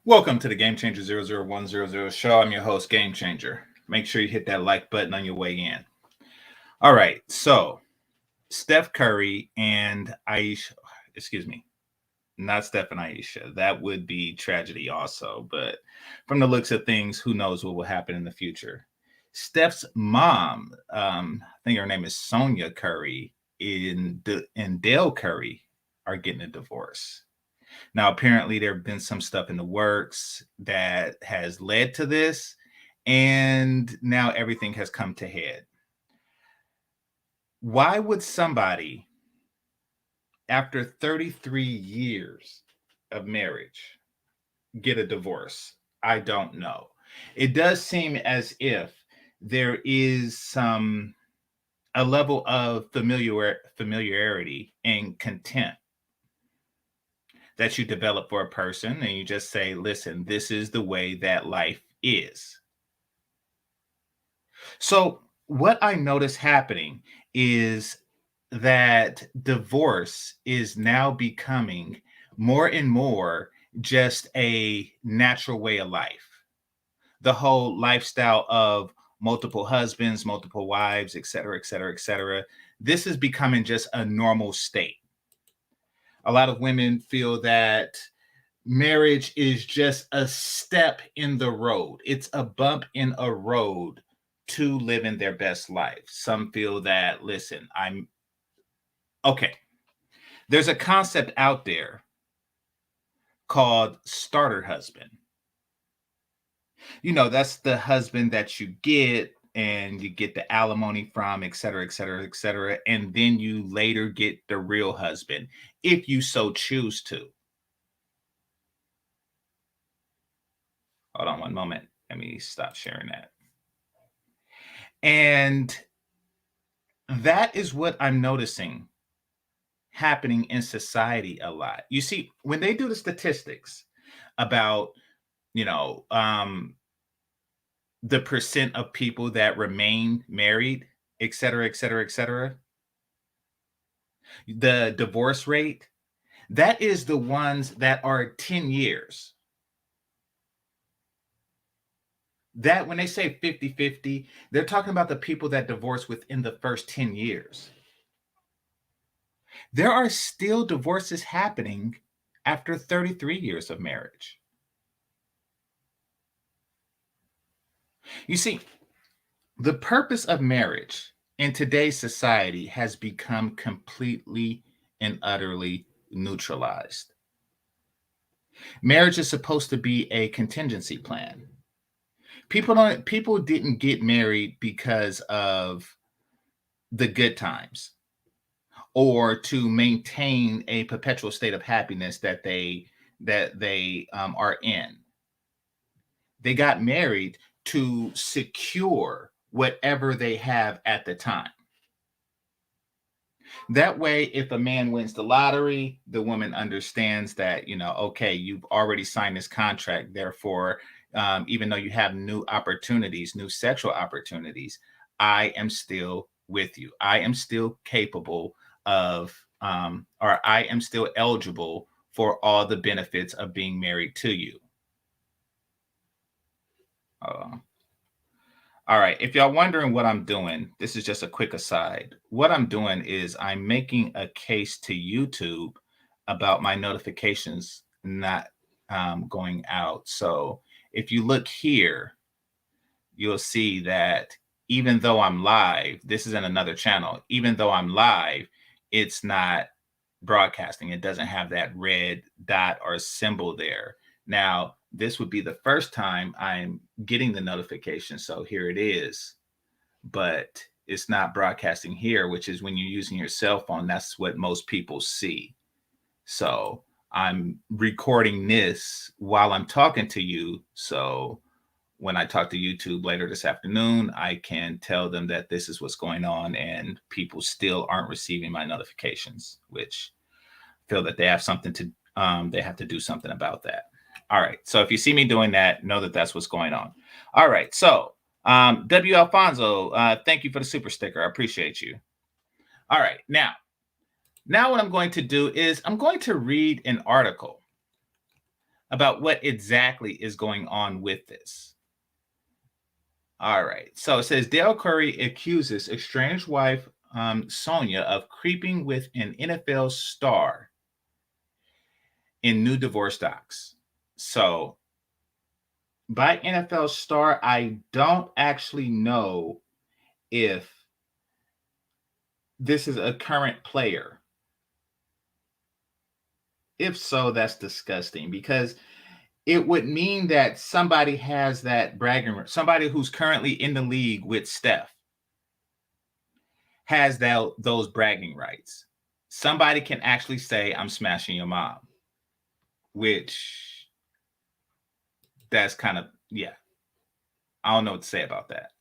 Welcome to the Game Changer 00100 show. I'm your host, Game Changer. Make sure you hit that like button on your way in. All right, so Steph Curry and Ayesha, not Steph and Ayesha. That would be tragedy also, but from the looks of things, who knows what will happen in the future. Steph's mom, I think her name is Sonya Curry, and Dell Curry are getting a divorce. Now, apparently, there have been some stuff in the works that has led to this, and now everything has come to head. Why would somebody, after 33 years of marriage, get a divorce? I don't know. It does seem as if there is a level of familiarity and contempt that you develop for a person, and you just say, listen, this is the way that life is. So what I notice happening is that divorce is now becoming more and more just a natural way of life. The whole lifestyle of multiple husbands, multiple wives, et cetera, et cetera, et cetera. This is becoming just a normal state. A lot of women feel that marriage is just a step in the road. It's a bump in a road to living their best life. Some feel that, listen, there's a concept out there called starter husband. You know, that's the husband that you get and you get the alimony from, et cetera, et cetera, et cetera. And then you later get the real husband, if you so choose to. Hold on one moment. Let me stop sharing that. And that is what I'm noticing happening in society a lot. You see, when they do the statistics about, the percent of people that remain married, et cetera, et cetera, et cetera, the divorce rate, that is the ones that are 10 years. That when they say 50-50, they're talking about the people that divorce within the first 10 years. There are still divorces happening after 33 years of marriage. You see, the purpose of marriage in today's society has become completely and utterly neutralized. Marriage is supposed to be a contingency plan. People didn't get married because of the good times or to maintain a perpetual state of happiness that they are in. They got married to secure whatever they have at the time. That way, if a man wins the lottery, the woman understands that, okay, you've already signed this contract. Therefore, even though you have new opportunities, new sexual opportunities, I am still with you. I am still capable of, or I am still eligible for all the benefits of being married to you. All right. If y'all wondering what I'm doing, this is just a quick aside. What I'm doing is I'm making a case to YouTube about my notifications not going out. So if you look here, you'll see that even though I'm live, this is in another channel. Even though I'm live, it's not broadcasting. It doesn't have that red dot or symbol there. Now, this would be the first time I'm getting the notification. So here it is, but it's not broadcasting here, which is when you're using your cell phone. That's what most people see. So I'm recording this while I'm talking to you. So when I talk to YouTube later this afternoon, I can tell them that this is what's going on, and people still aren't receiving my notifications, which feel that they have something to, they have to do something about that. All right. So if you see me doing that, know that that's what's going on. All right. So W. Alfonso, thank you for the super sticker. I appreciate you. All right. Now what I'm going to do is I'm going to read an article about what exactly is going on with this. All right. So it says Dale Curry accuses estranged wife Sonya of creeping with an NFL star in new divorce docs. So by NFL star, I don't actually know if this is a current player. If so, that's disgusting, because it would mean that somebody has that bragging, somebody who's currently in the league with Steph has those bragging rights. Somebody can actually say, I'm smashing your mom, which that's kind of, yeah, I don't know what to say about that.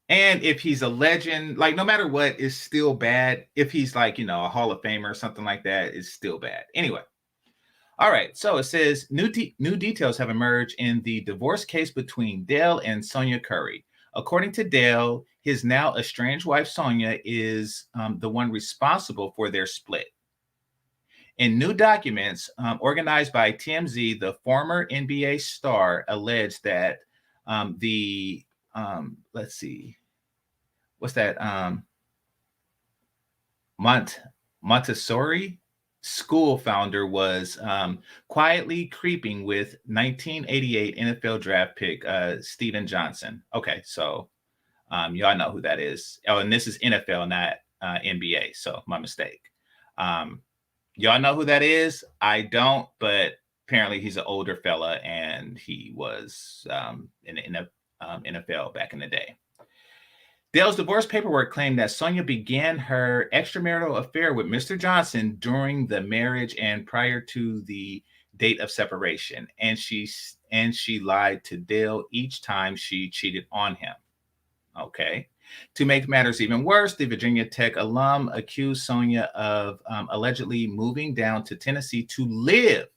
And if he's a legend, like no matter what, it's still bad. If he's like, you know, a Hall of Famer or something like that, it's still bad. Anyway. All right. So it says new details have emerged in the divorce case between Dell and Sonya Curry. According to Dell, his now estranged wife Sonya is the one responsible for their split. In new documents organized by TMZ, the former NBA star alleged that let's see, what's that? Montessori school founder was quietly creeping with 1988 NFL draft pick Steven Johnson. Okay, so y'all know who that is. Oh, and this is NFL, not NBA, so my mistake. Y'all know who that is? I don't, but apparently he's an older fella, and he was in the NFL back in the day. Dale's divorce paperwork claimed that Sonya began her extramarital affair with Mr. Johnson during the marriage and prior to the date of separation, and she lied to Dale each time she cheated on him. Okay. To make matters even worse, the Virginia Tech alum accused Sonya of allegedly moving down to Tennessee to live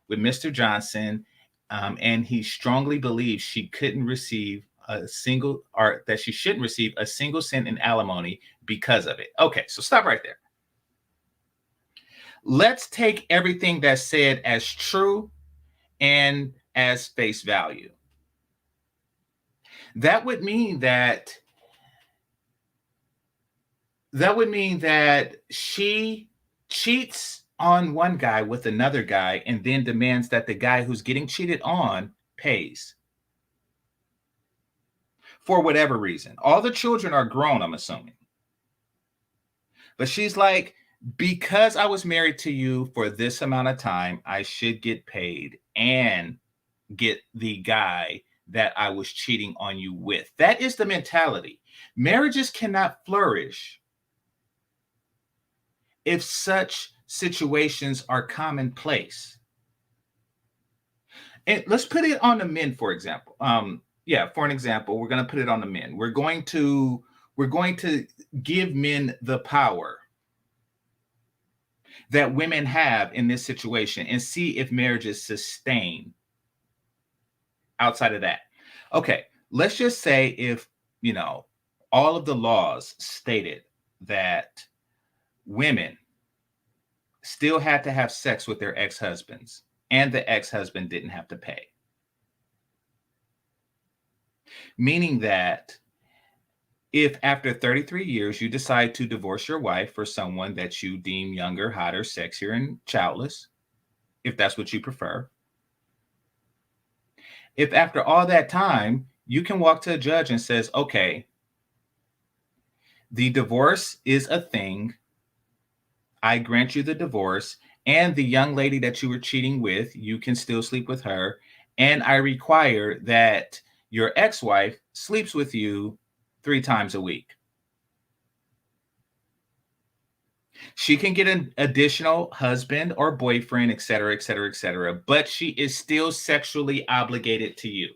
with Mr. Johnson, and he strongly believes she couldn't receive that she shouldn't receive a single cent in alimony because of it. Okay, so stop right there. Let's take everything that's said as true and as face value. That would mean that she cheats on one guy with another guy and then demands that the guy who's getting cheated on pays. For whatever reason. All the children are grown, I'm assuming. But she's like, because I was married to you for this amount of time, I should get paid and get the guy that I was cheating on you with. That is the mentality. Marriages cannot flourish if such situations are commonplace. And let's put it on the men, for example. For an example, we're going to put it on the men. We're going to give men the power that women have in this situation and see if marriages sustain outside of that. Okay, let's just say if, all of the laws stated that women still had to have sex with their ex-husbands and the ex-husband didn't have to pay. Meaning that if after 33 years you decide to divorce your wife for someone that you deem younger, hotter, sexier, and childless, if that's what you prefer, if after all that time you can walk to a judge and says, okay, the divorce is a thing, I grant you the divorce, and the young lady that you were cheating with, you can still sleep with her, and I require that your ex-wife sleeps with you 3 times a week. She can get an additional husband or boyfriend, et cetera, et cetera, et cetera, but she is still sexually obligated to you.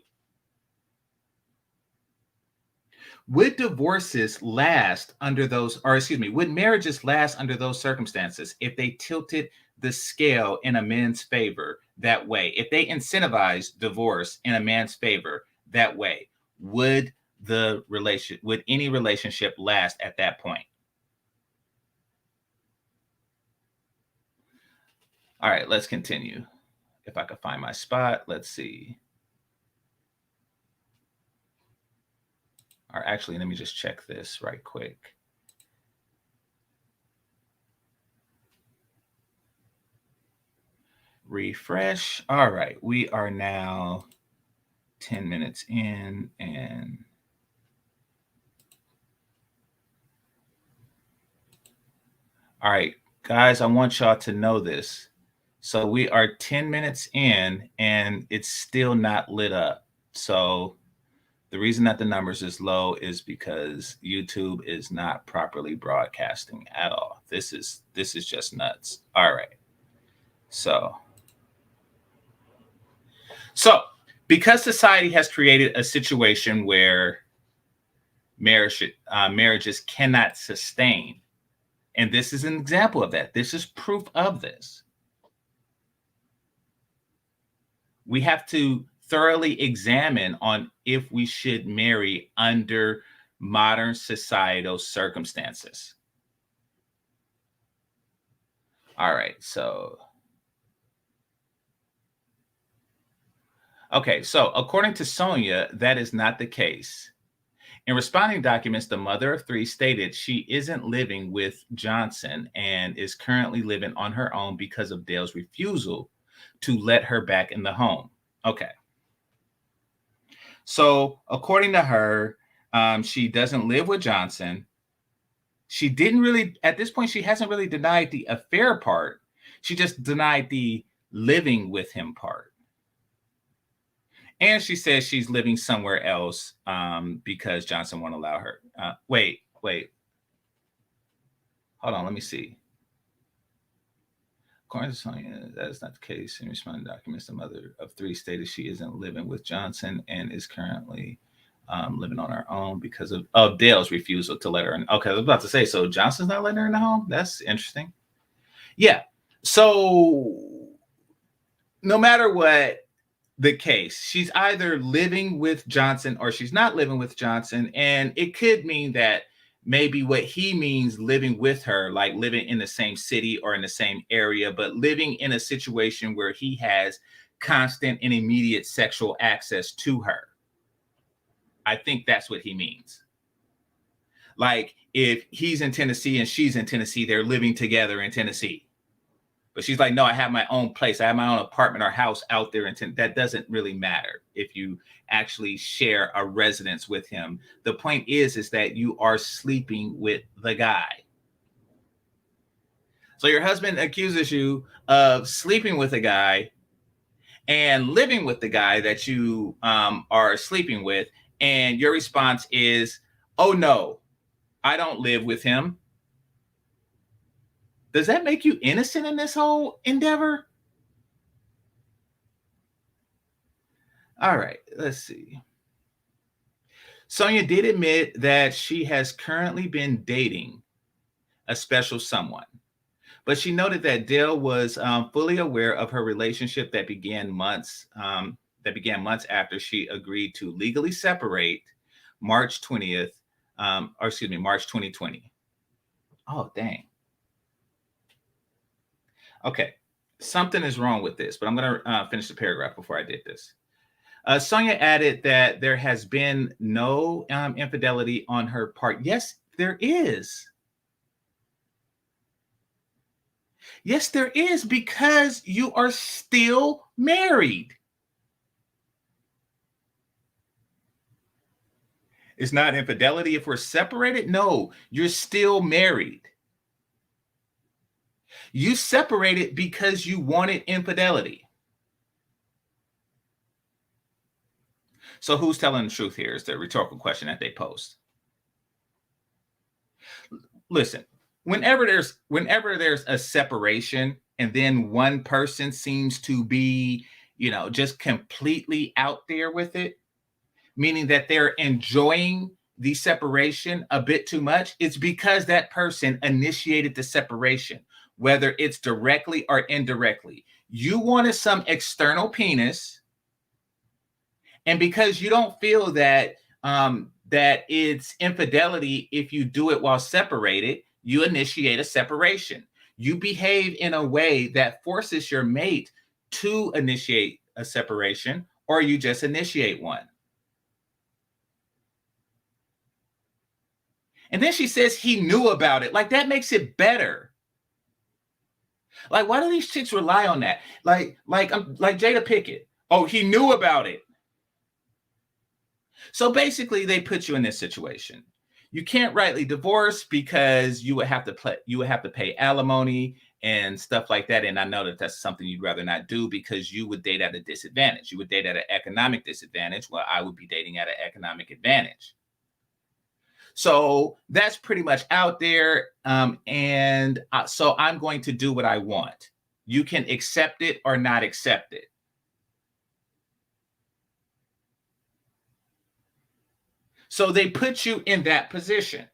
Would divorces last under those, would marriages last under those circumstances if they tilted the scale in a man's favor that way? If they incentivize divorce in a man's favor that way, would any relationship last at that point? All right, let's continue. if I could find my spot. Let's see. Or actually, let me just check this right quick. Refresh. All right, we are now 10 minutes in, and all right, guys, I want y'all to know this. So we are 10 minutes in and it's still not lit up. So the reason that the numbers is low is because YouTube is not properly broadcasting at all. This is just nuts. All right. So because society has created a situation where marriages cannot sustain, and this is an example of that. This is proof of this. We have to thoroughly examine on if we should marry under modern societal circumstances. All right, so okay, so according to Sonya, that is not the case. In responding documents, the mother of three stated she isn't living with Johnson and is currently living on her own because of Dell's refusal to let her back in the home. Okay. So according to her, she doesn't live with Johnson. She didn't really, at this point, she hasn't really denied the affair part. She just denied the living with him part. And she says she's living somewhere else because Johnson won't allow her. Wait. Hold on, let me see. According to Sonya, that is not the case. In responding documents, the mother of three stated she isn't living with Johnson and is currently living on her own because of Dell's refusal to let her in. Okay, I was about to say, so Johnson's not letting her in the home? That's interesting. Yeah. So no matter what the case, she's either living with Johnson or she's not living with Johnson. And it could mean that maybe what he means living with her, like living in the same city or in the same area, but living in a situation where he has constant and immediate sexual access to her. I think that's what he means. Like if he's in Tennessee and she's in Tennessee, they're living together in Tennessee. But she's like, no, I have my own place. I have my own apartment or house out there. And that doesn't really matter if you actually share a residence with him. The point is that you are sleeping with the guy. So your husband accuses you of sleeping with a guy and living with the guy that you are sleeping with. And your response is, oh, no, I don't live with him. Does that make you innocent in this whole endeavor? All right, let's see. Sonya did admit that she has currently been dating a special someone, but she noted that Dell was fully aware of her relationship that began months after she agreed to legally separate March 20th, March 2020. Oh, dang. Okay, something is wrong with this, but I'm going to finish the paragraph before I did this. Sonya added that there has been no infidelity on her part. Yes, there is. Yes, there is, because you are still married. It's not infidelity if we're separated. No, you're still married. You separated because you wanted infidelity. So who's telling the truth here is the rhetorical question that they post. Listen, whenever there's a separation and then one person seems to be, just completely out there with it, meaning that they're enjoying the separation a bit too much, it's because that person initiated the separation, whether it's directly or indirectly. You wanted some external penis, and because you don't feel that that it's infidelity if you do it while separated, you initiate a separation. You behave in a way that forces your mate to initiate a separation, or you just initiate one. And then she says he knew about it. Like, that makes it better. Like, why do these chicks rely on that? Like Jada Pinkett. Oh, he knew about it. So basically, they put you in this situation. You can't rightly divorce because you would have to pay alimony and stuff like that. And I know that that's something you'd rather not do because you would date at a disadvantage. You would date at an economic disadvantage, while I would be dating at an economic advantage. So that's pretty much out there. So I'm going to do what I want. You can accept it or not accept it. So they put you in that position.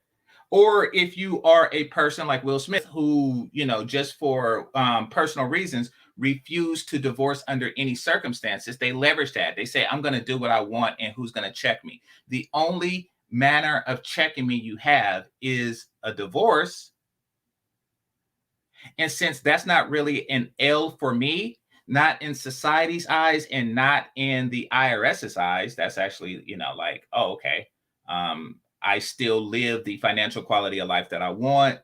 Or if you are a person like Will Smith, who, just for personal reasons, refuse to divorce under any circumstances, they leverage that. They say, I'm going to do what I want, and who's going to check me? The only manner of checking me you have is a divorce. And since that's not really an L for me, not in society's eyes and not in the IRS's eyes, that's actually, like, oh, okay. I still live the financial quality of life that I want.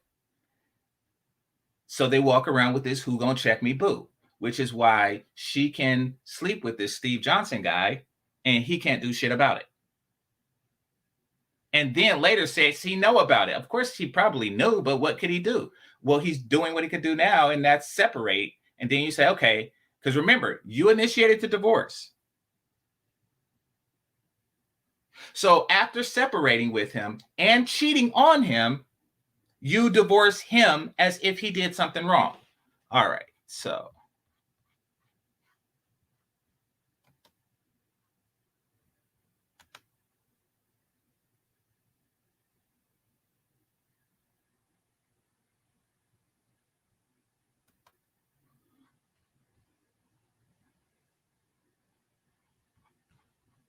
So they walk around with this who gonna check me boo, which is why she can sleep with this Steve Johnson guy and he can't do shit about it. And then later says he know about it. Of course he probably knew, but what could he do? Well, he's doing what he could do now, and that's separate. And then you say, okay, because remember, you initiated the divorce. So after separating with him and cheating on him, you divorce him as if he did something wrong. All right, so.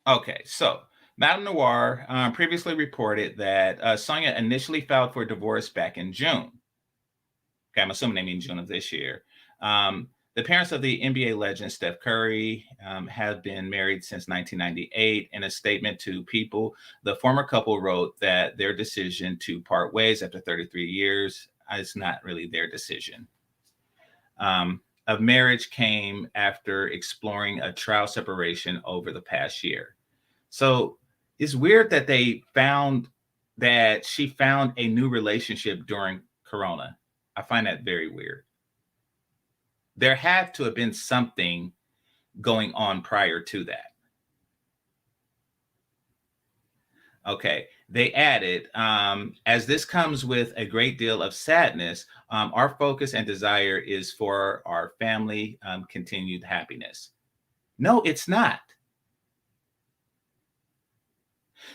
Okay, so Madame Noir previously reported that Sonya initially filed for divorce back in June. Okay, I'm assuming they mean June of this year. The parents of the NBA legend Steph Curry have been married since 1998. In a statement to People, the former couple wrote that their decision to part ways after 33 years is not really their decision. Of marriage came after exploring a trial separation over the past year. So it's weird that she found a new relationship during Corona. I find that very weird. There had to have been something going on prior to that. Okay, they added, as this comes with a great deal of sadness, our focus and desire is for our family continued happiness. No, it's not.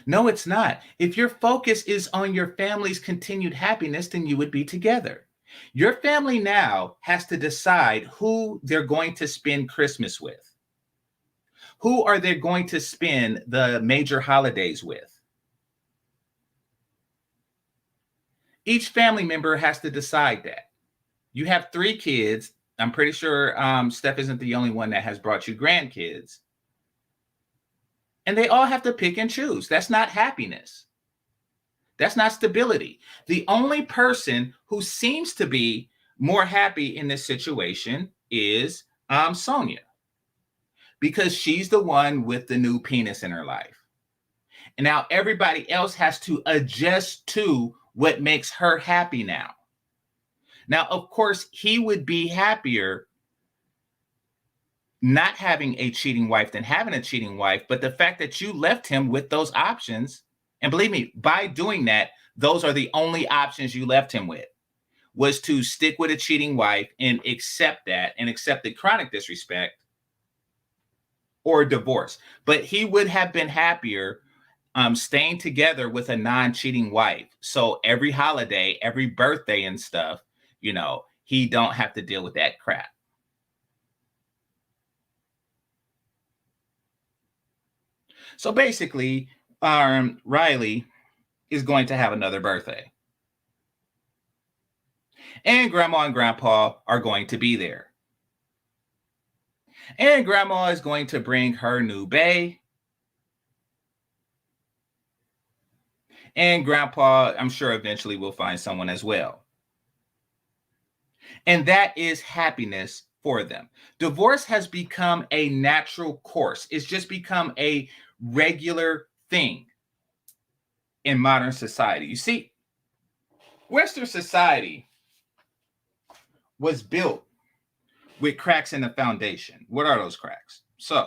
No, it's not. If your focus is on your family's continued happiness, then you would be together. Your family now has to decide who they're going to spend Christmas with. Who are they going to spend the major holidays with? Each family member has to decide that. You have 3 kids. I'm pretty sure Steph isn't the only one that has brought you grandkids. And they all have to pick and choose. That's not happiness. That's not stability. The only person who seems to be more happy in this situation is Sonya, because she's the one with the new penis in her life. And now everybody else has to adjust to what makes her happy now. Now, of course, he would be happier not having a cheating wife than having a cheating wife. But the fact that you left him with those options, and believe me, by doing that, those are the only options you left him with, was to stick with a cheating wife and accept that and accept the chronic disrespect or divorce. But he would have been happier staying together with a non-cheating wife. So every holiday, every birthday and stuff, he don't have to deal with that crap. So basically, Riley is going to have another birthday. And grandma and grandpa are going to be there. And grandma is going to bring her new bae. And grandpa, I'm sure eventually will find someone as well. And that is happiness for them. Divorce has become a natural course. It's just become a regular thing in modern society. You see, Western society was built with cracks in the foundation. What are those cracks? So,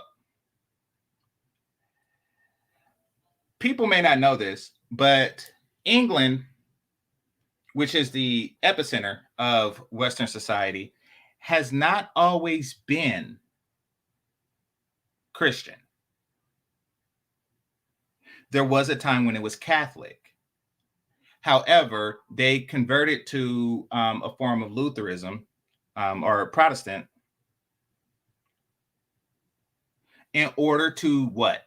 people may not know this, but England, which is the epicenter of Western society, has not always been Christian. There was a time when it was Catholic. However, they converted to a form of Lutheranism or Protestant in order to what?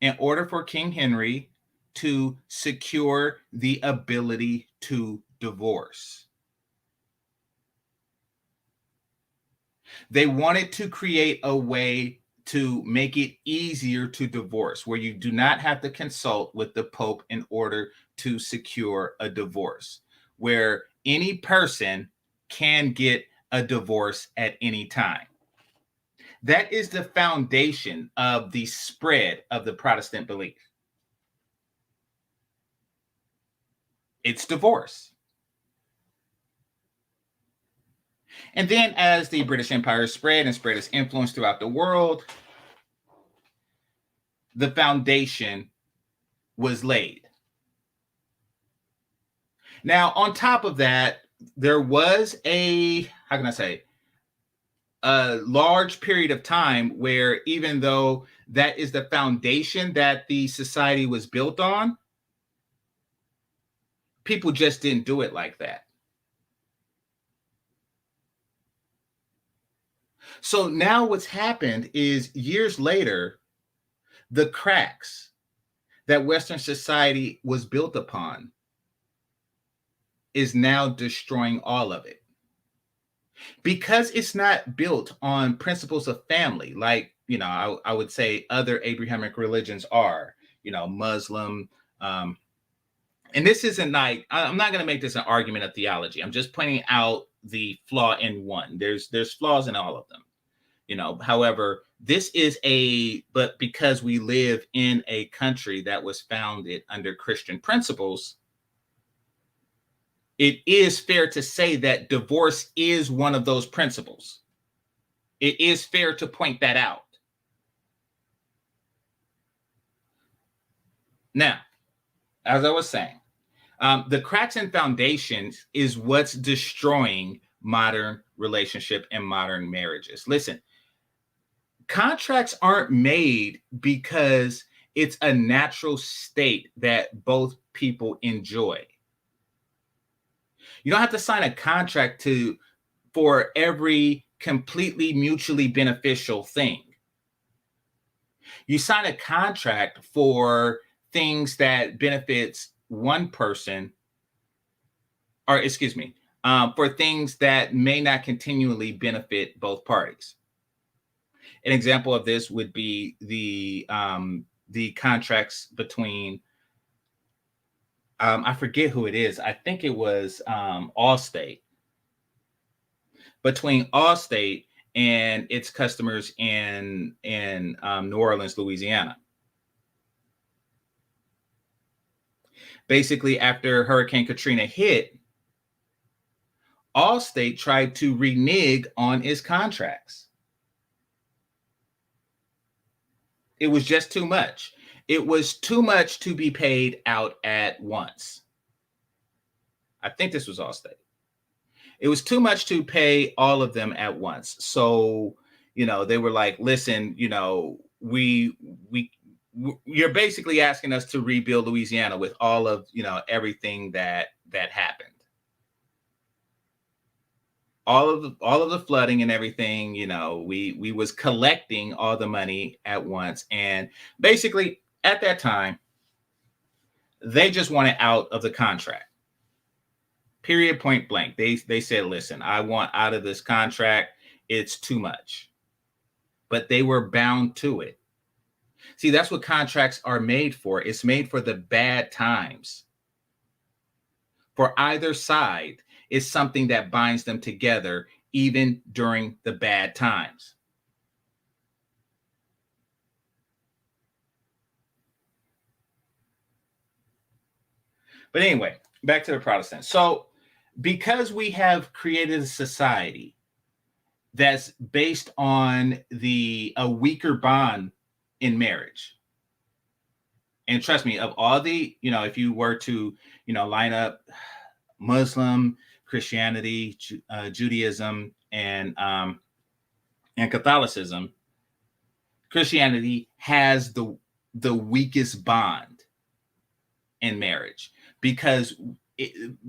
In order for King Henry to secure the ability to divorce. They wanted to create a way to make it easier to divorce, where you do not have to consult with the Pope in order to secure a divorce, where any person can get a divorce at any time. That is the foundation of the spread of the Protestant belief. It's divorce. And then as the British Empire spread and spread its influence throughout the world, the foundation was laid. Now, on top of that, there was a large period of time where, even though that is the foundation that the society was built on, people just didn't do it like that. So now what's happened is, years later, the cracks that Western society was built upon is now destroying all of it. Because it's not built on principles of family, like, I would say other Abrahamic religions are, Muslim. And this isn't like, I'm not going to make this an argument of theology. I'm just pointing out the flaw in one. There's flaws in all of them. However, this is but because we live in a country that was founded under Christian principles, it is fair to say that divorce is one of those principles. It is fair to point that out. Now, as I was saying, the cracks in foundations is what's destroying modern relationship and modern marriages. Listen, contracts aren't made because it's a natural state that both people enjoy. You don't have to sign a contract for every completely mutually beneficial thing. You sign a contract for things that benefits one person, for things that may not continually benefit both parties. An example of this would be the contracts between, I forget who it is. I think it was Allstate. Between Allstate and its customers in New Orleans, Louisiana. Basically, after Hurricane Katrina hit, Allstate tried to renege on its contracts. It was just too much. It was too much to be paid out at once. I think this was Allstate. It was too much to pay all of them at once. So, they were like, listen, you're basically asking us to rebuild Louisiana with all of, everything that happened. All of the flooding and everything, we was collecting all the money at once. And basically at that time, they just wanted out of the contract. Period, point blank. They said, listen, I want out of this contract. It's too much. but they were bound to it. See, that's what contracts are made for. It's made for the bad times. For either side is something that binds them together, even during the bad times. But anyway, back to the Protestants. So, because we have created a society that's based on a weaker bond in marriage, and trust me, of all the, if you were to, line up Muslim, Christianity, Judaism, and Catholicism, Christianity has the weakest bond in marriage, because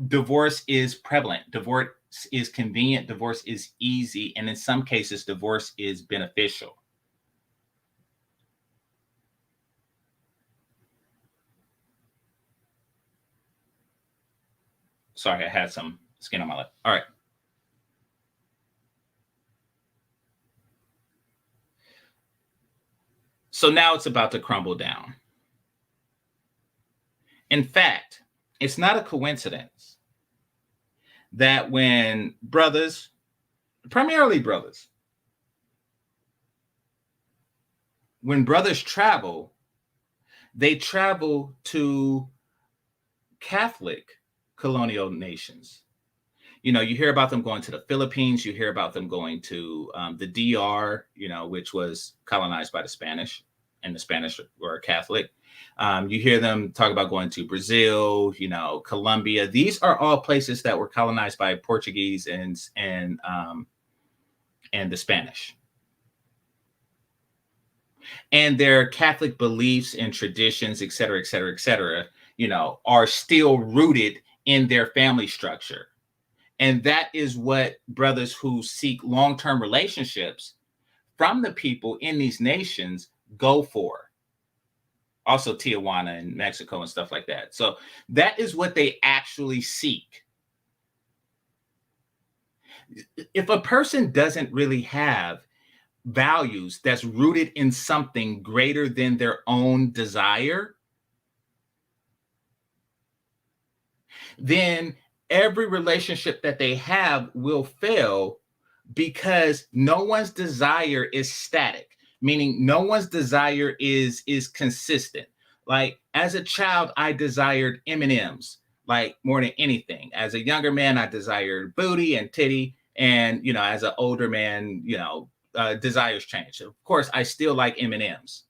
divorce is prevalent, divorce is convenient, divorce is easy, and in some cases, divorce is beneficial. Sorry, I had some skin on my lip. All right. So now it's about to crumble down. In fact, it's not a coincidence that when brothers, primarily brothers, when brothers travel, they travel to Catholic colonial nations. You hear about them going to the Philippines. You hear about them going to the DR, which was colonized by the Spanish, and the Spanish were Catholic. You hear them talk about going to Brazil, Colombia. These are all places that were colonized by Portuguese and the Spanish. And their Catholic beliefs and traditions, et cetera, et cetera, et cetera, are still rooted in their family structure. And that is what brothers who seek long-term relationships from the people in these nations go for. Also Tijuana and Mexico and stuff like that. So that is what they actually seek. If a person doesn't really have values that's rooted in something greater than their own desire, then every relationship that they have will fail, because no one's desire is static, meaning no one's desire is consistent. Like, as a child, I desired M&Ms, like, more than anything. As a younger man, I desired booty and titty. And, as an older man, desires change. Of course, I still like M&Ms.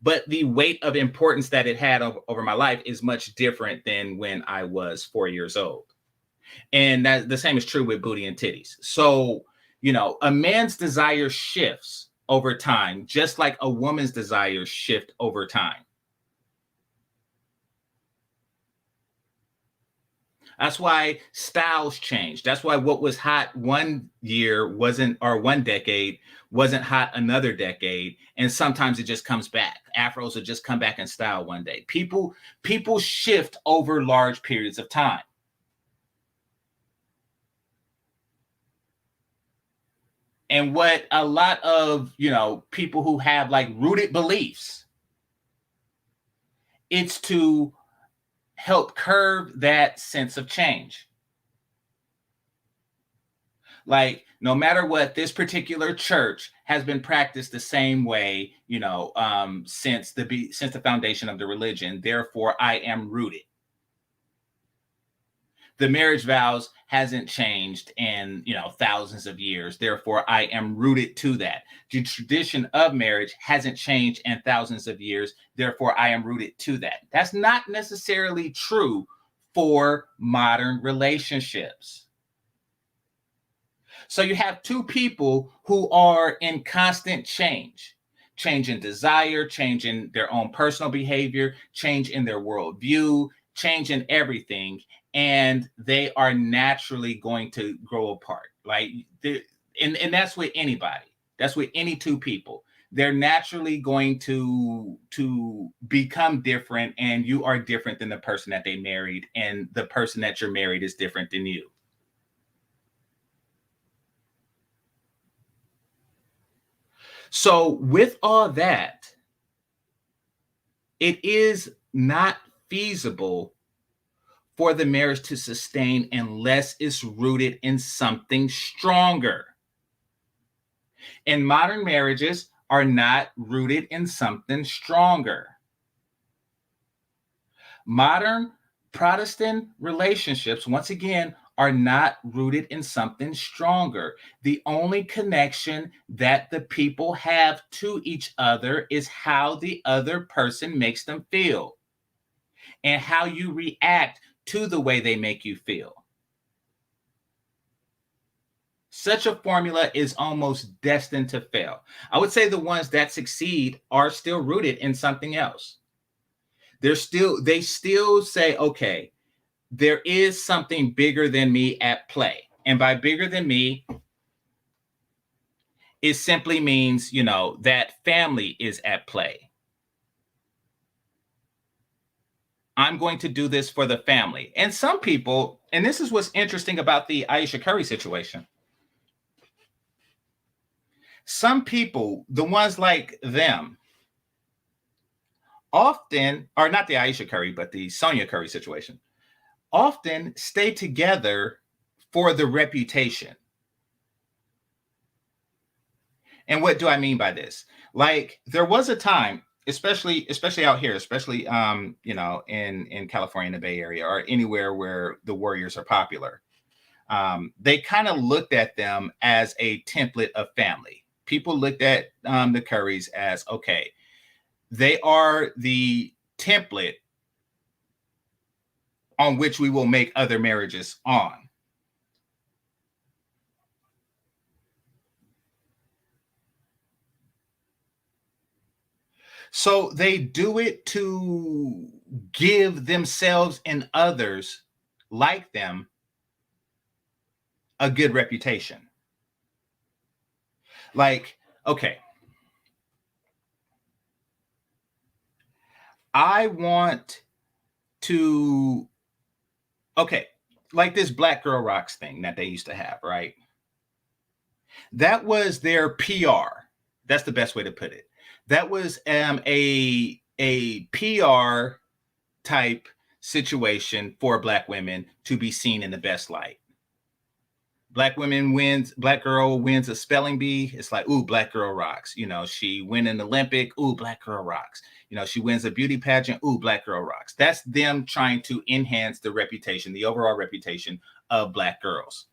But the weight of importance that it had over my life is much different than when I was 4 years old. And that the same is true with booty and titties. So, a man's desire shifts over time, just like a woman's desires shift over time. That's why styles change. That's why what was hot one year one decade wasn't hot another decade. And sometimes it just comes back. Afros will just come back in style one day. People shift over large periods of time. And what a lot of, people who have like rooted beliefs, it's to help curb that sense of change. Like, no matter what, this particular church has been practiced the same way, since the foundation of the religion. Therefore, I am rooted. The marriage vows hasn't changed in, thousands of years. Therefore, I am rooted to that. The tradition of marriage hasn't changed in thousands of years. Therefore, I am rooted to that. That's not necessarily true for modern relationships. So you have two people who are in constant change in desire, change in their own personal behavior, change in their worldview, change in everything. And they are naturally going to grow apart. Like, and that's with anybody. That's with any two people. They're naturally going to become different, and you are different than the person that they married, and the person that you're married is different than you. So with all that, it is not feasible for the marriage to sustain unless it's rooted in something stronger. And modern marriages are not rooted in something stronger. Modern Protestant relationships, once again, are not rooted in something stronger. The only connection that the people have to each other is how the other person makes them feel and how you react to the way they make you feel. Such a formula is almost destined to fail. I would say the ones that succeed are still rooted in something else. They still say, okay, there is something bigger than me at play. And by bigger than me, it simply means, that family is at play. I'm going to do this for the family. And some people, and this is what's interesting about the Ayesha Curry situation. Some people, the ones like them, often, or not the Ayesha Curry, but the Sonya Curry situation, often stay together for the reputation. And what do I mean by this? Like there was a time, especially out here, especially in California, in the Bay Area, or anywhere where the Warriors are popular. They kind of looked at them as a template of family. People looked at the Currys as, okay, they are the template on which we will make other marriages on. So they do it to give themselves and others like them a good reputation. Like, okay, I want to, okay, like this Black Girl Rocks thing that they used to have, right? That was their PR. That's the best way to put it. That was a PR type situation for Black women to be seen in the best light. Black girl wins a spelling bee. It's like, ooh, Black girl rocks. She win an Olympic. Ooh, Black girl rocks. She wins a beauty pageant. Ooh, Black girl rocks. That's them trying to enhance the reputation, the overall reputation of Black girls.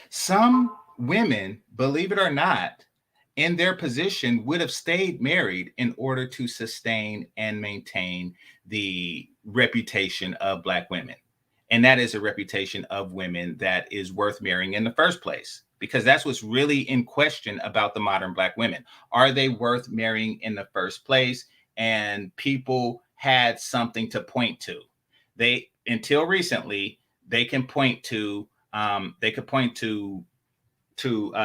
Some women, believe it or not, in their position would have stayed married in order to sustain and maintain the reputation of Black women. And that is a reputation of women that is worth marrying in the first place, because that's what's really in question about the modern Black women. Are they worth marrying in the first place? And people had something to point to. Until recently, they can point to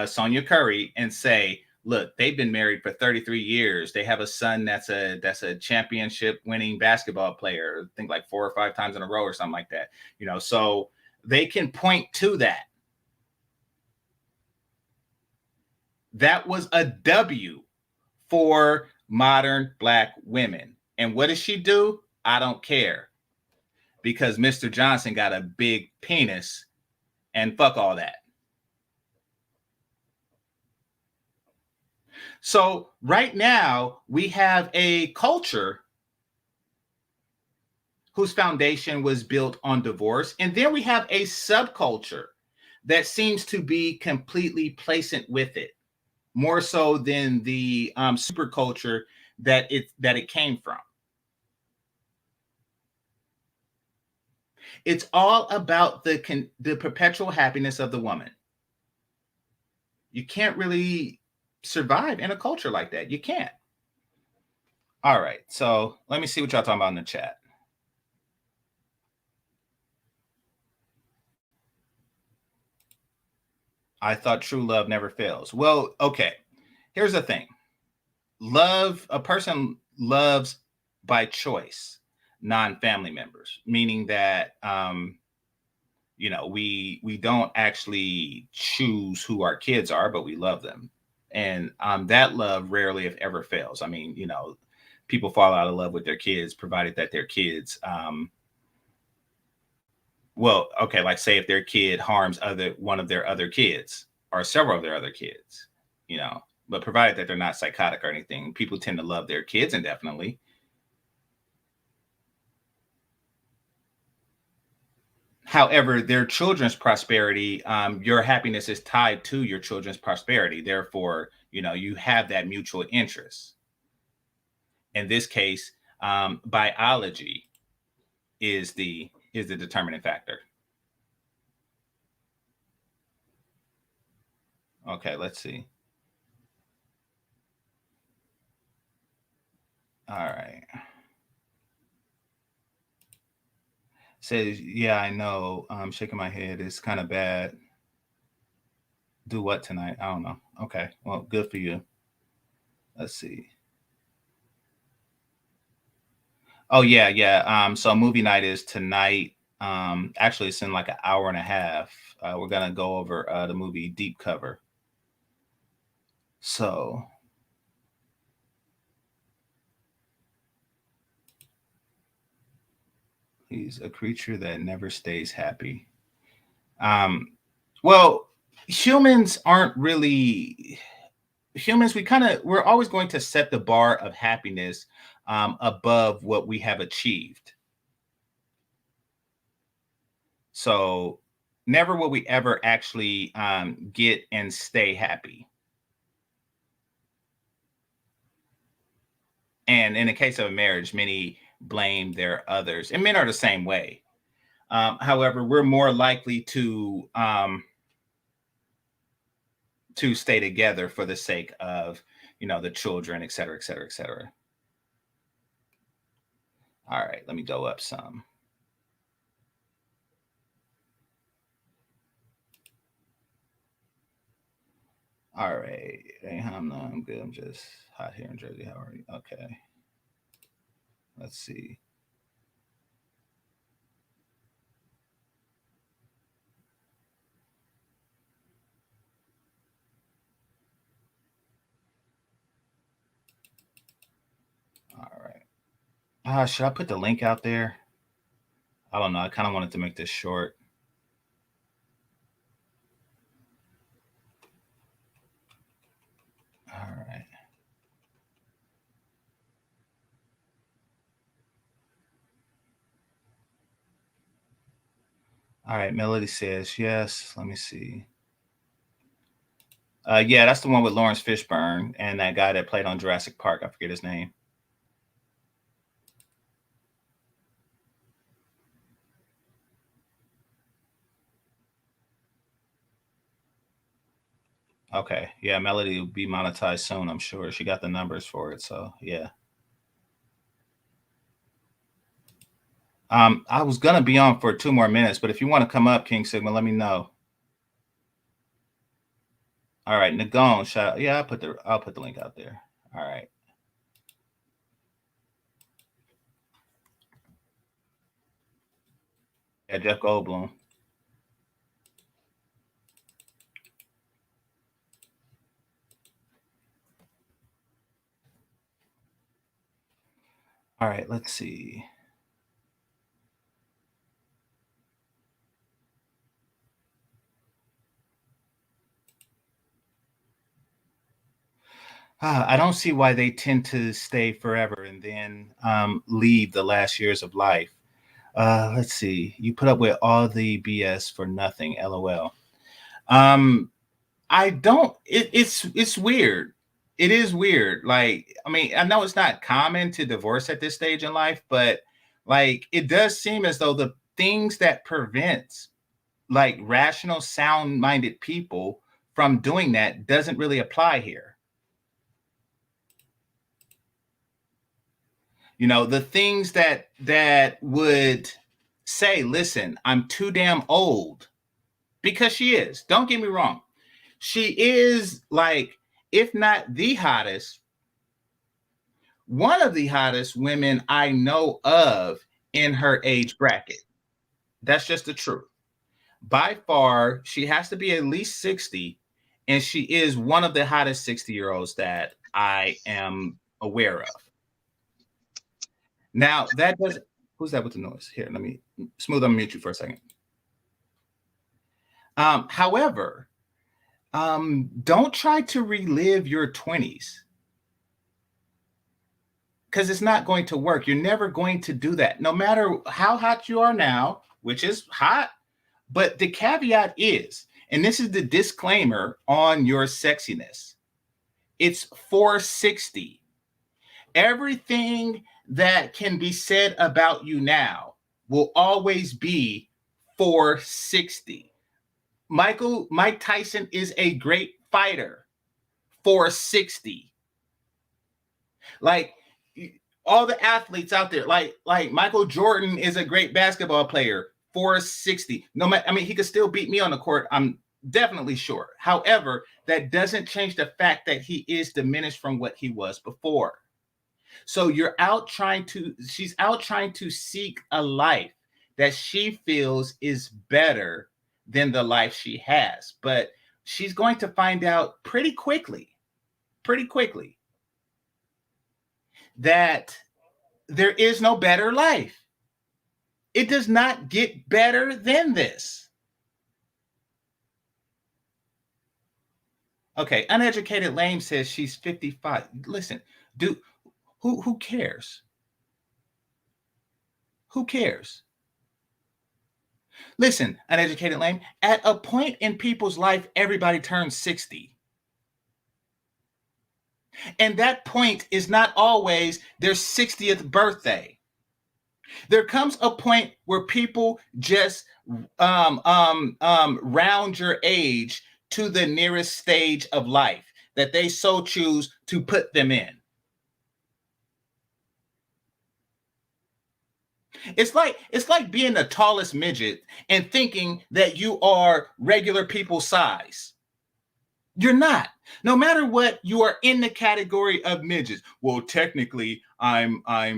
Sonya Curry and say, look, they've been married for 33 years. They have a son that's a championship winning basketball player, I think like 4 or 5 times in a row or something like that. So they can point to that. That was a W for modern Black women. And what does she do? I don't care. Because Mr. Johnson got a big penis and fuck all that. So right now we have a culture whose foundation was built on divorce. And then we have a subculture that seems to be completely placent with it, more so than the super culture that it came from. It's all about the perpetual happiness of the woman. You can't really survive in a culture like that. You can't. All right. So let me see what y'all talking about in the chat. I thought true love never fails. Well, okay. Here's the thing. A person loves by choice non-family members, meaning that You know, we don't actually choose who our kids are, but we love them. And that love rarely, if ever, fails. I mean, you know, people fall out of love with their kids, provided that their kids, well, okay, like say if their kid harms other one of their other kids or several of their other kids, you know, but provided that they're not psychotic or anything, people tend to love their kids indefinitely. However, their children's prosperity, your happiness is tied to your children's prosperity. Therefore, you know, you have that mutual interest. In this case, biology is the determining factor. Okay, let's see. All right. Says, yeah, I know. I'm shaking my head. It's kind of bad. Do what tonight? I don't know. Okay. Well, good for you. Let's see. Oh yeah, yeah. So movie night is tonight. Actually, it's in like an hour and a half. We're gonna go over the movie Deep Cover. So he's a creature that never stays happy. Um, well, humans aren't really humans. We're always going to set the bar of happiness above what we have achieved. So never will we ever actually get and stay happy. And in the case of a marriage, many blame their others, and men are the same way. However, we're more likely to stay together for the sake of, you know, the children, et cetera, et cetera, et cetera. All right, let me go up some. All right, hey, I'm good. I'm just hot here in Jersey. How are you? Okay, let's see. All right. Should I put the link out there? I don't know. I kind of wanted to make this short. All right. All right. Melody says yes. Let me see. Yeah, that's the one with Lawrence Fishburne and that guy that played on Jurassic Park. I forget his name. Okay. Yeah, Melody will be monetized soon, I'm sure. She got the numbers for it. So, yeah. I was going to be on for 2 more minutes, but if you want to come up, King Sigma, let me know. All right. Nagone, shout out. Yeah, I'll put the link out there. All right. Yeah, Jeff Goldblum. All right, let's see. I don't see why they tend to stay forever and then leave the last years of life. Let's see. You put up with all the BS for nothing. LOL. Um, I don't. It's weird. It is weird. Like, I mean, I know it's not common to divorce at this stage in life, but like, it does seem as though the things that prevents like rational, sound-minded people from doing that doesn't really apply here. You know, the things that would say, "Listen, I'm too damn old," because she is. Don't get me wrong. She is like, if not the hottest, one of the hottest women I know of in her age bracket. That's just the truth. By far, she has to be at least 60, and she is one of the hottest 60-year-olds that I am aware of. Now, that does. Who's that with the noise? Here, let me smooth unmute you for a second. However, don't try to relive your 20s, because it's not going to work. You're never going to do that, no matter how hot you are now, which is hot. But the caveat is, and this is the disclaimer on your sexiness, it's 460. Everything that can be said about you now will always be 460. Mike Tyson is a great fighter. 460. Like all the athletes out there, like Michael Jordan is a great basketball player. 460. No matter, I mean, he could still beat me on the court, I'm definitely sure. However, that doesn't change the fact that he is diminished from what he was before. So she's out trying to seek a life that she feels is better than the life she has. But she's going to find out pretty quickly, that there is no better life. It does not get better than this. Okay, Uneducated Lame says she's 55. Listen, dude, who cares? Who cares? Listen, Uneducated Lame, at a point in people's life, everybody turns 60. And that point is not always their 60th birthday. There comes a point where people just round your age to the nearest stage of life that they so choose to put them in. It's like being the tallest midget and thinking that you are regular people size. You're not. No matter what, you are in the category of midgets. Well, technically, I'm like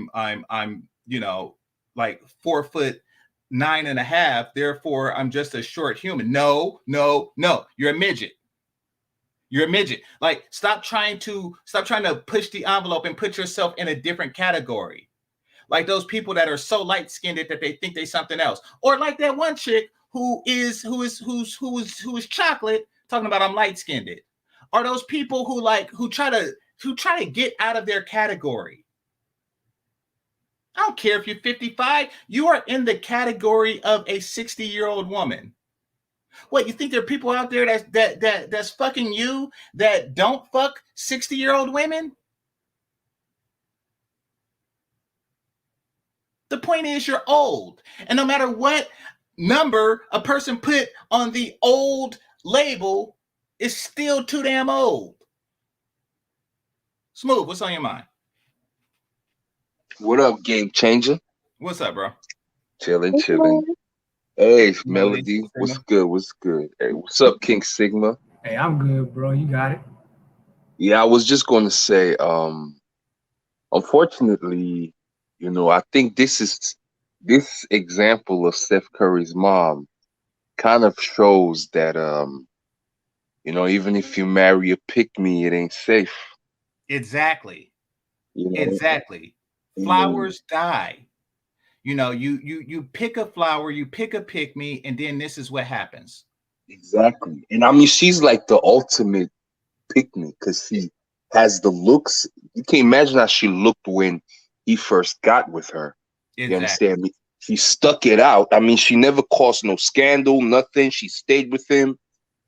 4'9.5". Therefore, I'm just a short human. No. You're a midget. You're a midget. Like, stop trying to push the envelope and put yourself in a different category. Like those people that are so light-skinned that they think they're something else. Or like that one chick who is chocolate, talking about I'm light-skinned. Or those people who try to get out of their category. I don't care if you're 55, you are in the category of a 60-year-old woman. What, you think there are people out there that's fucking you that don't fuck 60-year-old women? The point is you're old. And no matter what number a person put on the old label, it's still too damn old. Smooth, what's on your mind? What up, game changer? What's up, bro? Chilling. Hey, Melody, what's good? Hey, what's up, King Sigma? Hey, I'm good, bro. You got it. Yeah, I was just going to say, unfortunately, I think this example of Steph Curry's mom kind of shows that, even if you marry a pick-me, it ain't safe. Exactly. You know? Exactly. Flowers die. You pick a flower, you pick a pick-me, and then this is what happens. Exactly. And I mean, she's like the ultimate pick-me because she has the looks. You can imagine how she looked when he first got with her. Exactly. You understand me? She stuck it out. I mean, she never caused no scandal, nothing. She stayed with him,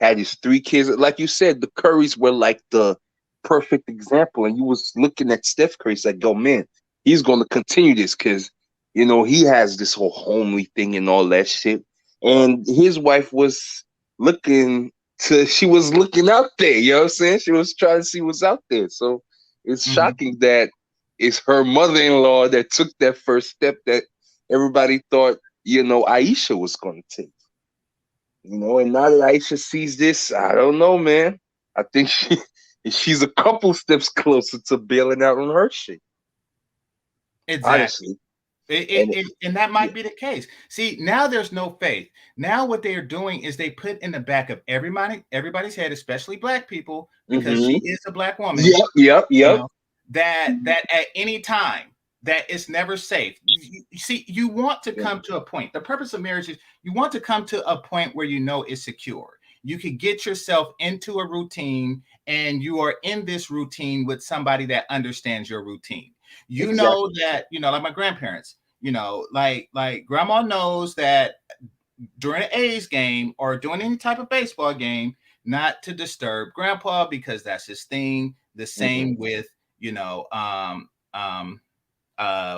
had his 3 kids. Like you said, the Currys were like the perfect example. And you was looking at Steph Curry, it's like, yo, man, he's going to continue this because, he has this whole homely thing and all that shit. And his wife was she was looking out there, you know what I'm saying? She was trying to see what's out there. So it's shocking that it's her mother-in-law that took that first step that everybody thought, Ayesha was going to take. And now that Ayesha sees this, I don't know, man. I think she's a couple steps closer to bailing out on her shit. Exactly. Honestly. And that might be the case. See, now there's no faith. Now what they are doing is they put in the back of everybody's head, especially Black people, because she is a Black woman. Yep. You know, that at any time that it's never safe. You see, you want to come to a point. The purpose of marriage is you want to come to a point where you know it's secure. You can get yourself into a routine, and you are in this routine with somebody that understands your routine. You know that, like my grandparents, like grandma knows that during an A's game or during any type of baseball game, not to disturb grandpa because that's his thing. The same with,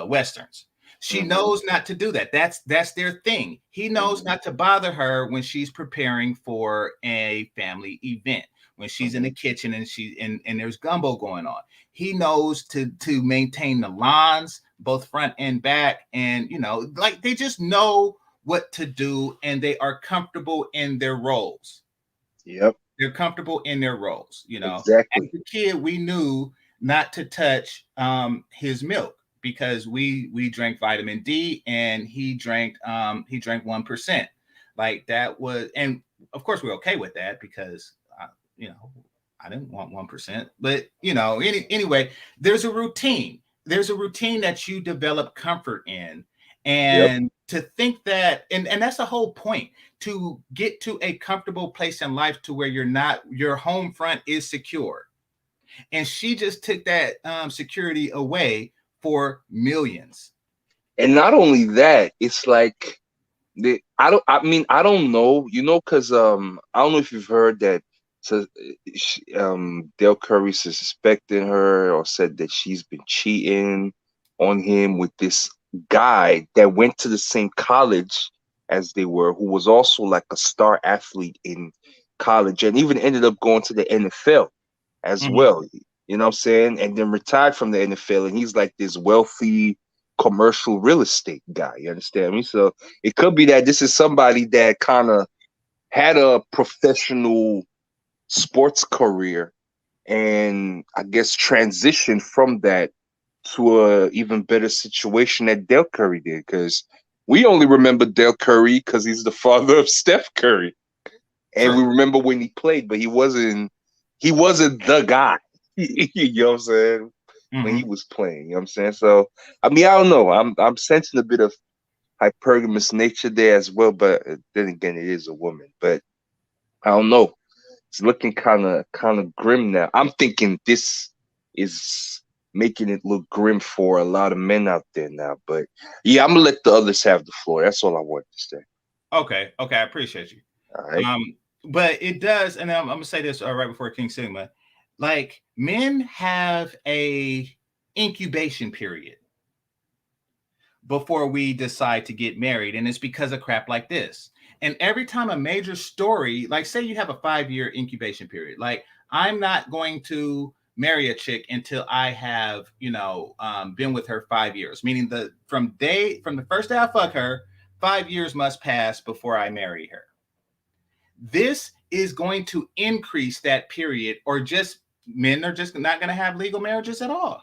Westerns. She knows not to do that. That's their thing. He knows not to bother her when she's preparing for a family event, when she's in the kitchen and there's gumbo going on. He knows to maintain the lawns, both front and back, and like they just know what to do, and they are comfortable in their roles. Yep. They're comfortable in their roles. Exactly. As a kid, we knew not to touch his milk, because we drank vitamin D, and he drank 1%. Like that was, and of course we're okay with that because I didn't want 1%, but anyway, there's a routine. There's a routine that you develop comfort in, and to think that, and that's the whole point, to get to a comfortable place in life to where your home front is secure. And she just took that security away for millions. And not only that, it's like I don't know, because I don't know if you've heard that. So, Dell Curry suspecting her or said that she's been cheating on him with this guy that went to the same college as they were, who was also like a star athlete in college and even ended up going to the NFL as well. You know what I'm saying? And then retired from the NFL, and he's like this wealthy commercial real estate guy. You understand me? So it could be that this is somebody that kind of had a professional sports career, and I guess transitioned from that to a even better situation that Dell Curry did, because we only remember Dell Curry because he's the father of Steph Curry, and we remember when he played, but he wasn't the guy. You know what I'm saying? When he was playing, you know what I'm saying? So I don't know. I'm sensing a bit of hypergamous nature there as well, but then again, it is a woman. But I don't know. It's looking kind of grim now. I'm thinking this is making it look grim for a lot of men out there now. But yeah, I'm gonna let the others have the floor. That's all I want to say. Okay, I appreciate you. All right. But it does, and I'm gonna say this right before King Sigma. Like, men have a incubation period before we decide to get married, and it's because of crap like this. And every time a major story, like say you have a 5-year incubation period, like I'm not going to marry a chick until I have, been with her 5 years, meaning from the first day I fuck her, 5 years must pass before I marry her. This is going to increase that period, or just men are just not going to have legal marriages at all.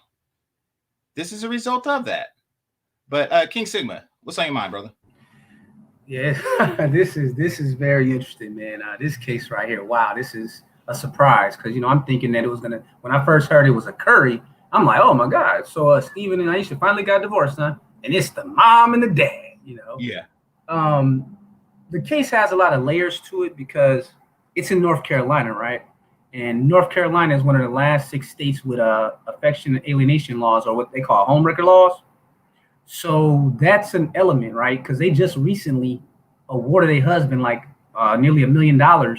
This is a result of that. But King Sigma, what's on your mind, brother? Yeah, this is very interesting, man. This case right here, wow, this is a surprise, because I'm thinking that it was gonna. When I first heard it was a Curry, I'm like, oh my God. So Stephen and Ayesha finally got divorced, huh? And it's the mom and the dad, Yeah. The case has a lot of layers to it because it's in North Carolina, right? And North Carolina is one of the last 6 states with affection and alienation laws, or what they call homewrecker laws. So that's an element, right? Because they just recently awarded a husband like nearly $1 million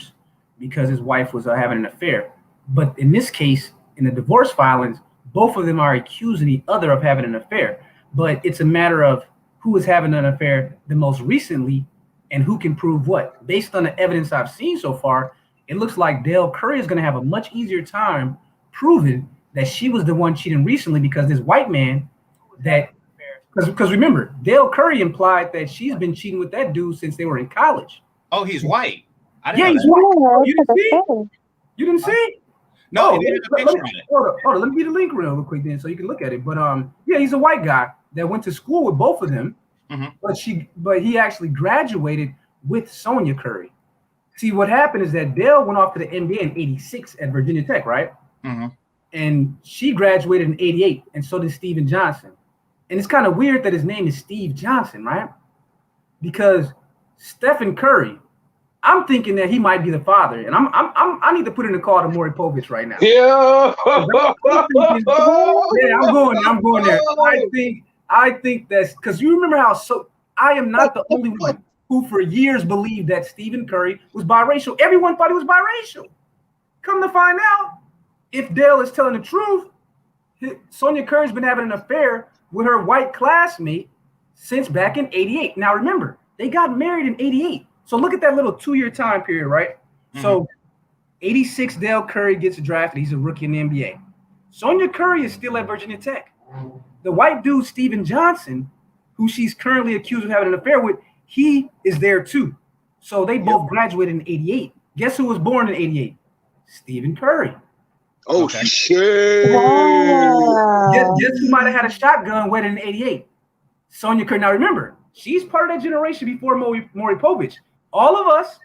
because his wife was having an affair. But in this case, in the divorce filings, both of them are accusing the other of having an affair. But it's a matter of who is having an affair the most recently and who can prove what. Based on the evidence I've seen so far, it looks like Dell Curry is going to have a much easier time proving that she was the one cheating recently, because this white man because remember, Dell Curry implied that she's been cheating with that dude since they were in college. Oh, he's white. Yeah, he's white. You didn't see it? You didn't see it? No, hold on. Let me get the link real quick then so you can look at it. But yeah, he's a white guy. that went to school with both of them, but he actually graduated with Sonya Curry. See, what happened is that Dell went off to the NBA in '86 at Virginia Tech, right? And she graduated in '88, and so did Steven Johnson. And it's kind of weird that his name is Steve Johnson, right? Because Stephen Curry, I'm thinking that he might be the father, and I need to put in a call to Maury Povich right now. Yeah. I'm going there. I think that's because you remember how I am not the only one who for years believed that Stephen Curry was biracial. Everyone thought he was biracial. Come to find out, if Dell is telling the truth, Sonya Curry's been having an affair with her white classmate since back in '88. Now remember, they got married in '88. So look at that little 2-year time period, right? So '86, Dell Curry gets drafted. He's a rookie in the NBA. Sonya Curry is still at Virginia Tech. The white dude, Steven Johnson, who she's currently accused of having an affair with, he is there too. So they both graduated in '88. Guess who was born in '88? Stephen Curry. Oh, shit. Wow. Guess who might have had a shotgun wedding in '88? Sonya Curry. Now remember, she's part of that generation before Maury Povich. All of us,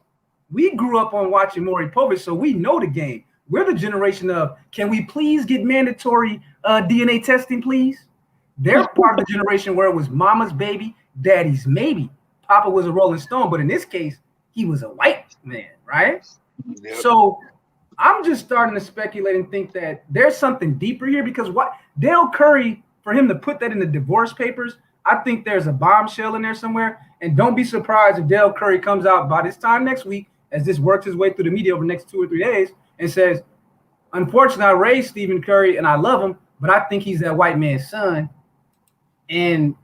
we grew up on watching Maury Povich, so we know the game. We're the generation of, can we please get mandatory DNA testing, please? They're part of the generation where it was mama's baby, daddy's maybe. Papa was a Rolling Stone, but in this case, he was a white man, right? Yep. So I'm just starting to speculate and think that there's something deeper here, because what Dell Curry, for him to put that in the divorce papers, I think there's a bombshell in there somewhere. And don't be surprised if Dell Curry comes out by this time next week, as this works his way through the media over the next 2 or 3 days, and says, unfortunately, I raised Stephen Curry and I love him, but I think he's that white man's son. And,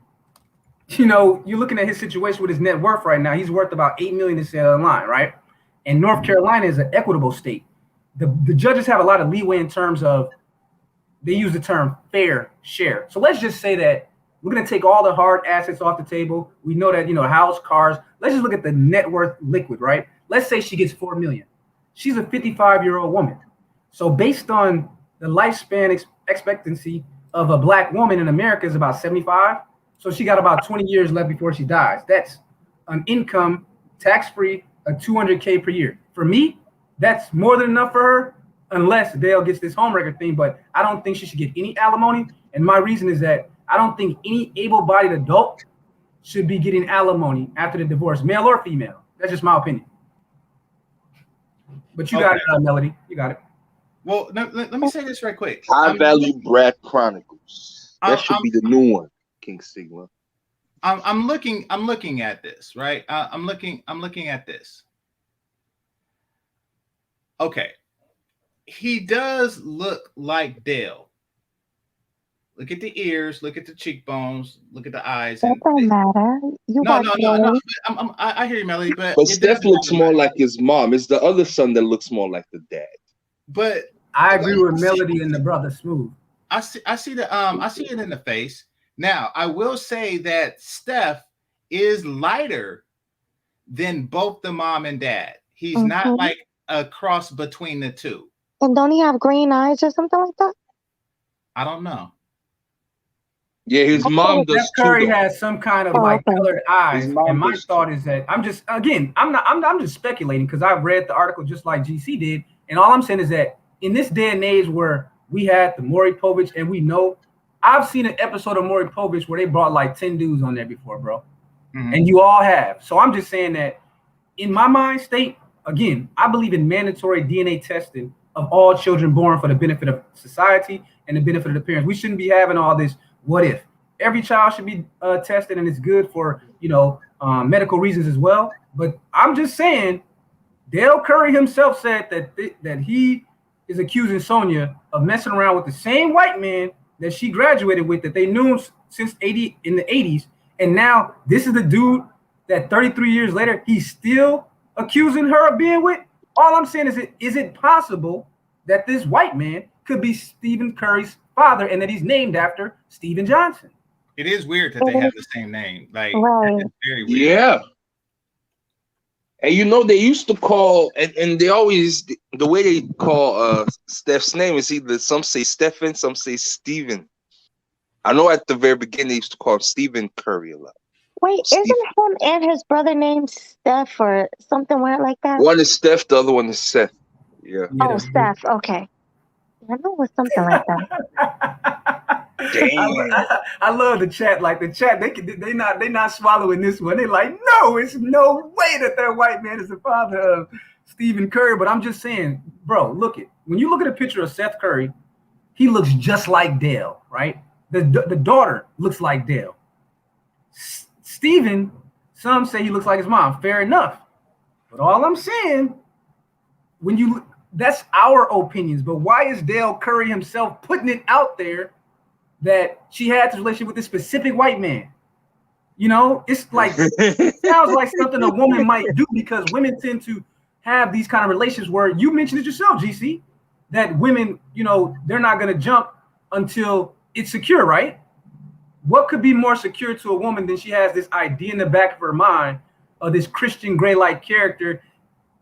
you know, you're looking at his situation with his net worth right now. He's worth about $8 million to sell online, right? And North Carolina is an equitable state. The judges have a lot of leeway in terms of, they use the term fair share. So let's just say that we're going to take all the hard assets off the table. We know that, you know, house, cars. Let's just look at the net worth liquid, right? Let's say she gets $4 million. She's a 55-year-old woman. So based on the lifespan expectancy of a black woman in America is about 75. So she got about 20 years left before she dies. That's an income, tax-free, of $200K per year. For me, that's more than enough for her, unless Dale gets this homewrecker thing. But I don't think she should get any alimony. And my reason is that I don't think any able-bodied adult should be getting alimony after the divorce, male or female. That's just my opinion. But you got it, Melody. You got it. Well, let me say this right quick. High Value Brad Chronicles. That should be the new one, King Sigma. I'm looking at this, right? I'm looking at this. Okay. He does look like Dale. Look at the ears, look at the cheekbones, look at the eyes. That don't matter. No. I hear you, Melody, but Steph looks more like his mom. It's the other son that looks more like the dad. But I agree with Melody and the brother Smooth. I see it in the face. Now, I will say that Steph is lighter than both the mom and dad. He's not like a cross between the two. And don't he have green eyes or something like that? I don't know. Yeah, his mom does too. Curry has some kind of colored eyes. And my thought is that I'm just speculating because I've read the article just like GC did. And all I'm saying is that in this day and age where we had the Maury Povich, and we know, I've seen an episode of Maury Povich where they brought like 10 dudes on there before, bro. And you all have. So I'm just saying that in my mind state, again, I believe in mandatory DNA testing of all children born for the benefit of society and the benefit of the parents. We shouldn't be having all this what if. Every child should be tested, and it's good for, medical reasons as well. But I'm just saying, Dale Curry himself said that he is accusing Sonya of messing around with the same white man that she graduated with, that they knew since in the 80s. And now this is the dude that 33 years later, he's still accusing her of being with. All I'm saying is it possible that this white man could be Stephen Curry's father and that he's named after Steven Johnson? It is weird that they have the same name. Like, it's very weird. Yeah. And they used to call, and they always, the way they call Steph's name is either some say Stephen, some say Steven. I know at the very beginning they used to call him Stephen Curry a lot. Wait, Steve. isn't him and his brother named Steph or something weird like that? One is Steph, the other one is Seth. Yeah. Oh, Seth. Okay. I know it was something like that. Damn. I love the chat. Like the chat, they not swallowing this one. They like, no, it's no way that white man is the father of Stephen Curry. But I'm just saying, bro, when you look at a picture of Seth Curry, he looks just like Dell, right? The daughter looks like Dell. Stephen, some say he looks like his mom. Fair enough. But all I'm saying, that's our opinions. But why is Dell Curry himself putting it out there that she had this relationship with this specific white man? You know, it's like it sounds like something a woman might do, because women tend to have these kind of relationships where you mentioned it yourself, GC, that women, you know, they're not going to jump until it's secure, right? What could be more secure to a woman than she has this idea in the back of her mind of this Christian Grey-like character,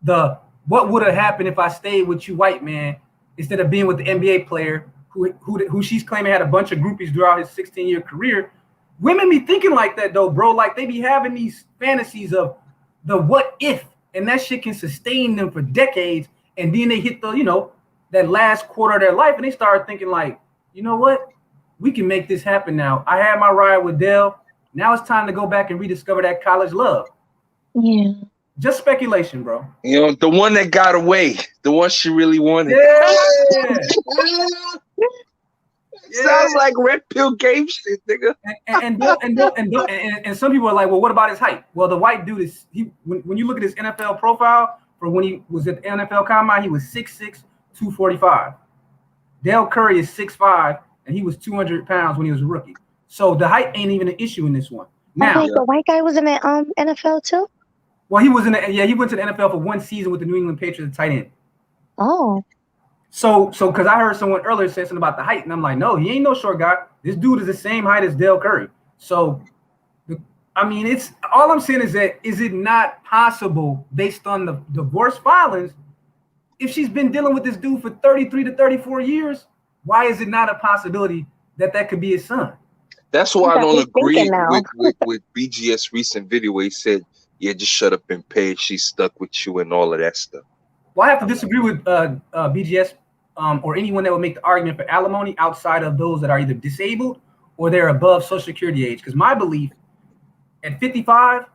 what would have happened if I stayed with you, white man, instead of being with the NBA player who she's claiming had a bunch of groupies throughout his 16-year career. Women be thinking like that though, bro. Like they be having these fantasies of the what if, and that shit can sustain them for decades. And then they hit the, you know, that last quarter of their life and they start thinking like, you know what? We can make this happen now. I had my ride with Dell. Now it's time to go back and rediscover that college love. Yeah. Just speculation, bro. You know, the one that got away, the one she really wanted. Yeah. Sounds like Redpill game shit, nigga. And some people are like, well, what about his height? Well, the white dude is when you look at his NFL profile for when he was at the NFL Combine, he was 6'6", 245. Dell Curry is 6'5", and he was 200 pounds when he was a rookie. So the height ain't even an issue in this one. Now, the white guy was in the NFL too? Well, he was he went to the NFL for one season with the New England Patriots tight end. Oh. So because I heard someone earlier say something about the height, and I'm like, no, he ain't no short guy. This dude is the same height as Dell Curry. So, I mean, it's all I'm saying is that is it not possible based on the divorce filings, if she's been dealing with this dude for 33 to 34 years, why is it not a possibility that could be his son? That's why I don't agree with BGS recent video where he said, yeah, just shut up and pay. She's stuck with you and all of that stuff. Well, I have to disagree with BGS or anyone that would make the argument for alimony outside of those that are either disabled or they're above Social Security age. Because my belief, at 55,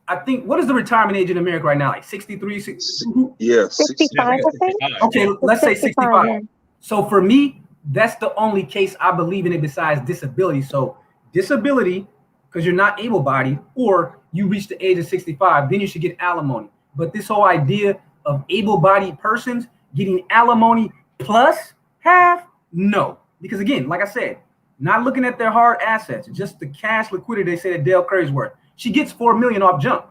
I think, what is the retirement age in America right now? Like 63? 62? Yeah, 65, I think. Okay, let's say 65. Yeah. So for me, that's the only case I believe in it besides disability. So disability, because you're not able-bodied, or you reach the age of 65, then you should get alimony. But this whole idea of able-bodied persons getting alimony plus half, no. Because again, like I said, not looking at their hard assets, just the cash liquidity they say that Dell Curry's worth. She gets $4 million off jump.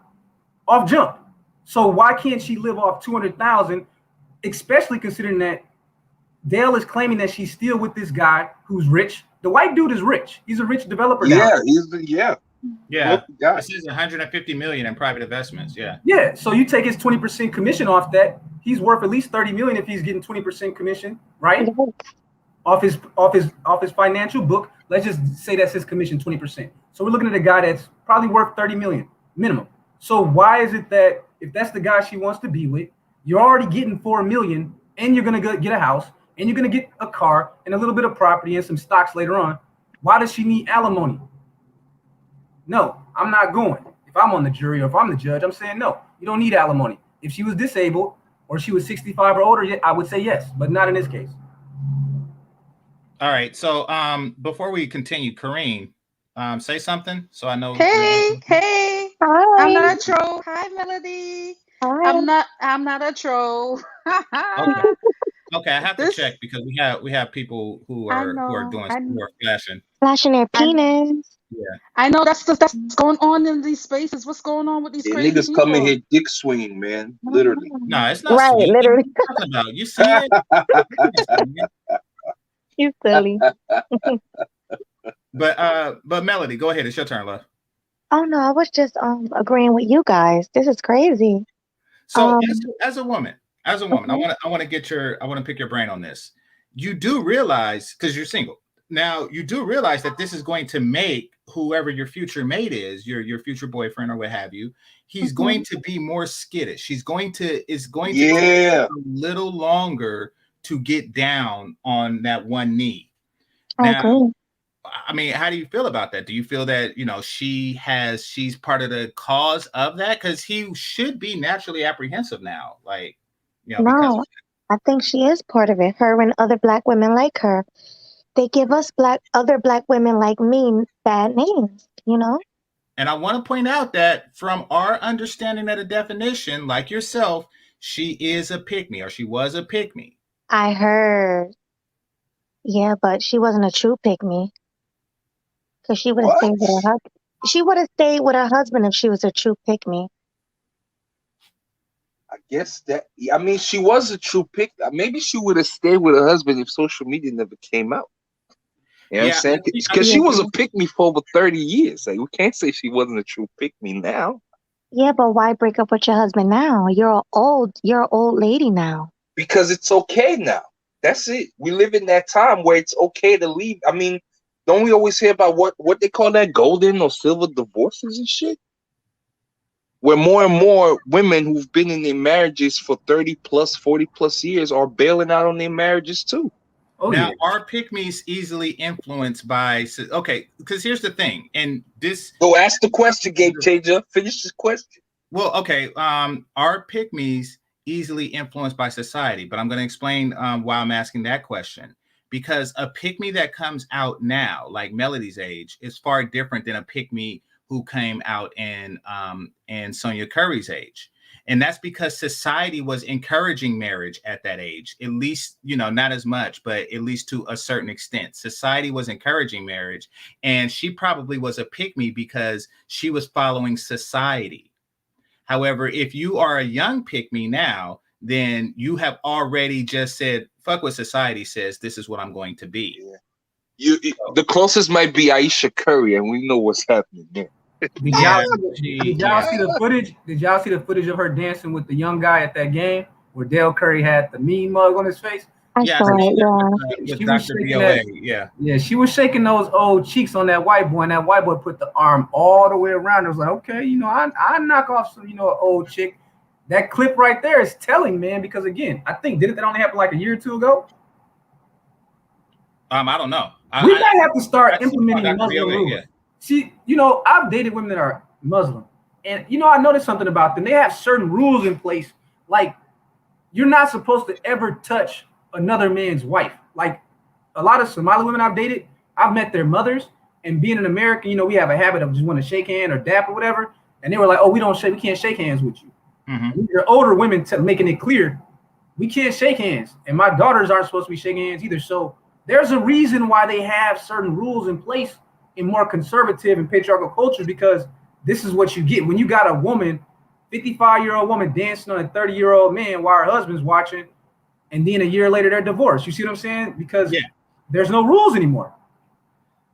So why can't she live off 200,000, especially considering that Dell is claiming that she's still with this guy who's rich. The white dude is rich. He's a rich developer now. Yeah. This is 150 million in private investments. Yeah. So you take his 20% commission off that, he's worth at least 30 million if he's getting 20% commission, right? Off his financial book. Let's just say that's his commission, 20%. So we're looking at a guy that's probably worth 30 million minimum. So why is it that if that's the guy she wants to be with, you're already getting 4 million and you're gonna get a house and you're gonna get a car and a little bit of property and some stocks later on? Why does she need alimony? No, I'm not going. If I'm on the jury or if I'm the judge, I'm saying no, you don't need alimony. If she was disabled or she was 65 or older, I would say yes, but not in this case. All right. So before we continue, Kareem, say something so I know. Hey. Hi. I'm not a troll. Hi, Melody. Hi. I'm not a troll. Okay, I have to check because we have people who are flashing Flashing their penis. Yeah. I know that's going on in these spaces. What's going on with these crazy niggas people? coming here dick swinging, man. Literally. No, it's not right, swinging. literally. What are you talking about? You see it? You silly. But Melody, go ahead. It's your turn, love. Oh no, I was just agreeing with you guys. This is crazy. So as a woman, I want to pick your brain on this. You do realize, because you're single. Now you do realize that this is going to make whoever your future mate is, your future boyfriend or what have you, he's going to be more skittish. It's going to take a little longer to get down on that one knee. Now, I mean, how do you feel about that? Do you feel that, you know, she's part of the cause of that? Because he should be naturally apprehensive now. Like, you know, No, I think she is part of it. Her and other Black women like her. They give us other Black women like me bad names, you know? And I want to point out that from our understanding of the definition, like yourself, she is a pick-me, or she was a pick-me. I heard. Yeah, but she wasn't a true pick-me. Because she would have stayed with her husband. She would have stayed with her husband if she was a true pick-me. I guess that, I mean, she was a true pick. Maybe she would have stayed with her husband if social media never came out. You know what I'm saying? Because she was a pick-me for over 30 years. Like, we can't say she wasn't a true pick-me now. Yeah, but why break up with your husband now? You're an old lady now. Because it's okay now. That's it. We live in that time where it's okay to leave. I mean, don't we always hear about what they call that, golden or silver divorces and shit? Where more and more women who've been in their marriages for 30 plus, 40 plus years are bailing out on their marriages too. Now, are pick-me's easily influenced by, okay, because here's the thing, and this... Go ask the question, Game Changer. Finish this question. Well, okay, are pick-me's easily influenced by society? But I'm going to explain why I'm asking that question. Because a pick-me that comes out now, like Melody's age, is far different than a pick-me who came out in Sonya Curry's age. And that's because society was encouraging marriage at that age, at least, you know, not as much, but at least to a certain extent. Society was encouraging marriage, and she probably was a pick-me because she was following society. However, if you are a young pick-me now, then you have already just said, fuck what society says, this is what I'm going to be. Yeah. The closest might be Ayesha Curry, and we know what's happening there. Did y'all see the footage? Did y'all see the footage of her dancing with the young guy at that game where Dell Curry had the mean mug on his face? I saw it, with Dr. BOA, yeah, she was shaking those old cheeks on that white boy, and that white boy put the arm all the way around. It was like, okay, you know, I knock off some, you know, an old chick. That clip right there is telling, man, because again, I think didn't that only happen like a year or two ago? I don't know. We might have to start implementing Muslim rules. Yeah. See, you know, I've dated women that are Muslim, and you know, I noticed something about them. They have certain rules in place, like you're not supposed to ever touch another man's wife. Like a lot of Somali women I've dated, I've met their mothers, and being an American, you know, we have a habit of just want to shake hand or dap or whatever, and they were like, "Oh, we can't shake hands with you." Mm-hmm. They're older women making it clear we can't shake hands, and my daughters aren't supposed to be shaking hands either. So there's a reason why they have certain rules in place in more conservative and patriarchal culture, because this is what you get when you got a woman, 55-year-old woman dancing on a 30-year-old man while her husband's watching, and then a year later they're divorced. You see what I'm saying? Because there's no rules anymore.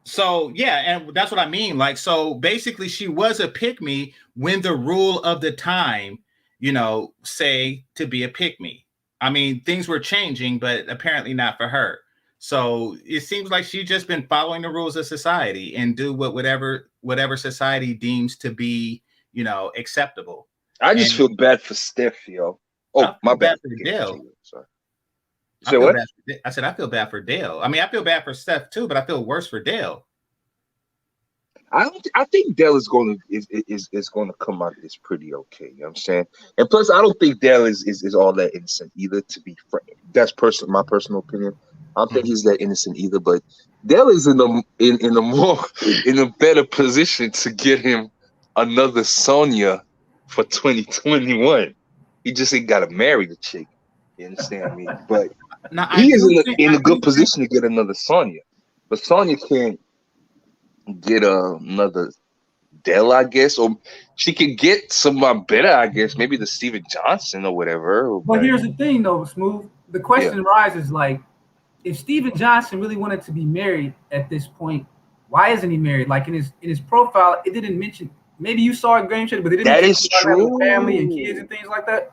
So yeah, and that's what I mean. Like, so basically she was a pick-me when the rule of the time, you know, say to be a pick-me. I mean, things were changing, but apparently not for her. So it seems like she's just been following the rules of society and do whatever society deems to be, you know, acceptable. I just feel bad for Steph, yo. Oh, my bad. For Dell. Sorry. I said I feel bad for Dell. I mean, I feel bad for Steph too, but I feel worse for Dell. I think Dell is going to come out of this pretty okay. You know what I'm saying? And plus, I don't think Dell is all that innocent either. To be frank, that's my personal opinion. I don't think he's that innocent either. But Dell is in a better position to get him another Sonya for 2021. He just ain't got to marry the chick. You understand me? But he is in a good position to get another Sonya. But Sonya can't get another Dell, I guess, or she could get somebody better, I guess, maybe the Steven Johnson or whatever. Well, here's the thing, though, Smooth. The question arises, like, if Steven Johnson really wanted to be married at this point, why isn't he married? Like in his profile, it didn't mention. Maybe you saw it, Game Shit, but it didn't. That is true. Family and kids and things like that.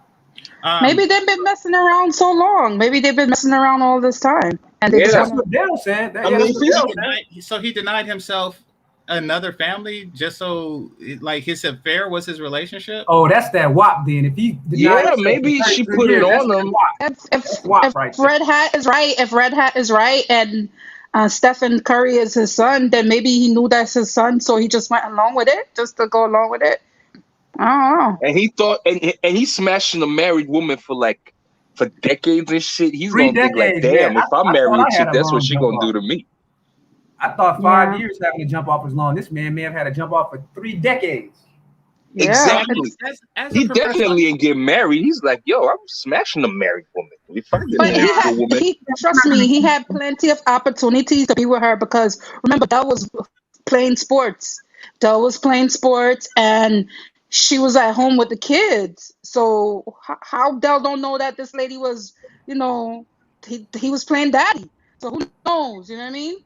Maybe they've been messing around so long. Maybe they've been messing around all this time. and they Yeah. just That's want what Dell said. That, I yeah, mean, that's what if Dell he's- said. So he denied himself another family just so like his affair was his relationship. Oh, that's that WAP then. If he denied Yeah, himself maybe for she 33 put it years, that's on that him. WAP. if That's WAP right there. Red Hat is right, and Stephen Curry is his son, then maybe he knew that's his son, so he just went along with it, just to go along with it. I don't know. And he thought, and he's smashing a married woman for decades and shit. He's 3 gonna think like, decades, damn, man. if I I marry thought a I had chick, a that's what long she jump gonna do off. to me. I thought 5 Yeah. years having a jump off was long. This man may have had a jump off for 3 decades. Yeah, Exactly. As a He professional, definitely ain't get married. He's like, yo, I'm smashing a married woman. If I get but married to a woman, trust me, he had plenty of opportunities to be with her because remember, Dell was playing sports. And she was at home with the kids. So how Dell don't know that this lady was, he was playing daddy. So who knows? You know what I mean?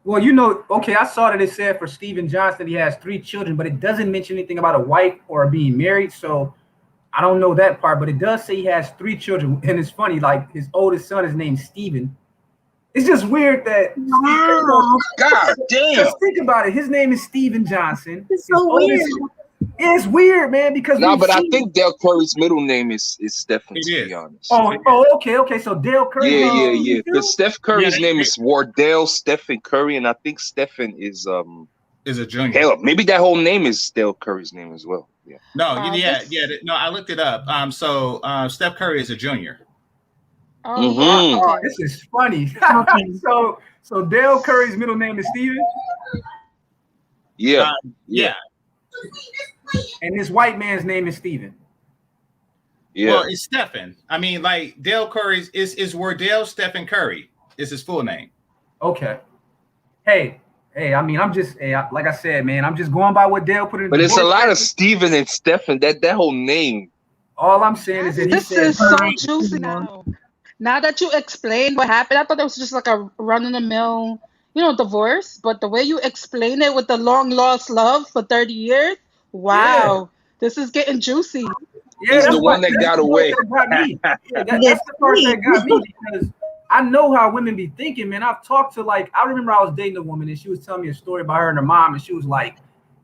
Well, okay, I saw that it said for Steven Johnson he has 3 children, but it doesn't mention anything about a wife or being married. So I don't know that part, but it does say he has 3 children. And it's funny, like his oldest son is named Steven. It's just weird that God damn. Just think about it. His name is Steven Johnson. It's so weird. It's weird, man, because Nah, we've but I seen- think Del Curry's middle name is Stephen, It to is. be honest. Okay. So Dale Curry. Yeah. Because Steph Curry's Yeah, name is Wardell Stephen Curry, and I think Stephen is is a junior. hell, maybe that whole name is Del Curry's name as well. Yeah. No, This- no, I looked it up. So Steph Curry is a junior. Oh, Mhm. yeah. Oh, Okay. this is funny. Okay. so Dale Curry's middle name is Steven, Yeah. Yeah. and this white man's name is Steven. Yeah. Well, it's Stephen. I mean, like Dale Curry's is Wardell Stephen Curry is his full name. Okay. Hey, I mean, like I said, man, I'm just going by what Dale put in. But the it's a divorce lot of papers. Stephen and Stephen. That whole name. All I'm saying is that he This said, is so juicy now. Now that you explained what happened, I thought it was just like a run-of-the-mill, divorce. But the way you explain it with the long-lost love for 30 years, wow, this is getting juicy. yeah, He's that's the one that that's got the part away. that got me. Yeah, that's the part that got me because I know how women be thinking, man. I've talked to I remember I was dating a woman and she was telling me a story about her and her mom, and she was like,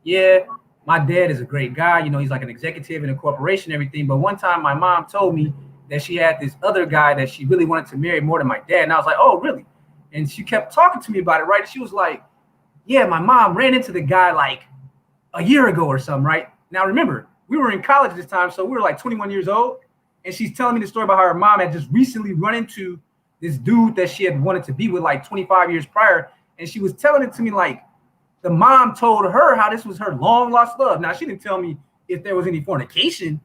yeah, my dad is a great guy. He's like an executive in a corporation and everything. But one time my mom told me that she had this other guy that she really wanted to marry more than my dad. And I was like, oh, really? And she kept talking to me about it, right? She was like, yeah, my mom ran into the guy like a year ago or something, right? Now, remember, we were in college at this time, so we were like 21 years old. And she's telling me the story about how her mom had just recently run into this dude that she had wanted to be with like 25 years prior. And she was telling it to me like the mom told her how this was her long lost love. Now, she didn't tell me if there was any fornication,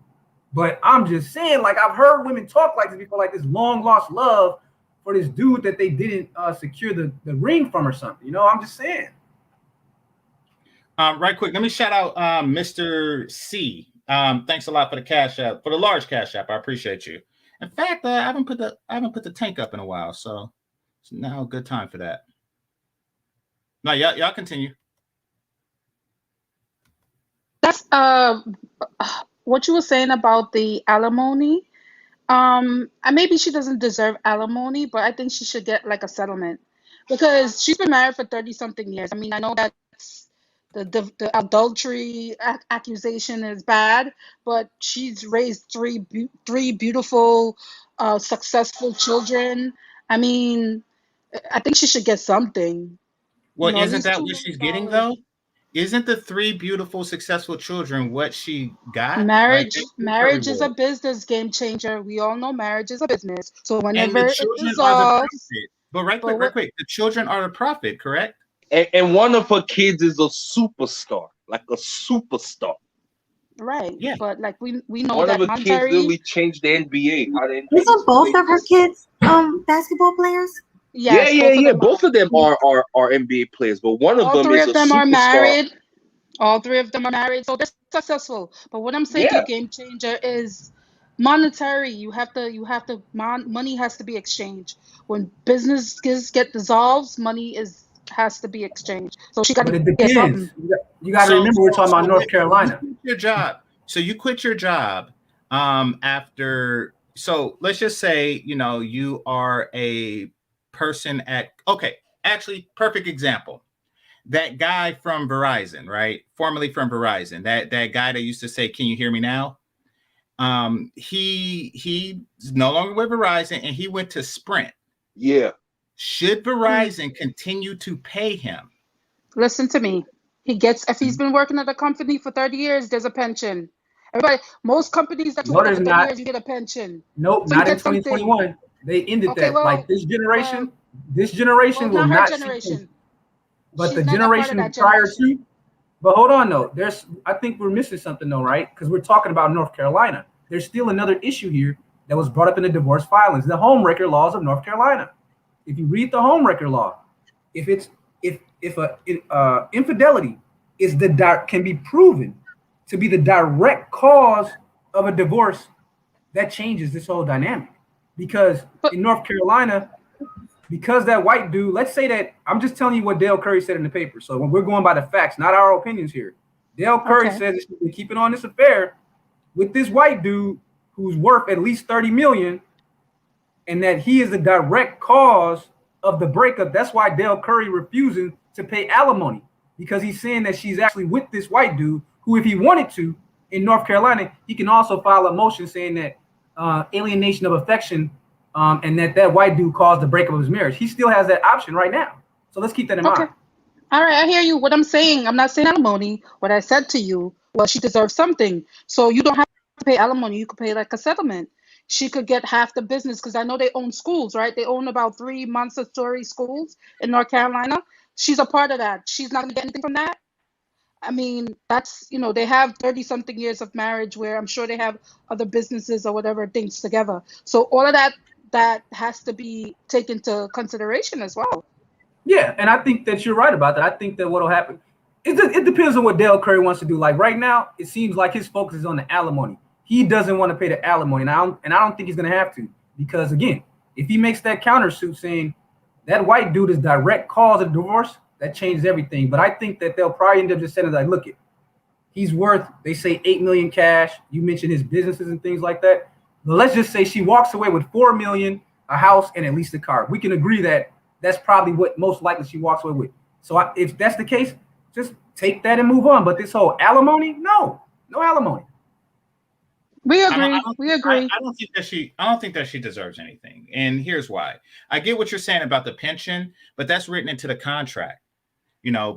but I'm just saying, like, I've heard women talk like this before, like this long lost love for this dude that they didn't secure the ring from or something. I'm just saying. Right quick, let me shout out Mr. C. Thanks a lot for the cash app, for the large cash app. I appreciate you. In fact, I haven't put the tank up in a while, so it's now a good time for that. No, y'all continue. That's what you were saying about the alimony. Maybe she doesn't deserve alimony, but I think she should get like a settlement because she's been married for 30 something years. I mean, I know that's the adultery accusation is bad, but she's raised three beautiful, successful children. I mean, I think she should get something. Well, At isn't least that what she's getting $2 though? Isn't the 3 beautiful, successful children what she got? Marriage is a reward. business game changer. We all know marriage is a business. So And whenever the it children are the dissolves, profit. But right quick, the children are the profit, correct? And one of her kids is a superstar, like a superstar. right? Yeah. But like we know One that of her kids Monterey, literally changed the NBA. How the NBA Isn't both of her kids basketball players? yes, yeah. Both of them are NBA players, but one of all them three is of a them are superstar. married. All 3 of them are married, so they're successful. But what I'm saying to Yeah. you, game changer, is monetary. You have to money has to be exchanged. When businesses get dissolved, money has to be exchanged. So she got But to it get depends. something. You got to remember we're talking about North Carolina. You quit your job. So you quit your job after. So let's just say you are a person actually, perfect example. That guy from Verizon, right? Formerly from Verizon, that guy that used to say, "Can you hear me now?" He's no longer with Verizon, and he went to Sprint. Yeah. Should Verizon continue to pay him? Listen to me. If he's been working at a company for 30 years, there's a pension. Everybody, most companies that you work at for 30 years, you get a pension. Nope, so not in 2021. They ended that. Well, like this generation will not generation. But She's the not generation prior to. But hold on though. I think we're missing something though, right? Because we're talking about North Carolina. There's still another issue here that was brought up in the divorce filings, the homewrecker laws of North Carolina. If you read the homewrecker law, if infidelity can be proven to be the direct cause of a divorce, that changes this whole dynamic. Because in North Carolina, because that white dude, let's say that, I'm just telling you what Dale Curry said in the paper. So when we're going by the facts, not our opinions here, Dale Curry says that she's been keeping on this affair with this white dude who's worth at least $30 million, and that he is the direct cause of the breakup. That's why Dale Curry refusing to pay alimony, because he's saying that she's actually with this white dude who, if he wanted to, in North Carolina, he can also file a motion saying that alienation of affection, and that white dude caused the breakup of his marriage. He still has that option right now. So let's keep that in mind. All right, I hear you. What I'm saying, I'm not saying alimony. What I said to you, well, she deserves something. So you don't have to pay alimony. You could pay like a settlement. She could get half the business, because I know they own schools, right? They own about 3 Montessori schools in North Carolina. She's a part of that. She's not going to get anything from that. I mean, that's, they have 30-something years of marriage where I'm sure they have other businesses or whatever things together. So all of that has to be taken into consideration as well. Yeah, and I think that you're right about that. I think that what'll happen, it depends on what Dale Curry wants to do. Like right now, it seems like his focus is on the alimony. He doesn't want to pay the alimony, and I don't think he's going to have to, because again, if he makes that countersuit saying that white dude is direct cause of divorce, that changes everything. But I think that they'll probably end up just saying like, look, he's worth, they say, $8 million cash. You mentioned his businesses and things like that. But let's just say she walks away with $4 million, a house, and at least a car. We can agree that that's probably what most likely she walks away with. So if that's the case, just take that and move on. But this whole alimony, no alimony. We agree. I don't think that she deserves anything. And here's why. I get what you're saying about the pension, but that's written into the contract.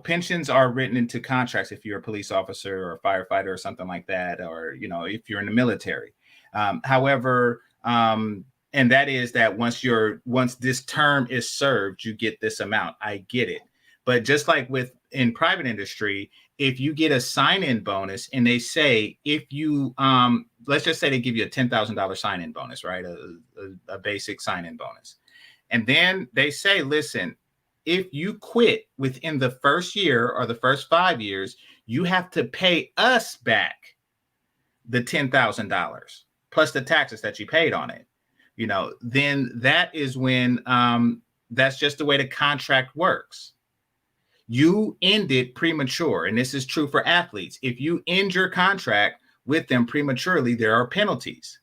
Pensions are written into contracts if you're a police officer or a firefighter or something like that, or, if you're in the military. However, and that is that once this term is served, you get this amount. I get it. But just like in private industry, if you get a sign-in bonus and they say, if you, let's just say they give you a $10,000 sign-in bonus, right? A basic sign-in bonus. And then they say, listen, if you quit within the first year or the first 5 years, you have to pay us back the $10,000 plus the taxes that you paid on it. Then that is when that's just the way the contract works. You end it premature, and this is true for athletes. If you end your contract with them prematurely, there are penalties.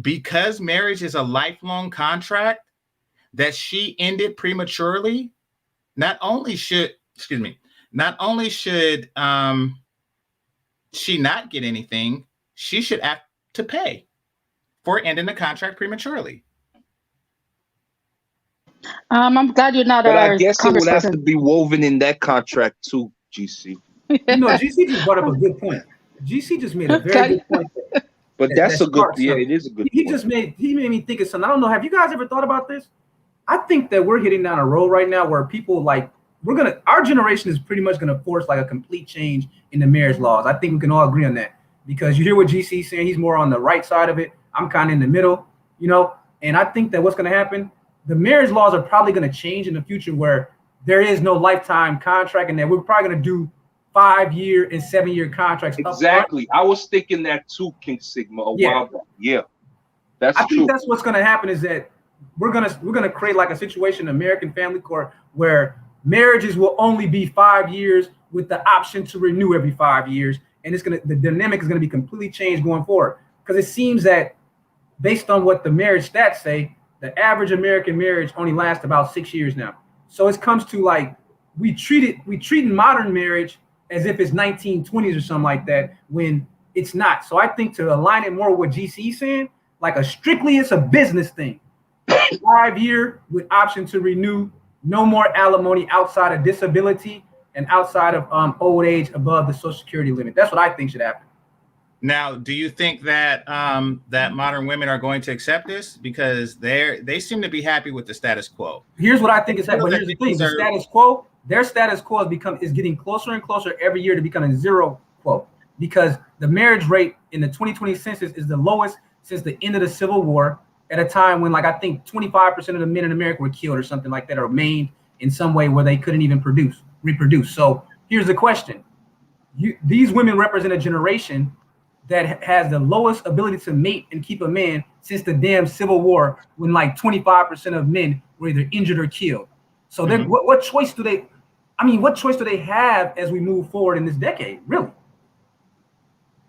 Because marriage is a lifelong contract that she ended prematurely, not only should she not get anything, she should have to pay for ending the contract prematurely. I'm glad you're not. But I guess it would have to be woven in that contract too, GC. GC just brought up a good point. GC just made a very good point. But that's a good, it is a good point. He made me think of something. I don't know. Have you guys ever thought about this? I think that we're hitting down a road right now where people our generation is pretty much gonna force like a complete change in the marriage laws. I think we can all agree on that, because you hear what GC is saying. He's more on the right side of it. I'm kind of in the middle, and I think that what's gonna happen, the marriage laws are probably going to change in the future where there is no lifetime contract, and that we're probably going to do 5-year and 7-year contracts. Exactly. I was thinking that too, King Sigma, a while back. Yeah. That's true. I think that's what's going to happen is that we're going to create like a situation in American Family Court where marriages will only be 5 years with the option to renew every 5 years. And the dynamic is going to be completely changed going forward. Because it seems that based on what the marriage stats say, the average American marriage only lasts about 6 years now. So it comes to like we treat modern marriage as if it's 1920s or something like that when it's not. So I think to align it more with what GC saying, like it's a business thing. 5 year with option to renew, no more alimony outside of disability and outside of old age above the Social Security limit. That's what I think should happen. Now, do you think that that modern women are going to accept this? Because they seem to be happy with the status quo. Here's what I think is happening. But here's the thing: the status quo, their status quo is getting closer and closer every year to becoming zero quo, because the marriage rate in the 2020 census is the lowest since the end of the Civil War, at a time when, like, I think 25% of the men in America were killed or something like that, or maimed in some way where they couldn't even reproduce. So here's the question: these women represent a generation that has the lowest ability to mate and keep a man since the damn Civil War, when like 25% of men were either injured or killed. So then what choice do they, what choice do they have as we move forward in this decade, really?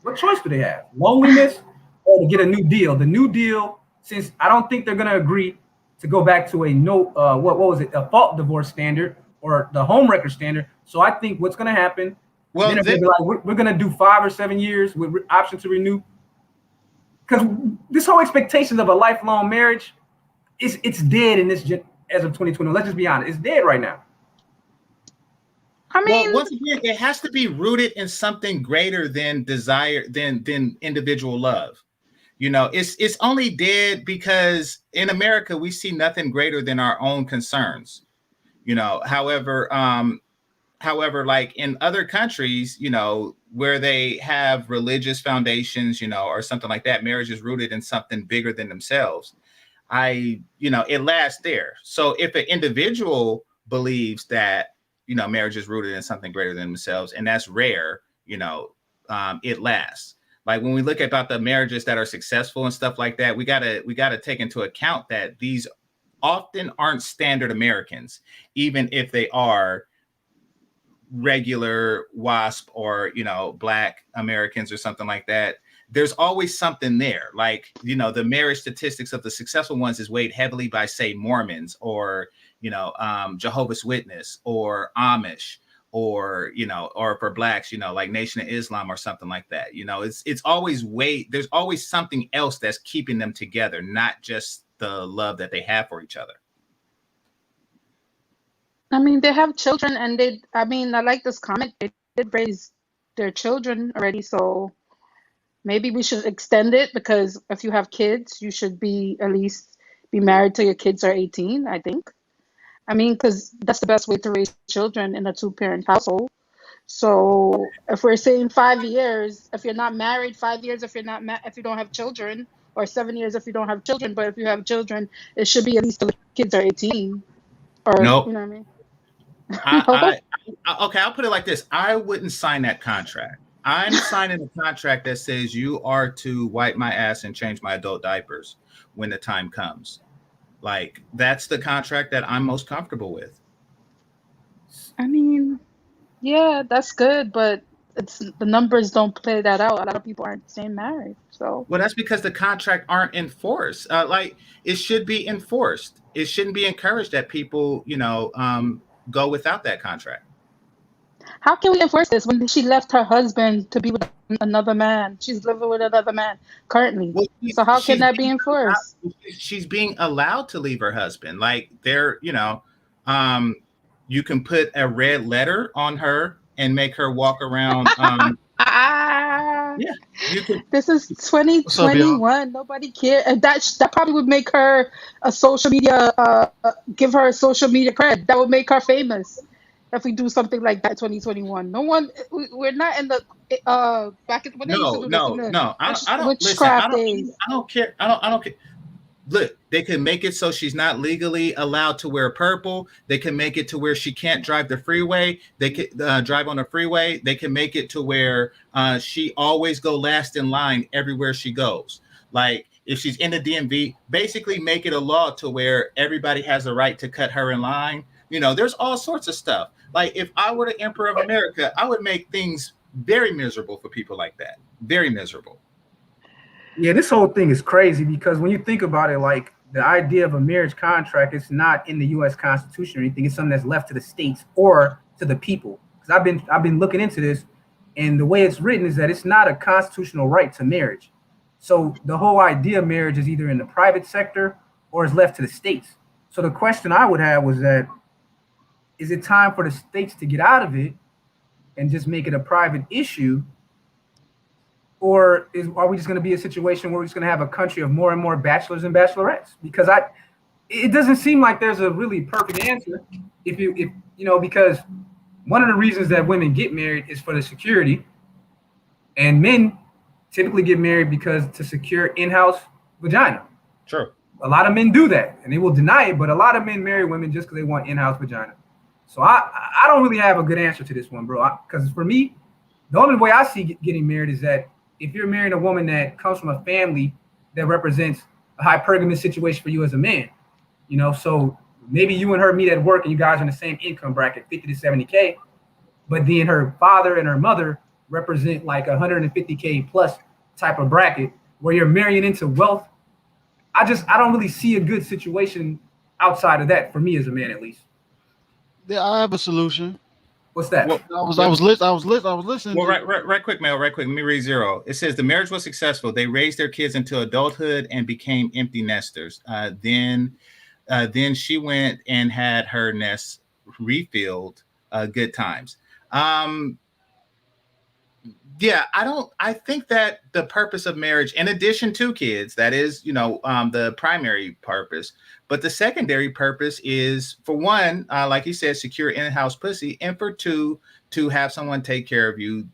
What choice do they have? Loneliness or to get a new deal? The new deal, since I don't think they're going to agree to go back to a a fault divorce standard or the home record standard. So I think what's going to happen, well, we're going to do 5 or 7 years with option to renew. Because this whole expectations of a lifelong marriage, it's dead in this as of 2020. Let's just be honest, it's dead right now. I mean, well, once again, it has to be rooted in something greater than desire, than individual love. You know, it's only dead because in America we see nothing greater than our own concerns. You know, however, like in other countries, you know, where they have religious foundations, you know, or something like that, marriage is rooted in something bigger than themselves. It lasts there. So if an individual believes that, you know, marriage is rooted in something greater than themselves, and that's rare, you know, it lasts. Like when we look about the marriages that are successful and stuff like that, we gotta take into account that these often aren't standard Americans, even if they are regular WASP or, you know, Black Americans or something like that. There's always something there. Like, you know, the marriage statistics of the successful ones is weighed heavily by, say, Mormons or, you know, Jehovah's Witness or Amish, or, you know, or for Blacks, you know, like Nation of Islam or something like that. You know, it's always there's always something else that's keeping them together, not just the love that they have for each other. I mean, they have children, and I like this comment. They did raise their children already, so maybe we should extend it, because if you have kids, you should at least be married till your kids are 18, I think. I mean, because that's the best way to raise children in a 2-parent household. So if we're saying 5 years, if you're not married, 5 years if you don't have children, or 7 years if you don't have children, but if you have children, it should be at least till the kids are 18. Or, nope. You know what I mean? Okay, I'll put it like this. I wouldn't sign that contract. I'm signing a contract that says you are to wipe my ass and change my adult diapers when the time comes. Like, that's the contract that I'm most comfortable with. I mean, yeah, that's good, but the numbers don't play that out. A lot of people aren't staying married. So, well, that's because the contract aren't enforced. Like, it should be enforced. It shouldn't be encouraged that people, you know, go without that contract. How can we enforce this when she left her husband to be with another man? She's living with another man currently. Well, so how can that be enforced? She's being allowed to leave her husband. Like, they're, you know, you can put a red letter on her and make her walk around. Yeah, you can. This is 2021. Nobody cares. That probably would make her a social media. Give her a social media cred. That would make her famous. If we do something like that, 2021, no one. We're not in the back in when they used to do this. No. I don't listen. I don't care. I don't care. Look, they can make it so she's not legally allowed to wear purple. They can make it to where she can't drive the freeway. They can drive on the freeway. They can make it to where she always go last in line everywhere she goes. Like, if she's in the DMV, basically make it a law to where everybody has the right to cut her in line. You know, there's all sorts of stuff. Like, if I were the Emperor of America, I would make things very miserable for people like that. Very miserable. Yeah, this whole thing is crazy, because when you think about it, like, the idea of a marriage contract is not in the U.S. Constitution or anything. It's something that's left to the states or to the people. Because I've been looking into this, and the way it's written is that it's not a constitutional right to marriage. So the whole idea of marriage is either in the private sector or is left to the states. So the question I would have was that, is it time for the states to get out of it and just make it a private issue? Or are we just going to be a situation where we're just going to have a country of more and more bachelors and bachelorettes? Because it doesn't seem like there's a really perfect answer. If you know, because one of the reasons that women get married is for the security, and men typically get married because to secure in-house vagina. Sure. A lot of men do that, and they will deny it, but a lot of men marry women just because they want in-house vagina. So I don't really have a good answer to this one, bro. Because for me, the only way I see getting married is that if you're marrying a woman that comes from a family that represents a hypergamous situation for you as a man, you know, so maybe you and her meet at work and you guys are in the same income bracket, 50 to 70K, but then her father and her mother represent like 150K plus type of bracket where you're marrying into wealth. I don't really see a good situation outside of that for me as a man, at least. Yeah, I have a solution. What's that? Well, I was listening. Well, right quick, Mel, right quick. Let me read 0. It says the marriage was successful. They raised their kids into adulthood and became empty nesters. Then she went and had her nest refilled. Good times. Yeah, I think that the purpose of marriage, in addition to kids, that is, you know, the primary purpose, but the secondary purpose is, for one, like you said, secure in-house pussy, and for two, to have someone take care of you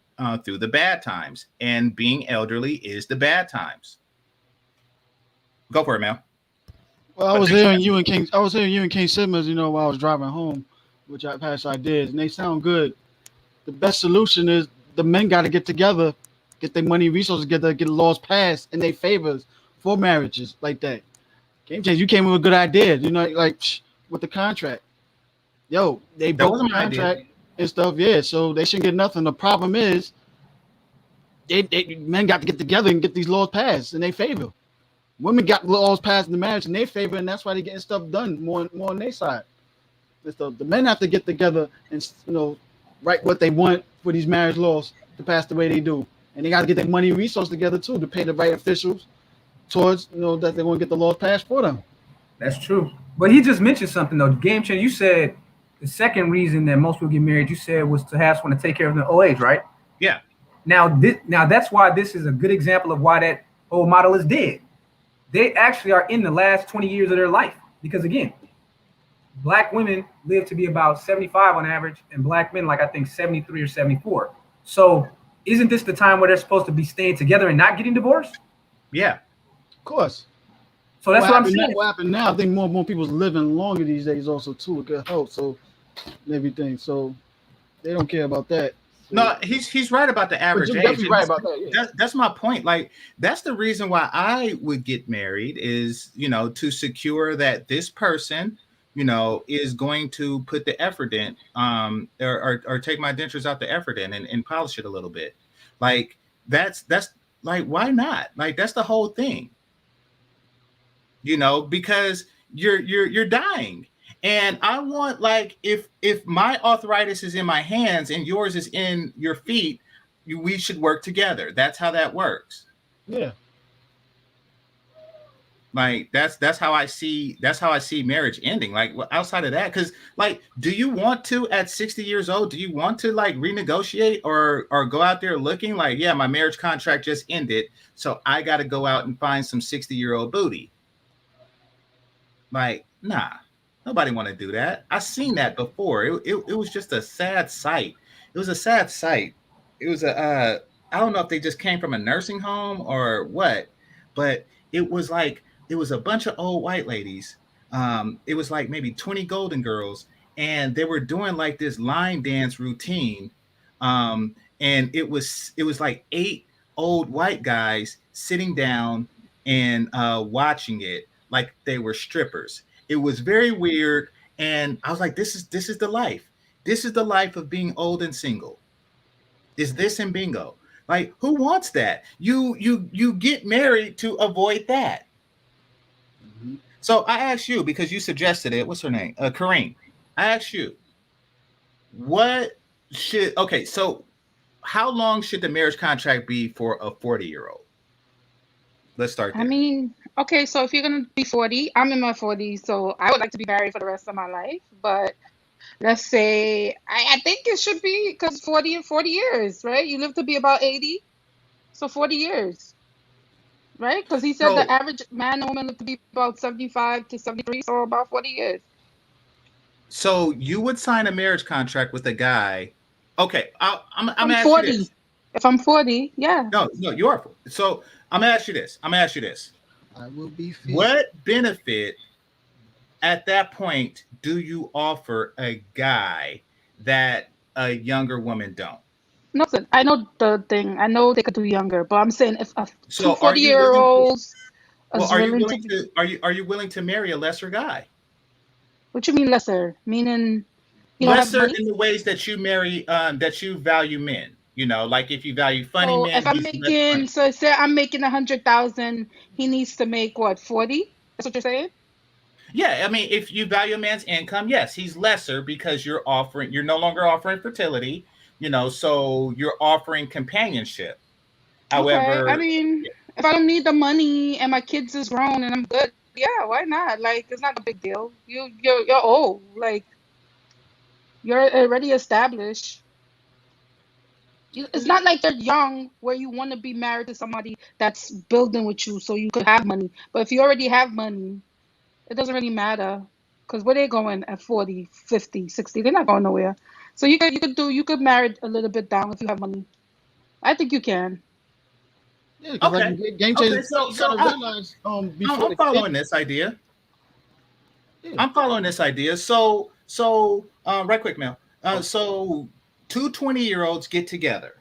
through the bad times. And being elderly is the bad times. Go for it, Mel. Well, I was hearing you and King Simmons, you know, while I was driving home, which I did, and they sound good. The best solution is the men got to get together, get their money resources together, get laws passed in their favors for marriages like that. Game Change, you came with a good idea, you know, like with the contract. Yo, they broke the contract and stuff, yeah, so they shouldn't get nothing. The problem is, men got to get together and get these laws passed in their favor. Women got laws passed in the marriage in their favor, and that's why they're getting stuff done more on their side. The men have to get together and, you know, write what they want for these marriage laws to pass the way they do. And they got to get their money resources together, too, to pay the right officials towards, you know, that they're going to get the laws passed for them. That's true. But he just mentioned something, though. Game Changer, you said the second reason that most people get married, you said, was to have someone to take care of their old age, right? Yeah. Now that's why this is a good example of why that old model is dead. They actually are in the last 20 years of their life. Because, again, Black women live to be about 75 on average, and Black men, like I think 73 or 74. So isn't this the time where they're supposed to be staying together and not getting divorced? Yeah. Of course. So that's what I'm saying. What happened now, I think more people's living longer these days also, too. It could help, so everything. So they don't care about that. So, no, he's right about the average age. Definitely right about that, yeah. That's my point. Like, that's the reason why I would get married is, you know, to secure that this person, you know, is going to put the effort in, or take my dentures out the effort in and polish it a little bit. Like, that's like, why not? Like, that's the whole thing. You know, because you're dying. And I want, like, if my arthritis is in my hands and yours is in your feet, we should work together. That's how that works. Yeah. Like, that's how I see marriage ending. Like, outside of that, because, like, do you want to, at 60 years old, do you want to, like, renegotiate or go out there looking like, yeah, my marriage contract just ended, so I got to go out and find some 60-year-old booty? Like, nah, nobody want to do that. I've seen that before. It was just a sad sight. It was a sad sight. It was I don't know if they just came from a nursing home or what, but it was a bunch of old white ladies. It was like maybe 20 Golden Girls, and they were doing like this line dance routine. And it was like 8 old white guys sitting down and watching it like they were strippers. It was very weird, and I was like, this is the life. This is the life of being old and single. Is this and bingo? Like, who wants that? You get married to avoid that. Mm-hmm. So I asked you because you suggested it. What's her name? Kareem. I asked you, what should okay? So how long should the marriage contract be for a 40-year-old? Let's start there. I mean, okay, so if you're gonna be 40, I'm in my 40s, so I would like to be married for the rest of my life. But let's say I think it should be because 40 and 40 years, right? You live to be about 80, so 40 years, right? Because he said the So, average man and woman live to be about 75 to 73, so about 40 years. so you would sign a marriage contract with a guy. Okay, I'm I'm gonna ask you 40. this. If I'm 40, yeah. No, you are. So I'm gonna ask you this. I will be fit. What benefit at that point do you offer a guy that a younger woman don't? Nothing. I know the thing. I know they could do younger, but I'm saying if So two 40-year-olds is are you willing willing to, to are you willing to marry a lesser guy? what you mean lesser? Meaning you don't have Lesser money? in the ways that you marry that you value men. You know, like if you value funny So men, if I'm he's less making, funny. so say I'm making 100,000, he needs to make what, 40? That's what you're saying? Yeah, I mean, if you value a man's income, yes, he's lesser because you're no longer offering fertility, you know, so you're offering companionship. Okay. I However, mean, if I don't need the money and my kids is grown and I'm good, yeah, why not? Like, it's not a big deal. You're old. Like, you're already established. It's not like you're young where you want to be married to somebody that's building with you so you could have money. But if you already have money, it doesn't really matter because where they going at 40, 50, 60, they're not going nowhere. So you could marry a little bit down if you have money. I think you can. Yeah, because like okay, game okay, changers, you gotta realize before I'm the following this idea. yeah. I'm following this idea. Right quick, Mel. So two 20-year-olds get together.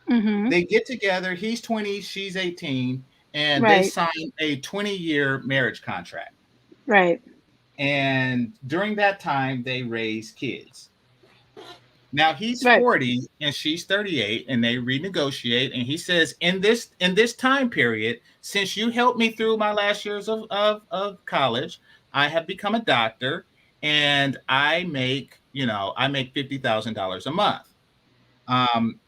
Mm-hmm. They get together. He's 20, she's 18, and they Right. sign a 20-year marriage contract. Right. And during that time, they raise kids. Now he's Right. 40 and she's 38, and they renegotiate. And he says, in this time period, since you helped me through my last years of college, I have become a doctor, and I make $50,000 a month.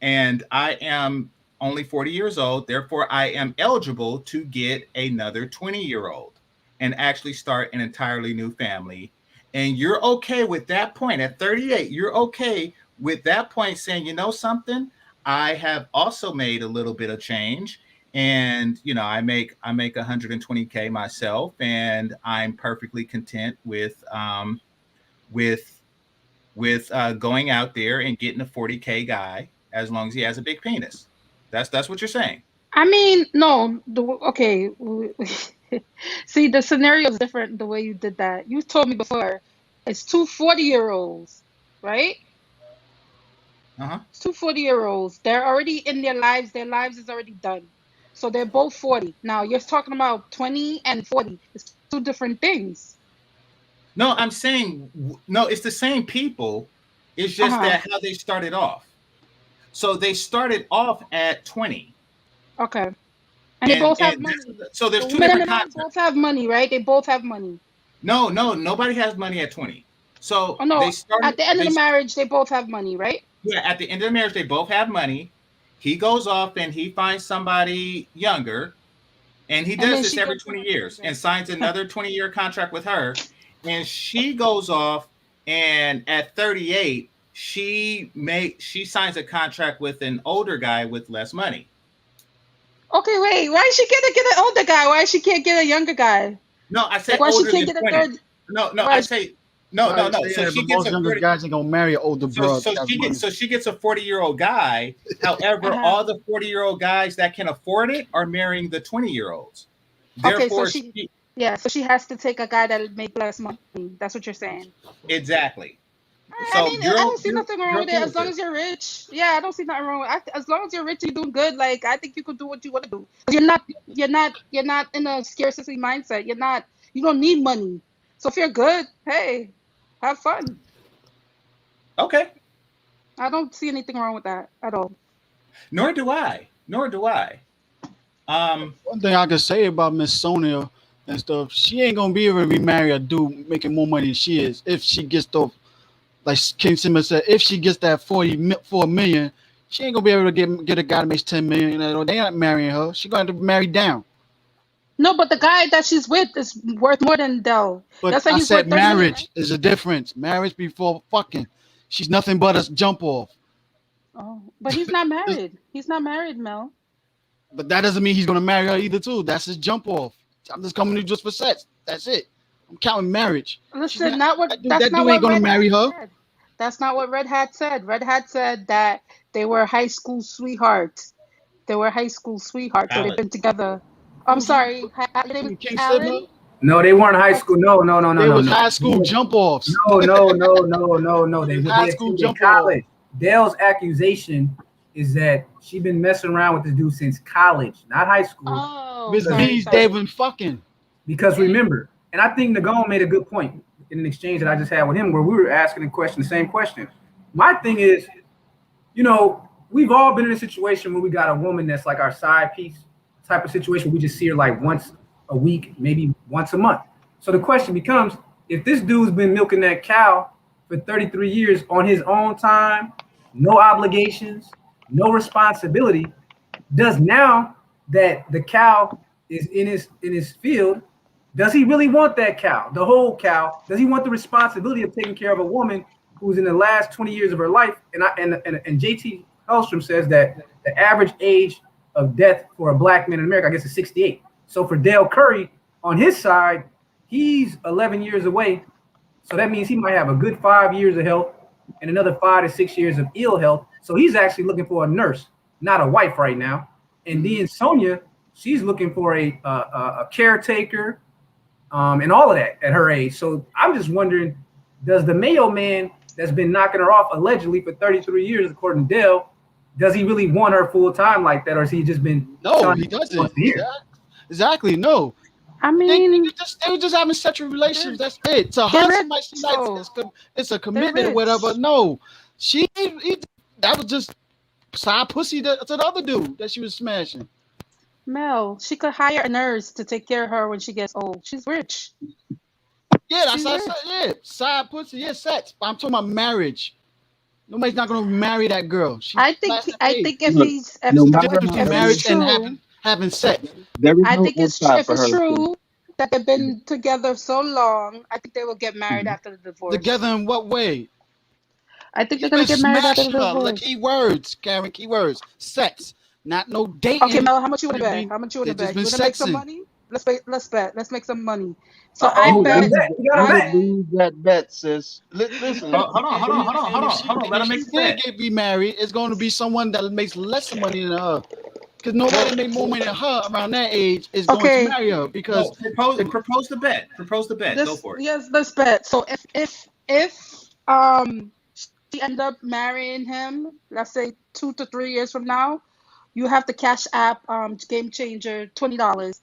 And I am only 40 years old. Therefore, I am eligible to get another 20-year-old and actually start an entirely new family. And you're okay with that point at 38. You're okay with that point saying, you know something, I have also made a little bit of change. And I make 120K myself, and I'm perfectly content with going out there and getting a 40K guy as long as he has a big penis. That's what you're saying. I mean, no. Okay. See, the scenario is different the way you did that. You told me before it's two 40-year-olds, right? Uh-huh. It's two 40-year-olds. They're already in their lives. Their lives is already done. So they're both 40. Now you're talking about 20 and 40. It's two different things. No, I'm saying no, it's the same people. It's just that how they started off. So they started off at 20. Okay. And they both have money. So there's The two women and different the men concepts. both have money, right? They both have money. No, nobody has money at 20. So Oh no, they started at the end of the marriage, they both have money, right? Yeah, at the end of the marriage, they both have money. He goes off and he finds somebody younger, and he does this every 20 years and signs another 20-year contract with her. And she goes off, and at 38, she signs a contract with an older guy with less money. Okay, wait. Why is she gonna get an older guy? Why she can't get a younger guy? No, I say Like, why older she can't than get 20. a third? No, Why I say no. So she gets younger guys ain't gonna marry an older brother. So she gets a 40-year-old guy. However, all the 40-year-old guys that can afford it are marrying the 20-year-olds. Therefore, so she has to take a guy that'll make less money. That's what you're saying. Exactly. I mean, I don't see nothing wrong with it as long as you're rich. Yeah, I don't see nothing wrong with it. As long as you're rich and you're doing good, like I think you could do what you want to do. You're not in a scarcity mindset. You don't need money. So if you're good, hey, have fun. Okay. I don't see anything wrong with that at all. Nor do I. One thing I can say about Miss Sonya, and stuff, she ain't gonna be able to remarry a dude making more money than she is if she gets the, like King Simmons said, if she gets that 4 million, she ain't gonna be able to get a guy that makes 10 million. You know, they ain't marrying her. She gonna have to marry down. No, but the guy that she's with is worth more than Dell. But That's why I he's said worth 30 million, marriage right? is a difference. Marriage before fucking. She's nothing but a jump off. Oh, but he's not married. He's not married, Mel. But that doesn't mean he's gonna marry her either too. That's his jump off. I'm just coming to just for sex. That's it. I'm counting marriage. Listen, That dude that's not ain't what gonna Red marry Hat her. said. That's not what Red Hat said. Red Hat said that they were high school sweethearts. They were high school sweethearts, so they've Alex. been together. I'm sorry, King Alan. Sigma, No, they weren't high school. No. they was high school jump offs. No. They High school attended jump college. Dell's accusation is that she been messing around with this dude since college, not high school. Oh, Miss sorry, B's sorry. David fucking. Because remember, and I think Nagone made a good point in an exchange that I just had with him where we were asking the same question. My thing is, you know, we've all been in a situation where we got a woman that's like our side piece type of situation. We just see her like once a week, maybe once a month. So the question becomes, if this dude's been milking that cow for 33 years on his own time, no obligations, no responsibility, does now that the cow is in his field, does he really want that cow, the whole cow? Does he want the responsibility of taking care of a woman who's in the last 20 years of her life? And JT Hellstrom says that the average age of death for a black man in America, I guess, is 68. So for Dale Curry, on his side, he's 11 years away. So that means he might have a good 5 years of health and another 5 to 6 years of ill health. So he's actually looking for a nurse, not a wife right now. And then Sonya, she's looking for a caretaker, and all of that at her age. So I'm just wondering, does the Mayo man that's been knocking her off allegedly for 33 years, according to Dell, does he really want her full time like that, or has he just been? No, he doesn't. Exactly. No. I mean, they were just having sexual relations. That's it. To her, somebody she likes, it's a commitment or whatever. No, that was just side pussy to the other dude that she was smashing. Mel, she could hire a nurse to take care of her when she gets old. She's rich. Yeah, that's yeah, side pussy, yeah, sex. But I'm talking about marriage. Nobody's not gonna marry that girl. I think if he's married and having sex. I think if it's true that they've been together so long, I think they will get married after the divorce. Together in what way? I think they're gonna get married after the divorce. Like keywords, Karen, keywords. Sex, not no dating. Okay, Mel, how much you want to bet? How much you want to bet? You want to make some money? Let's bet. Let's make some money. So I bet. Lose that bet, sis. Listen. Hold on. Let him make the bet. Be married. It's going to be someone that makes less money than her. Because nobody make more money than her around that age is going to marry her. Because propose the bet. Propose the bet. Go for it. Yes, let's bet. So if she end up marrying him, let's say 2 to 3 years from now, you have the Cash App Game Changer $20.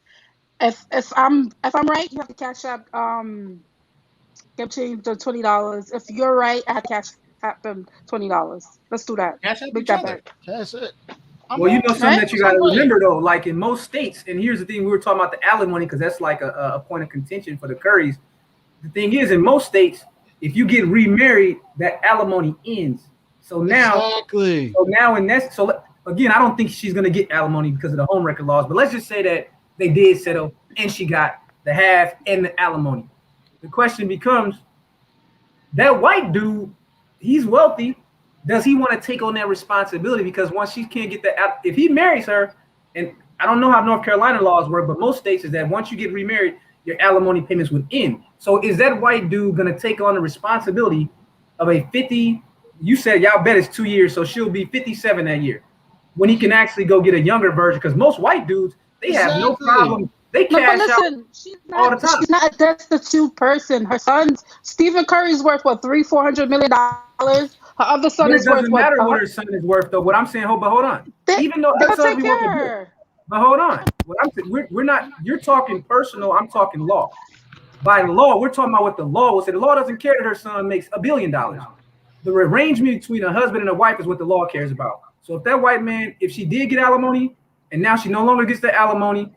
If I'm right, you have to Cash App Game Changer $20. If you're right, I have to Cash App him $20. Let's do that. Make that bet. That's it. Well, you know something that you got to remember though, like in most states, and here's the thing: we were talking about the alimony because that's like a point of contention for the Currys. The thing is, in most states, if you get remarried, that alimony ends. So now, again, I don't think she's gonna get alimony because of the home record laws. But let's just say that they did settle and she got the half and the alimony. The question becomes, that white dude, he's wealthy. Does he want to take on that responsibility? Because once she can't get that, if he marries her, and I don't know how North Carolina laws work, but most states is that once you get remarried, your alimony payments would end. So is that white dude going to take on the responsibility of a 50? You said y'all bet it's 2 years, so she'll be 57 that year. When he can actually go get a younger version, because most white dudes, they have no problem. They cash out all the time. She's not a destitute person. Her son's Stephen Curry's worth what, $400 million. Her other son is worth what? It doesn't matter what her son is worth, though. What I'm saying, but hold on. Even though her son be worth good, but hold on. What I'm saying, we're not. You're talking personal. I'm talking law. By law, we're talking about what the law will say. The law doesn't care that her son makes $1 billion. The arrangement between a husband and a wife is what the law cares about. So if that white man, if she did get alimony, and now she no longer gets the alimony,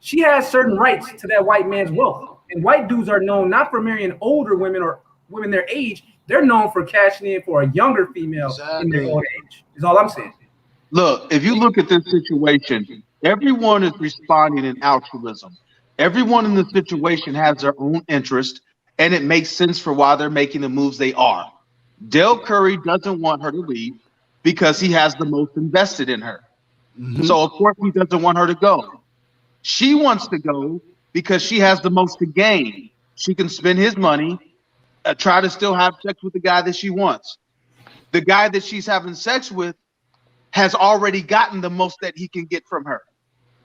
she has certain rights to that white man's wealth. And white dudes are known not for marrying older women or women their age. They're known for cashing in for a younger female in their old age. Is all I'm saying. Look, if you look at this situation, everyone is responding in altruism. Everyone in the situation has their own interest, and it makes sense for why they're making the moves they are. Dell Curry doesn't want her to leave because he has the most invested in her. So, of course, he doesn't want her to go. She wants to go because she has the most to gain. She can spend his money, try to still have sex with the guy that she wants. The guy that she's having sex with has already gotten the most that he can get from her.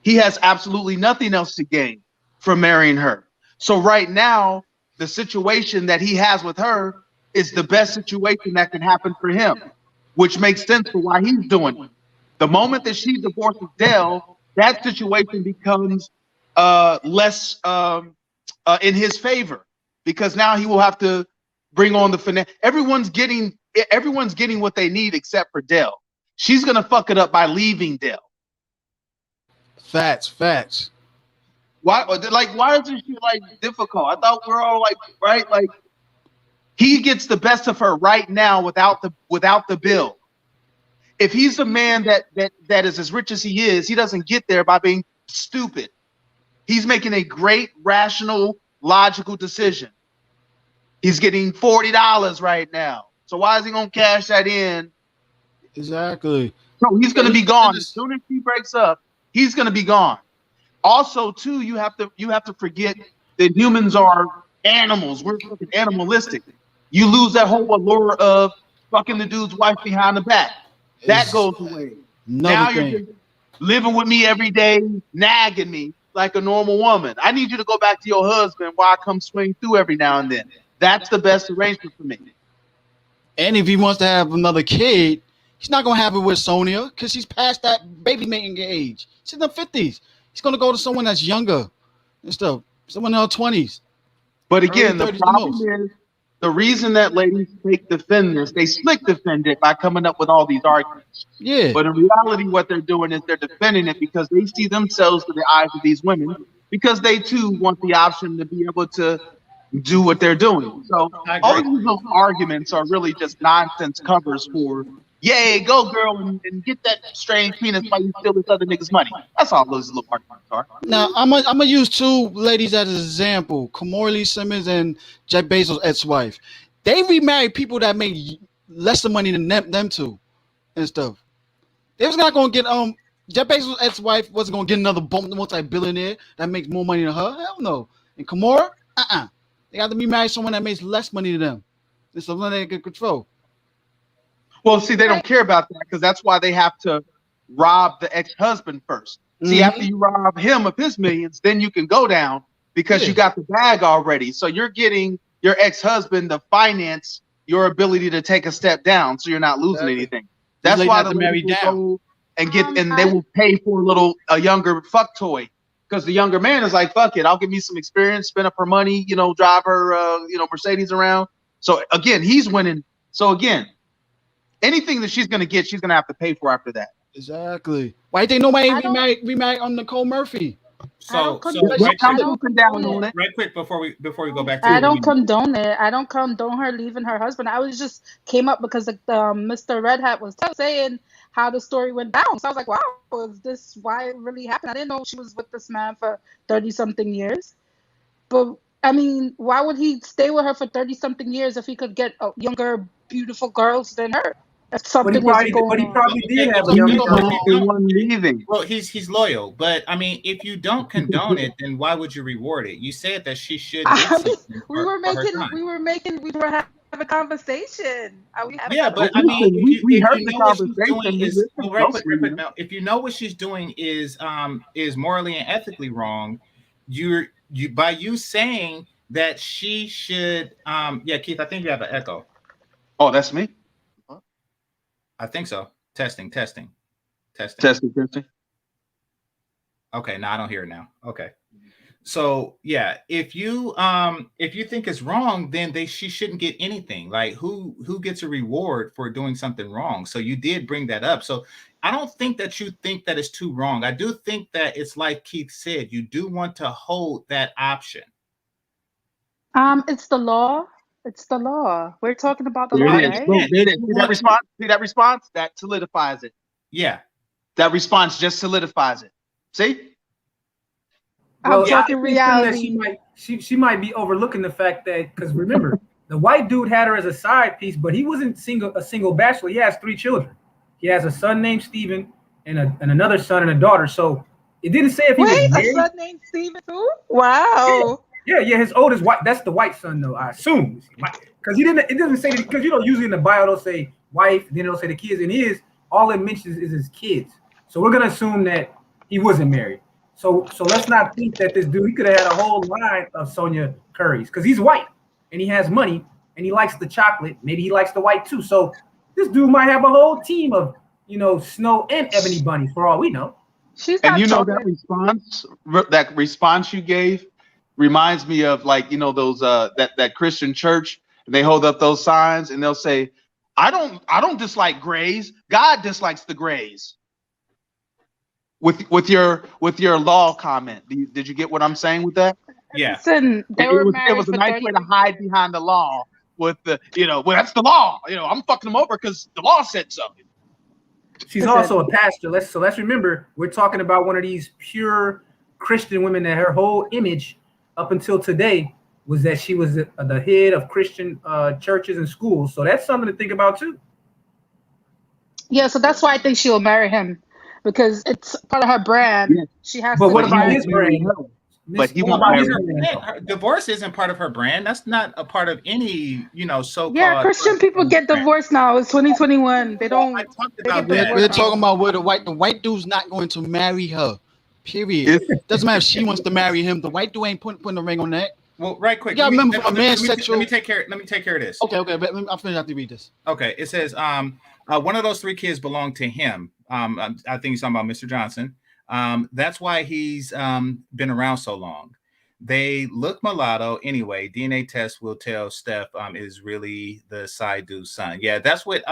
He has absolutely nothing else to gain from marrying her. So right now, the situation that he has with her is the best situation that can happen for him, which makes sense for why he's doing it. The moment that she divorces Dell, that situation becomes less in his favor, because now he will have to bring on the finance. Everyone's getting what they need except for Dell. She's gonna fuck it up by leaving Dell. Facts. Why isn't she like difficult? I thought we're all like, right? Like, he gets the best of her right now without the bill. If he's a man that is as rich as he is, he doesn't get there by being stupid. He's making a great, rational, logical decision. He's getting $40 right now. So why is he gonna cash that in? Exactly. So he's gonna be gone. As soon as he breaks up, he's gonna be gone. Also, too, you have to forget that humans are animals. We're fucking animalistic. You lose that whole allure of fucking the dude's wife behind the back. That goes away. Now you're just living with me every day, nagging me like a normal woman. I need you to go back to your husband while I come swing through every now and then. That's the best arrangement for me. And if he wants to have another kid, he's not gonna have it with Sonya because she's past that baby making age. She's in the 50s. He's gonna go to someone that's younger and stuff, someone in her 20s. But again, the problem is the reason that ladies fake defend this, they slick defend it by coming up with all these arguments. Yeah. But in reality, what they're doing is they're defending it because they see themselves through the eyes of these women, because they too want the option to be able to do what they're doing. So all of these little arguments are really just nonsense covers for, yay, go girl and get that strange penis while you steal this other nigga's money. That's all those little arguments are. Now I'm gonna use two ladies as an example: Kamora Simmons and Jeff Bezos' ex-wife. They remarried people that make less money than them two and stuff. They was not gonna get Jeff Bezos' ex-wife wasn't gonna get another multi-billionaire that makes more money than her. Hell no. And Kamora, they got to remarry someone that makes less money than them. It's something they can control. Well, see, they don't care about that because that's why they have to rob the ex-husband first. See, after you rob him of his millions, then you can go down because you got the bag already. So you're getting your ex-husband to finance your ability to take a step down, so you're not losing anything. That's why the marry down and they will pay for a younger fuck toy, because the younger man is like, fuck it, I'll give me some experience, spend up her money, drive her, Mercedes around. So again, he's winning. So again, anything that she's gonna get, she's gonna have to pay for after that. Exactly. Why think nobody remarried on Nicole Murphy? So right quick before we go back to I don't condone it. I don't condone her leaving her husband. I was just came up because Mr. Red Hat was saying how the story went down. So I was like, wow, is this why it really happened? I didn't know she was with this man for 30-something years. But I mean, why would he stay with her for 30-something years if he could get younger, beautiful girls than her? If something was going on. But he probably did have a younger girl. Well, he's loyal, but I mean, if you don't condone it, then why would you reward it? You said that she should. We were having a conversation. But I mean, we heard the conversation. If you know what she's doing is morally and ethically wrong, you by you saying that she should. Keith, I think you have an echo. Oh, that's me. I think so. Testing. Okay, no, I don't hear it now. Okay. So yeah, if you think it's wrong, then she shouldn't get anything. Like who gets a reward for doing something wrong? So you did bring that up. So I don't think that you think that it's too wrong. I do think that it's like Keith said, you do want to hold that option. It's the law. It's the law. We're talking about the There law, it is. right? Boom, there it is. See that response? See that response? That solidifies it. Yeah. That response just solidifies it. See? I'm yeah, talking I think reality. that she might be overlooking the fact that, because remember, the white dude had her as a side piece, but he wasn't a single bachelor. He has 3 children. He has a son named Steven and another son and a daughter. So it didn't say if he was married. A son named Steven too? Wow. Yeah, his oldest white. That's the white son, though. I assume, because it doesn't say, because usually in the bio they'll say wife, then they'll say the kids, and all it mentions is his kids. So we're gonna assume that he wasn't married. So let's not think that this dude, he could have had a whole line of Sonya Currys, because he's white and he has money and he likes the chocolate. Maybe he likes the white too. So this dude might have a whole team of Snow and Ebony bunnies for all we know. And that response you gave reminds me of, like, those that Christian church, and they hold up those signs and they'll say, I don't dislike grays. God dislikes the grays. With your law comment, did you get what I'm saying with that? Yeah. Listen, it was a nice way to hide behind the law with the, well, that's the law. I'm fucking them over because the law said so. She's also a pastor. Let's remember, we're talking about one of these pure Christian women that her whole image up until today was that she was the head of Christian churches and schools. So that's something to think about too. Yeah, so that's why I think she'll marry him, because it's part of her brand. Yeah. She has. But what about his brand? But he won't marry her. Divorce isn't part of her brand. That's not a part of any, so-called. Yeah, Christian people get divorced now. It's 2021. They don't. We're talking about where the white dude's not going to marry her. Period. Doesn't matter if she wants to marry him. The white dude ain't putting a ring on that. Well, right quick. Yeah, remember a man sexual. Let me take care of this. Okay. But I'm finna have to read this. Okay. It says one of those 3 kids belonged to him. I think he's talking about Mr. Johnson. That's why he's been around so long. They look mulatto anyway. DNA test will tell Steph is really the side dude's son. Yeah, that's what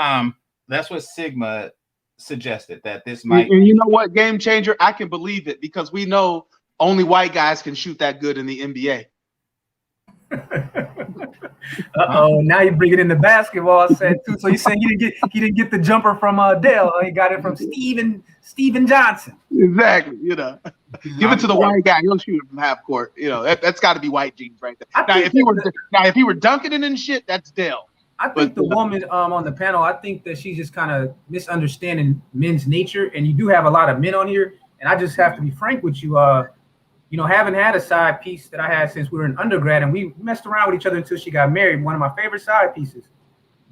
Sigma suggested, that this might. And you know what, game changer? I can believe it, because we know only white guys can shoot that good in the NBA. Now you bring it into basketball set too. So you're saying he didn't get the jumper from Dell, he got it from Steven Johnson. Exactly. Give it to the white guy, he'll shoot it from half court. That's got to be white genes right there. Now if he were dunking it and shit, that's Dell. I think the woman on the panel, I think that she's just kind of misunderstanding men's nature, and you do have a lot of men on here, and I just have to be frank with you. Having had a side piece that I had since we were in undergrad, and we messed around with each other until she got married, one of my favorite side pieces.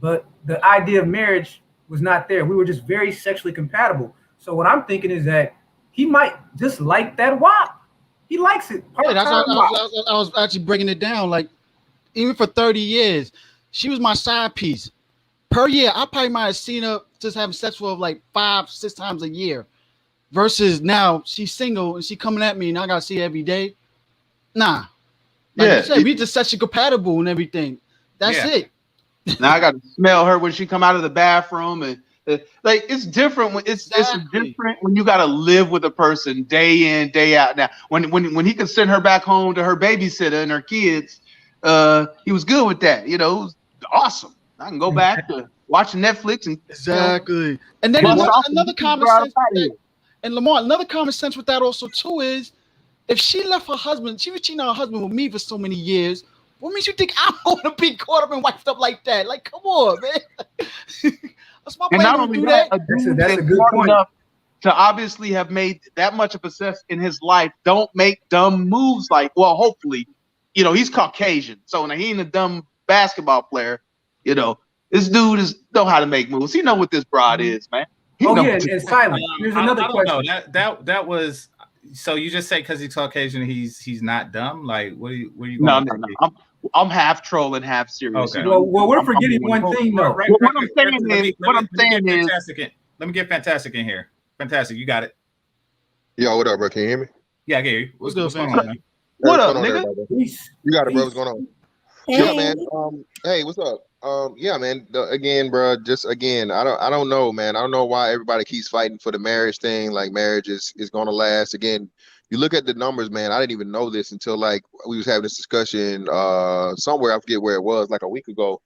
But the idea of marriage was not there. We were just very sexually compatible. So what I'm thinking is that he might just like that WAP. He likes it. Yeah, I was actually breaking it down. Like, even for 30 years, she was my side piece. Per year, I probably might have seen her just having sex with like 5-6 times a year. Versus now she's single and she coming at me and I gotta see her every day. Nah. Like you said, we just sexually compatible and everything. That's it. Now I gotta smell her when she come out of the bathroom, and it's different when it's different when you gotta live with a person day in, day out. Now when he could send her back home to her babysitter and her kids, he was good with that. It was awesome. I can go back to watching Netflix and exactly. And then another common sense. And Lamar, another common sense with that also too is, if she left her husband, she was cheating on her husband with me for so many years, what makes you think I'm gonna be caught up and wiped up like that? Like, come on, man. That's my plan. Not do that. That's a good point. To obviously have made that much of a success in his life, don't make dumb moves. Like, well, hopefully, he's Caucasian, so now he ain't a dumb basketball player. This dude know how to make moves. He know what this broad is, man. And silent. Here's another question. That was, so you just say because he's Caucasian, he's not dumb? Like, what are you No. I'm half trolling, half serious. Okay. Well, we're forgetting one thing though. What I'm saying is, let me get Fantastic in here. Fantastic, you got it. Yo, what up, bro? Can you hear me? Yeah, I can hear you. What's going on, man? What What's up, going on, nigga? everybody? Peace. You got it, bro. Peace. What's going on? Yeah, Hey, man. Hey, what's up? Yeah, man. Again, bro. Just again, I don't know, man. I don't know why everybody keeps fighting for the marriage thing. Like marriage is gonna last. Again, you look at the numbers, man. I didn't even know this until like we was having this discussion somewhere. I forget where it was, like a week ago.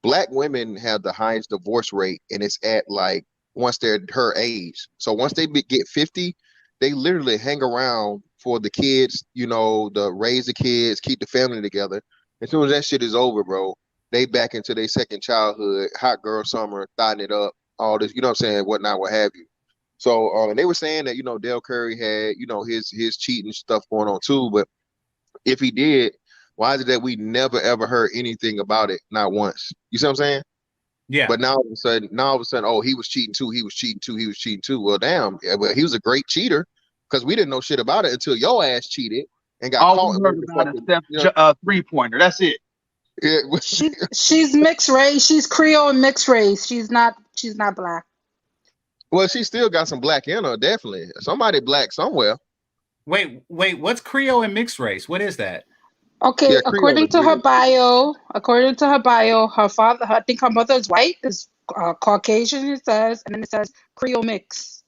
Black women have the highest divorce rate, and it's at like once they're her age. So once they get 50, they literally hang around for the kids, you know, to raise the kids, keep the family together. As soon as that shit is over, bro, they back into their second childhood, hot girl summer, thotting it up, all this, you know what I'm saying, whatnot, what have you. So, and they were saying that, you know, Dell Curry had, you know, his cheating stuff going on too. But if he did, why is it that we never ever heard anything about it? Not once. You see what I'm saying? Yeah. But now all of a sudden, oh, he was cheating too. He was cheating too. He was cheating too. Well, damn. Yeah, but he was a great cheater because we didn't know shit about it until your ass cheated and got All caught. we heard about is Steph 3-pointer. That's it. Yeah. She's mixed race. She's Creole and mixed race. She's not black. Well, she still got some black in her, definitely. Somebody black somewhere. Wait. What's Creole and mixed race? What is that? Okay, Yeah, according to her bio, her father, I think her mother is white, is Caucasian, it says, and then it says Creole mix.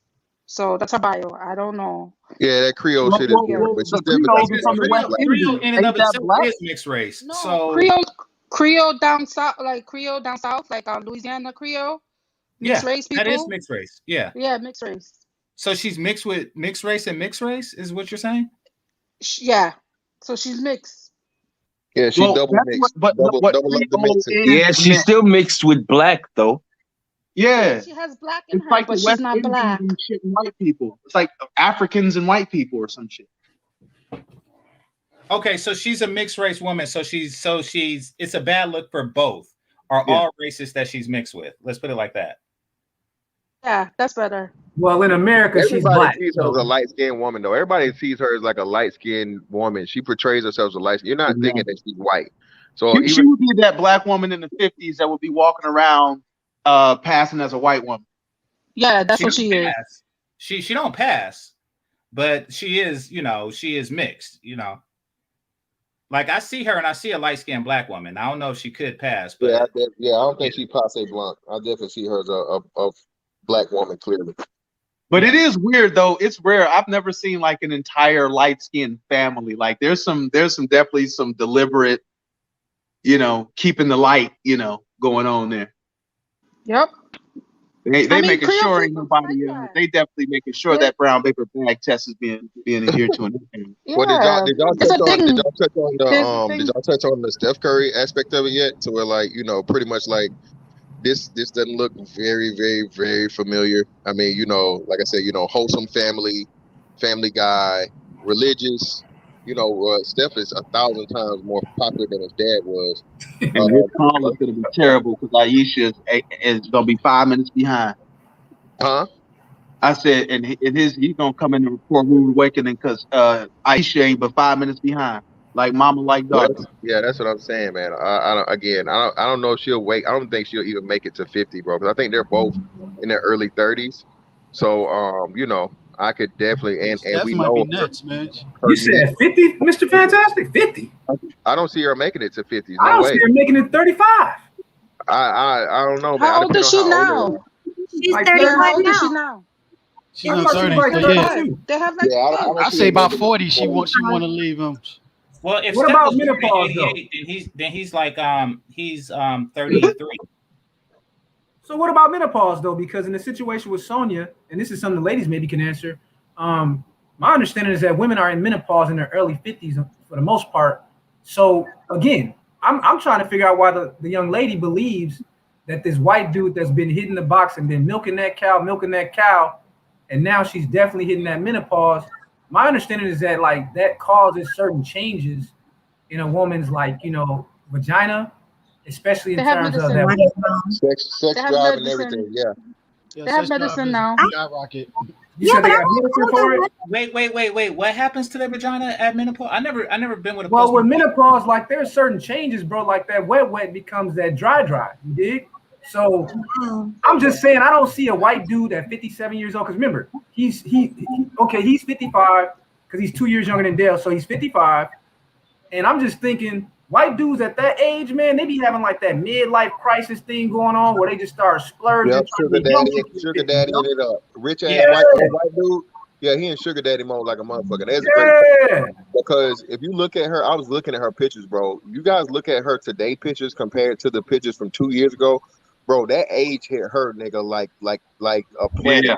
So that's her bio. I don't know. Yeah, that Creole shit is weird, but she's the definitely Creole is from the West Creole Indies. in and of Ain't that itself black? is mixed race. No, So Creole down south, like Louisiana Creole, mixed yeah, race people. that is mixed race. Yeah. Yeah, mixed race. So she's mixed with mixed race and mixed race, is what you're saying? Yeah, so she's mixed. Yeah, she double mixed. What double up the Creole mixing. is Yeah, she's still mixed with black though. Yeah. She has black in It's her, like but the she's West not Indies black. and shit and white people. It's like Africans and white people or some shit. Okay, so she's a mixed race woman. So she's it's a bad look for both or Yeah. all races that she's mixed with. Let's put it like that. Yeah, that's better. Well, in America, she's Everybody black. sees her So as a light-skinned woman, though. Everybody sees her as like a light-skinned woman. She portrays herself as a light. You're not thinking that she's white. So She would be that black woman in the 50s that would be walking around passing as a white woman. Yeah, that's what she is. She don't pass, but she is, you know, she is mixed, you know. Like I see her and I see a light-skinned black woman. I don't know if she could pass, but I don't think she passe blanc. I definitely see her as a black woman clearly. But it is weird though. It's rare. I've never seen like an entire light-skinned family. Like there's definitely some deliberate, you know, keeping the light, you know, going on there. Yep. They making Creole sure ain't people nobody. like that. They definitely making sure that brown paper bag test is being adhered to. Yeah. Well, did y'all It's touch a on thing. did y'all touch on There's a the thing. did y'all touch on the Steph Curry aspect of it yet? To where like, you know, pretty much like this doesn't look very, very, very familiar. I mean, you know, like I said, you know, wholesome family guy, religious. You know, Steph is 1,000 times more popular than his dad was. And his call is going to be terrible because Ayesha is going to be 5 minutes behind. Huh? I said, and he's going to come in and report Rude Awakening because Ayesha ain't but 5 minutes behind. Like mama, like daughter. Yeah, that's what I'm saying, man. I don't know if she'll wait. I don't think she'll even make it to 50, bro. Because I think they're both in their early 30s. So, you know, I could definitely and Steph we might know be nuts, man. you said 50, Mr. Fantastic? 50. I don't see her making it to 50. I No don't way. see her making it 35. I don't know, man. How old is she now? she's Like, 35 How old is she now. now? She's I on thought she 30. was like So yeah, 32. They have like I say about 40. She want to leave him. well, if What Steph about was born in menopause, though? 88, then he's like 33. So what about menopause though? Because in the situation with Sonya, and this is something the ladies maybe can answer, my understanding is that women are in menopause in their early 50s for the most part. So again, I'm trying to figure out why the young lady believes that this white dude that's been hitting the box and been milking that cow, and now she's definitely hitting that menopause. My understanding is that like that causes certain changes in a woman's like, you know, vagina, especially in They have terms of medicine. that. sex They have drive and medicine. everything. Yeah. They have medicine now. Skyrocket. You said they have medicine for it? Wait. What happens to their vagina at menopause? I never been with a Well, with postmenopausal. menopause, like there's certain changes, bro. Like that wet becomes that dry. You dig? So I'm just saying, I don't see a white dude at 57 years old. Because remember, he's 55 because he's 2 years younger than Dale, so he's 55. And I'm just thinking, white dudes at that age, man, they be having like that midlife crisis thing going on where they just start splurging. Yep, sugar daddy it up. Rich ass white dude. Yeah, he in sugar daddy mode like a motherfucker. That's a great point. Because if you look at her, I was looking at her pictures, bro. You guys look at her today pictures compared to the pictures from 2 years ago, bro. That age hit her, nigga, like a planet. Yeah.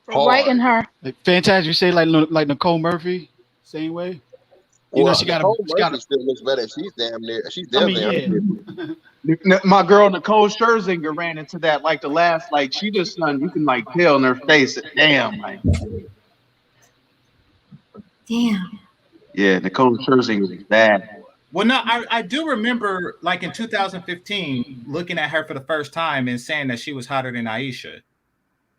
Right in her. Like Fantastic, you say like Nicole Murphy, same way. You know, she got Murphy still looks better. She's damn near. She's damn near. My girl Nicole Scherzinger ran into that like the last, like she just you can like tell in her face. Damn, like. Damn. Yeah, Nicole Scherzinger was bad. Well, no, I do remember like in 2015 looking at her for the first time and saying that she was hotter than Ayesha.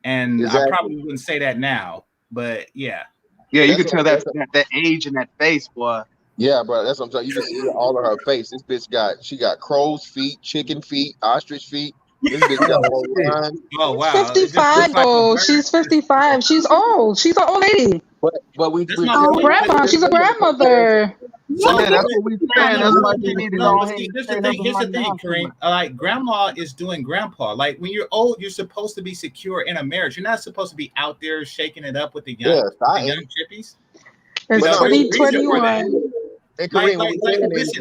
And exactly. I probably wouldn't say that now, but yeah. Yeah, you can tell that age in that face, boy. Yeah, bro, that's what I'm saying. You can see all of her face. This bitch got crow's feet, chicken feet, ostrich feet. This bitch got all lines. Oh wow, 55. Oh, she's 55. She's old. She's an old lady. But we grandma. She's a grandmother. So yeah, that's what we saying. That's why we need to Here's the thing, Kareem. Like grandma is doing grandpa. Like when you're old, you're supposed to be secure in a marriage. You're not supposed to be out there shaking it up with the young chippies. It's 2021.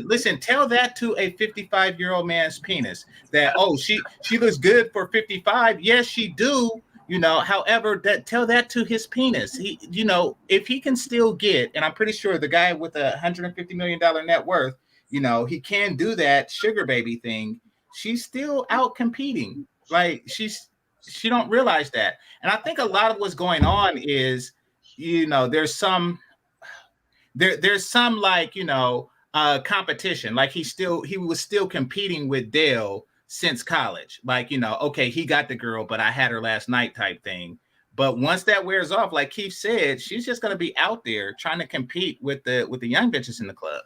Listen, tell that to a 55-year-old man's penis that, oh, she looks good for 55. Yes, she do. You know, however, tell that to his penis. He, you know, if he can still get, and I'm pretty sure the guy with a $150 million net worth, you know, he can do that sugar baby thing. She's still out competing. Like she don't realize that. And I think a lot of what's going on is, you know, there's some like, you know, competition. Like he was still competing with Dell since college. Like, you know, okay, he got the girl, but I had her last night type thing. But once that wears off, like Keith said, she's just going to be out there trying to compete with the young bitches in the club.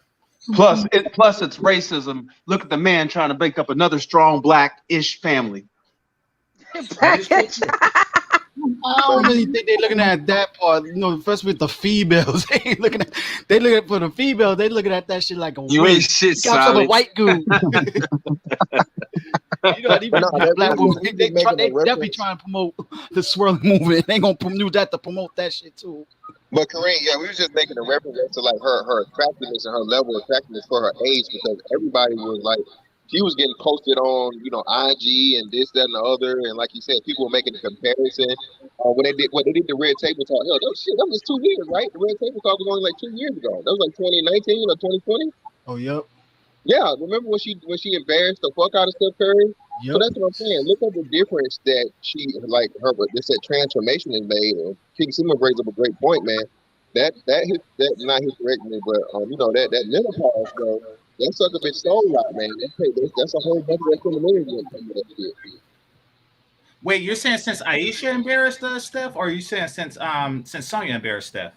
Plus it's racism. Look at the man trying to make up another strong black-ish family. I don't really think they're looking at that part. You know, first with the females, they looking at for the females. They looking at that shit like a ain't shit, solid. A white goon. You know, even black women, they definitely trying to promote the swirling movement. They ain't gonna use that to promote that shit too. But Kareem, yeah, we was just making a reference to like her attractiveness and her level of attractiveness for her age, because everybody was like, she was getting posted on, you know, IG and this, that, and the other, and like you said, people were making a comparison. When they did the Red Table Talk, hell, that was 2 years, right? The Red Table Talk was only like 2 years ago. That was like 2019 or 2020. Oh, yep. Yeah, remember when she embarrassed the fuck out of Steph Curry? Yep. So that's what I'm saying. Look at the difference that she, like, that transformation is made. And King Sima brings up a great point, man. That not his correcting me, but you know, that menopause, though, that sucker bitch soul out, man. That's a whole bunch of femininity. Wait, you're saying since Ayesha embarrassed Steph, or are you saying since Sonya embarrassed Steph?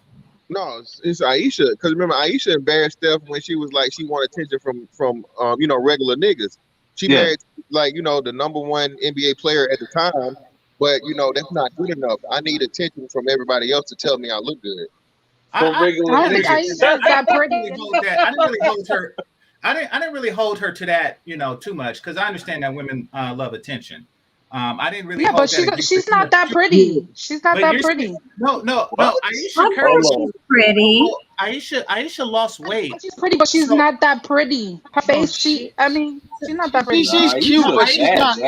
No, it's Ayesha. Because remember, Ayesha embarrassed Steph when she was like, she wanted attention from you know, regular niggas. She married, like, you know, the #1 NBA player at the time, but you know, that's not good enough. I need attention from everybody else to tell me I look good. I don't think Ayesha's that pretty. I didn't really hold her to that, you know, too much, because I understand that women love attention. I didn't really. Yeah, but she's not that pretty. She's not that pretty. No. Ayesha Curry, she's pretty. Ayesha lost weight. She's pretty, but she's not that pretty. Her face, she's not that pretty. She's cute, but she's not.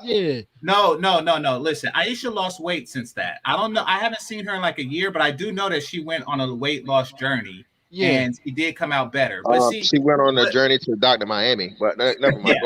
Yeah. No. Listen, Ayesha lost weight since that. I don't know. I haven't seen her in like a year, but I do know that she went on a weight loss journey. Yeah, and she did come out better. But she went on a journey to Dr. Miami, but never mind.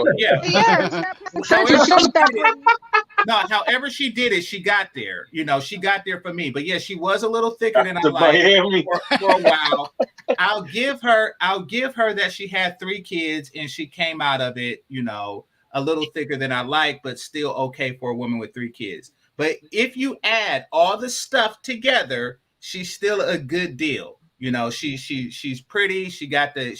However she did it, she got there. You know, she got there for me. But yeah, she was a little thicker than I liked for a while. I'll give her that she had 3 kids and she came out of it, you know, a little thicker than I like, but still okay for a woman with 3 kids. But if you add all the stuff together, she's still a good deal. You know, she's pretty. She got the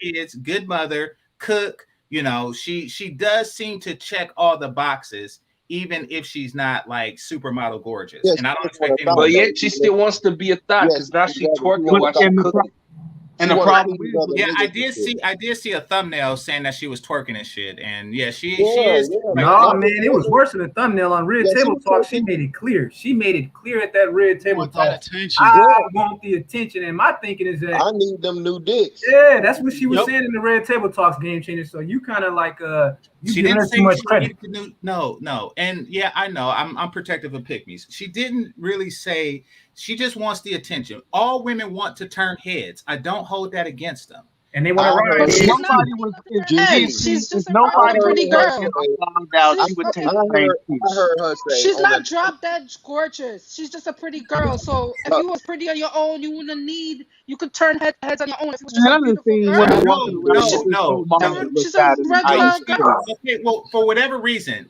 kids. Good mother, cook. You know, she does seem to check all the boxes. even if she's not like supermodel gorgeous. Yes, And I don't that's expect what I anyone. thought. But yet she still wants to be a thought because Yes, now she exactly. twerking She while wanna she stop cooking. And She the wanna problem see is, these other Yeah, I niggas did and shit. see a thumbnail saying that she was twerking and shit. And yeah, she Yeah, is yeah, like, No, man. man, it was worse than a thumbnail on Red Yeah, she Table was Talk. She twerking. made it clear. She made it clear at that Red Table Want that Talk. attention. I Yeah, want the attention, and my thinking is that I need them new dicks. yeah, that's what she was Yep. saying in the Red Table Talks, Game Changer. So you kind of like you she giving didn't her say too much she credit. needed to do no. And yeah, I know I'm protective of pygmies. She didn't really say, she just wants the attention. All women want to turn heads. I don't hold that against them. And they want to I run heard her But if head. she's not nobody turning was, her if head. Gigi. She's if just a I nobody heard pretty was her fucking girl. say. found out, She's she would take fucking. the same I piece. heard her say She's on not the. drop dead gorgeous. She's just a pretty girl. So if you was pretty on your own, you wouldn't need. You could turn heads on your own. If you was just Man, a I done beautiful seen girl. women walking No, around with this whole mom that look She's a bad in the No, regular IU girl. school. okay, well, for whatever reason,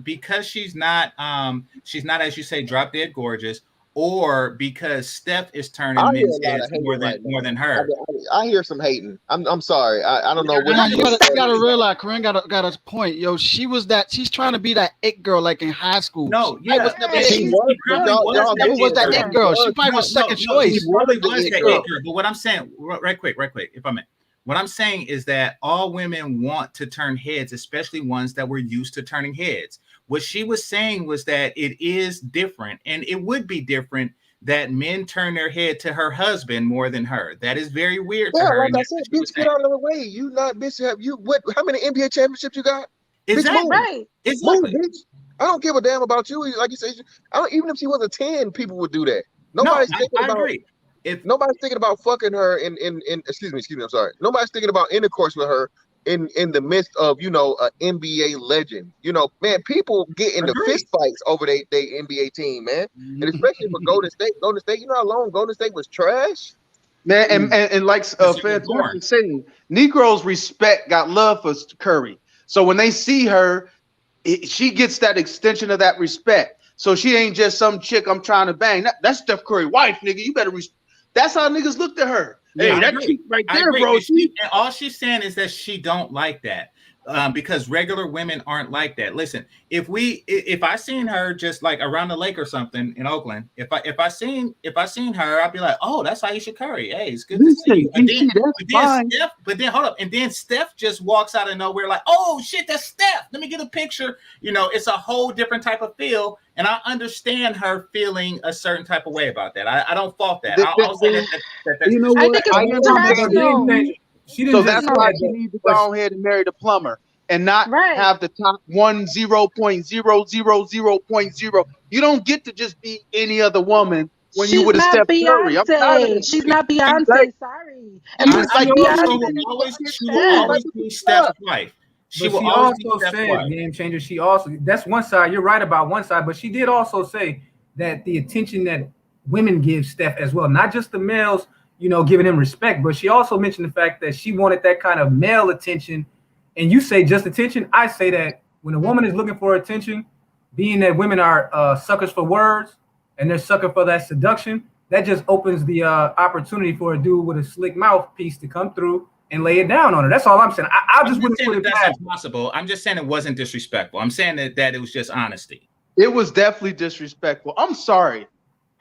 because she's not as you say, drop dead gorgeous, or because Steph is I turning hear men's a lot of heads hating more right than now. her. I hear some hating. I'm sorry. I don't know what Nah, she you was gotta saying. realize Corinne got a point. Yo, she's trying to be that it girl like in high school. No, She was yeah, never and Yeah, it. She she's was, but probably y'all was Never that was it that girl. it girl. She probably No, was second no, she choice. probably the was it that girl. it girl. But what I'm saying, right quick, if I may, what I'm saying is that all women want to turn heads, especially ones that were used to turning heads. What she was saying was that it is different, and it would be different that men turn their head to her husband more than her. That is very weird to Yeah, her. like And I that's said, what she was bitch, get saying. out of the way. You not bitch. Have you what? How many NBA championships you got? Bitch, Exactly. move, right. move, Exactly. bitch. I don't give a damn about you. Like you said, I don't. Even if she was a 10, people would do that. No, Nobody's thinking I about. agree. If Nobody's thinking about fucking her in excuse me, I'm sorry. Nobody's thinking about intercourse with her in the midst of, you know, an NBA legend. You know, man, people get into Agreed. fist fights over they NBA team, man. And especially for Golden State. Golden State, you know how long Golden State was trash? Man, and like Since you were Fantastic born. saying, Negroes got love for Curry. So when they see her, she gets that extension of that respect. So she ain't just some chick I'm trying to bang. That's Steph Curry wife, nigga. You better that's how niggas looked at her. Yeah, Hey, I that agree. chick right I there, agree. bro. And all she's saying is that she don't like that. Because regular women aren't like that. Listen, if I seen her just like around the lake or something in Oakland, if I seen her, I'd be like, oh, that's Ayesha Curry. Hey, it's good to see you. But then hold up, and then Steph just walks out of nowhere like, oh shit, that's Steph. Let me get a picture. You know, it's a whole different type of feel, and I understand her feeling a certain type of way about that. I don't fault that. I'll say that's you know I what? think it's I interactional. She didn't So just that's say why that, she needs to go ahead and marry the plumber and not Right. have the top 10.000.0. You don't get to just be any other woman when you She's with a not Steph Curry. I'm tired of Beyonce. that She's shit. not Beyonce. Like, Sorry. and If you you like see Beyonce, she Beyonce, will always be Steph's wife. She But will she always be also Steph's said, wife. Game Changer, she also, that's one side, you're right about one side, but she did also say that the attention that women give Steph as well, not just the males, you know, giving him respect, but she also mentioned the fact that she wanted that kind of male attention. And you say just attention. I say that when a woman is looking for attention, being that women are suckers for words and they're sucker for that seduction, that just opens the opportunity for a dude with a slick mouthpiece to come through and lay it down on her. That's all I'm saying. I just wouldn't put it that's past. impossible. I'm just saying it wasn't disrespectful. I'm saying that it was just honesty. it was definitely disrespectful. I'm sorry.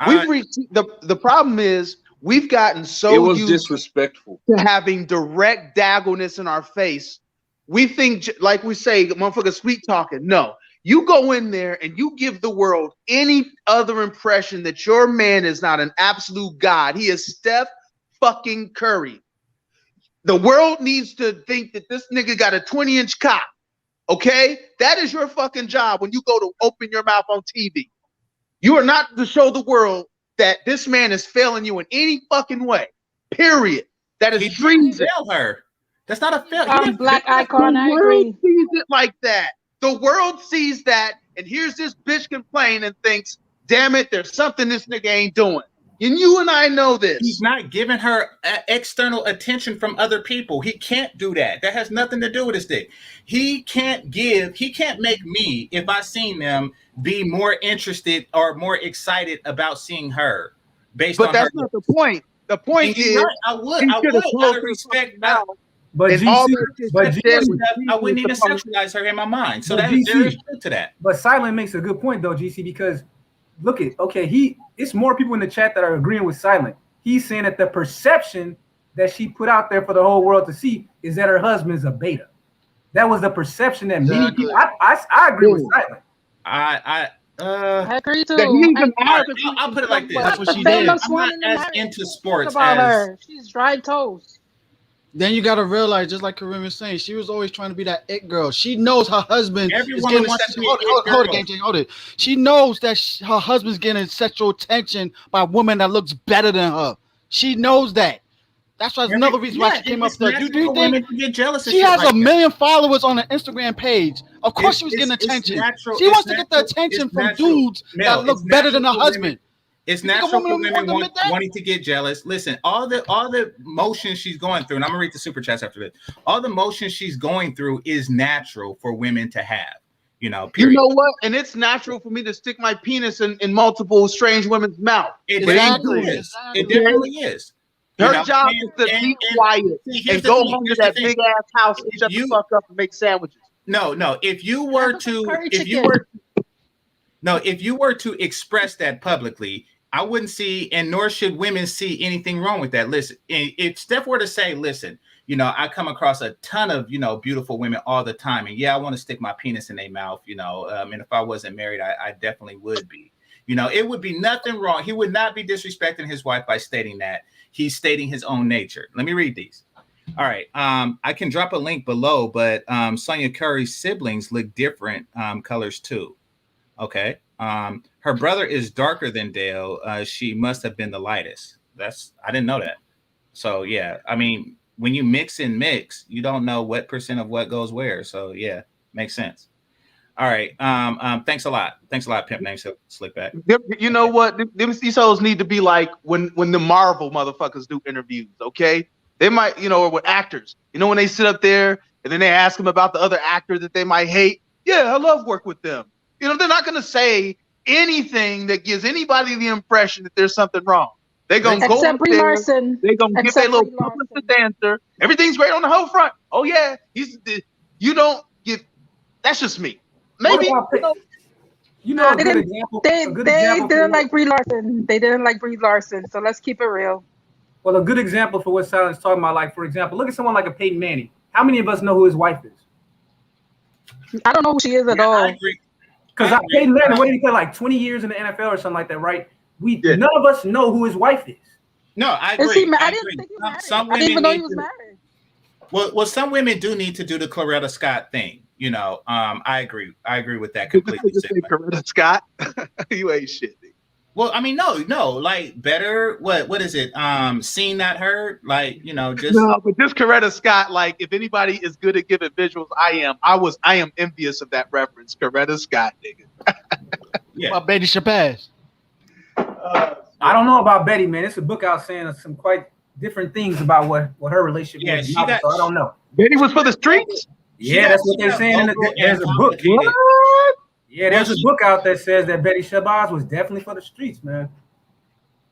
We've reached the problem is we've gotten so It was used disrespectful. to having direct daggleness in our face. We think, like we say, motherfucker, sweet talking. No, you go in there and you give the world any other impression that your man is not an absolute god. He is Steph fucking Curry. The world needs to think that this nigga got a 20-inch cock. Okay? That is your fucking job when you go to open your mouth on TV. You are not to show the world that this man is failing you in any fucking way. Period. That is treason. Fail her. That's not a fail. Black icon, The I world agree. sees it like that. The world sees that, and here's this bitch complain and thinks, damn it, there's something this nigga ain't doing. And you and I know this. He's not giving her external attention from other people. He can't do that. That has nothing to do with his dick. He can't make me, if I seen them, be more interested or more excited about seeing her based on But that's her. not the point. The point is, right. I would out of respect. But And GC, all that shit but she said GC, was I wouldn't even upon- sexualize her in my mind. So But that GC, there is truth to that. But Silent makes a good point though, GC, because look at it's more people in the chat that are agreeing with Silent. He's saying that the perception that she put out there for the whole world to see is that her husband's a beta. That was the perception that many Exactly. people. I agree with Silent. I agree too. that he even I- has I'll put it like this. That's what she famous did. I'm one not in the as marriage. into Think sports about as her. She's dry toast. Then you got to realize, just like Kareem was saying, she was always trying to be that it girl. She knows her husband every is woman getting wants to be hold it, game change, hold it. She knows that her husband's getting sexual attention by a woman that looks better than her. She knows that. That's why another reason why she came up there. You do think get jealous? she has a million followers on her Instagram page? Of course, she was getting attention. She wants to get the attention from dudes that look better than her husband. It's You think a natural for woman women would admit that? wanting to get jealous. Listen, all the motions she's going through, and I'm gonna read the super chats after this. All the motions she's going through is natural for women to have. You know, period. You know what? And it's natural for me to stick my penis in multiple strange women's mouth. It Exactly. definitely is. It definitely is. You Her know, job and- is to and- be and- quiet see, here's and the go thing, home to here's the that thing. big ass house and If shut you- the fuck up and make sandwiches. No, if you were to Curry if you chicken. were to express that publicly, I wouldn't see, and nor should women see anything wrong with that. Listen, if Steph were to say, listen, you know, I come across a ton of, you know, beautiful women all the time, and yeah, I want to stick my penis in their mouth, you know, and if I wasn't married, I definitely would be. You know, it would be nothing wrong. He would not be disrespecting his wife by stating that. He's stating his own nature. Let me read these. All right. I can drop a link below, but Sonya Curry's siblings look different colors too. Okay. Her brother is darker than Dell. She must have been the lightest. I didn't know that. So yeah, I mean, when you mix and mix, you don't know what percent of what goes where. So yeah, makes sense. All right. Thanks a lot. Thanks a lot, Pimp Name Slickback. You know what? These hoes need to be like when the Marvel motherfuckers do interviews, okay? They might, you know, or with actors. You know, when they sit up there and then they ask them about the other actor that they might hate. Yeah, I love work with them. You know, they're not going to say anything that gives anybody the impression that there's something wrong. They're going to go Except up Brie there. Larson. They're going to give their Except little Brie Larson. publicist answer. Everything's great on the whole front. Oh, yeah. You don't get, that's just me. Maybe, You know, a They good didn't- example. They a good they example didn't for like Brie Larson. They didn't like Brie Larson. So let's keep it real. Well, a good example for what Silent's talking about, like for example, look at someone like a Peyton Manning. How many of us know who his wife is? I don't know who she is at all. I agree. Because I agree. Peyton Manning, what did he play, like 20 years in the NFL or something like that, right? Yeah. None of us know who his wife is. No, I Is agree. he? I I didn't agree. think he was married. Some I didn't even know women he was need to- married. Well, some women do need to do the Coretta Scott thing. You know, I agree. I agree with that completely. Just say Coretta Scott. You ain't shit. Nigga. Well, I mean, no, like better. What is it? Seen, not heard. Like, you know, just No, but just Coretta Scott. Like, if anybody is good at giving visuals, I am envious of that reference. Coretta Scott, nigga. yeah. About Betty Shabazz. I don't know about Betty, man. It's a book out saying some quite different things about what her relationship Yeah, was. she about, got- so I don't know. Betty was for the streets. Yeah, that's what they're saying. There's a book. What? Yeah, there's a book out that says that Betty Shabazz was definitely for the streets, man.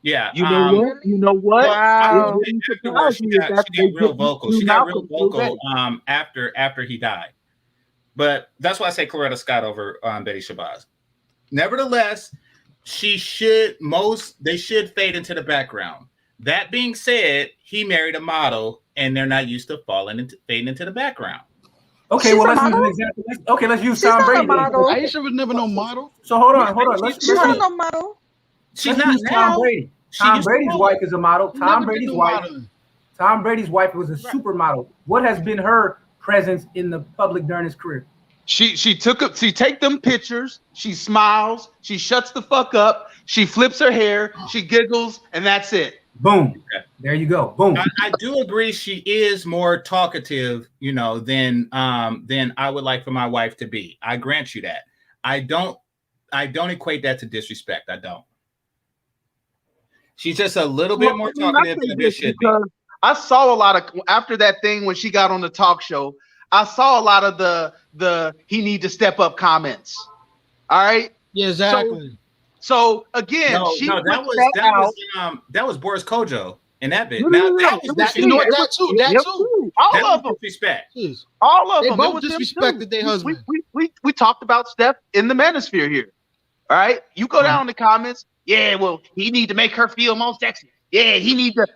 Yeah. You know what? You know what? Wow. It wouldn't Afterwards, surprise she me if got that's they real did vocal. do She got real Malcolm through vocal Betty. after he died. But that's why I say Coretta Scott over Betty Shabazz. Nevertheless, they should fade into the background. That being said, he married a model, and they're not used to fading into the background. Okay, She's well a let's use model? an example. Let's use She's Tom not a Brady. model. Aisha was never no model. So hold on. Let's She's not no model. She's let's not use now. Tom Brady. She Tom used to Brady's model. wife is a model. She Tom never did Brady's no wife. modeling. Tom Brady's wife was a supermodel. What has been her presence in the public during his career? She take them pictures, she smiles, she shuts the fuck up, she flips her hair, she giggles, and that's it. Boom. Okay. There you go. Boom. I do agree she is more talkative, you know, than I would like for my wife to be. I grant you that. I don't equate that to disrespect. I don't. She's just a little bit more talkative than it should be. I saw a lot of after that thing when she got on the talk show. I saw a lot of the he need to step up comments. All right. Yeah, exactly. So again, that was Boris Kojo in that bit. No, Now no, that no. was You know what? That too. All of them. Disrespect. Jeez. All of They them. both disrespected their husband. We talked about Steph in the Manosphere here. All right, you go down in the comments. Yeah, well, he need to make her feel more sexy. Yeah, he need to.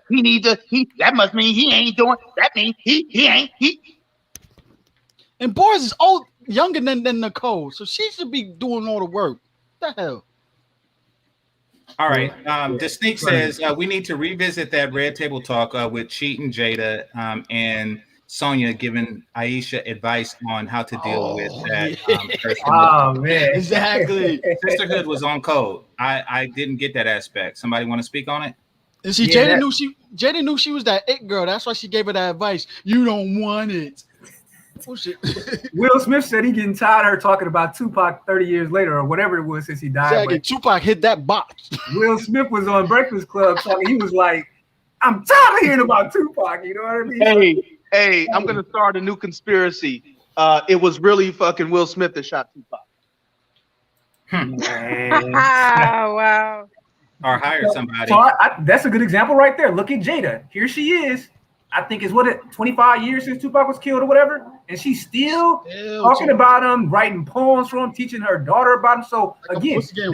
That must mean he ain't doing. That means he ain't. And Boris is younger than Nicole, so she should be doing all the work. What the hell? All right. The Sneak says we need to revisit that Red Table Talk with Cheating Jada and Sonya giving Ayesha advice on how to deal with that. Oh man, exactly. Sisterhood was on code. I didn't get that aspect. Somebody want to speak on it? And see, Jada knew she was that it girl. That's why she gave her that advice. You don't want it. Bullshit. Will Smith said he getting tired of her talking about Tupac 30 years later or whatever it was since he died. Exactly. Tupac hit that box. Will Smith was on Breakfast Club talking. He was like, "I'm tired of hearing about Tupac." You know what I mean? Hey, I'm gonna start a new conspiracy. It was really fucking Will Smith that shot Tupac. Wow. Or hire somebody. So that's a good example right there. Look at Jada. Here she is. I think it's 25 years since Tupac was killed or whatever, and she's still talking about him, writing poems for him, teaching her daughter about him. So again, still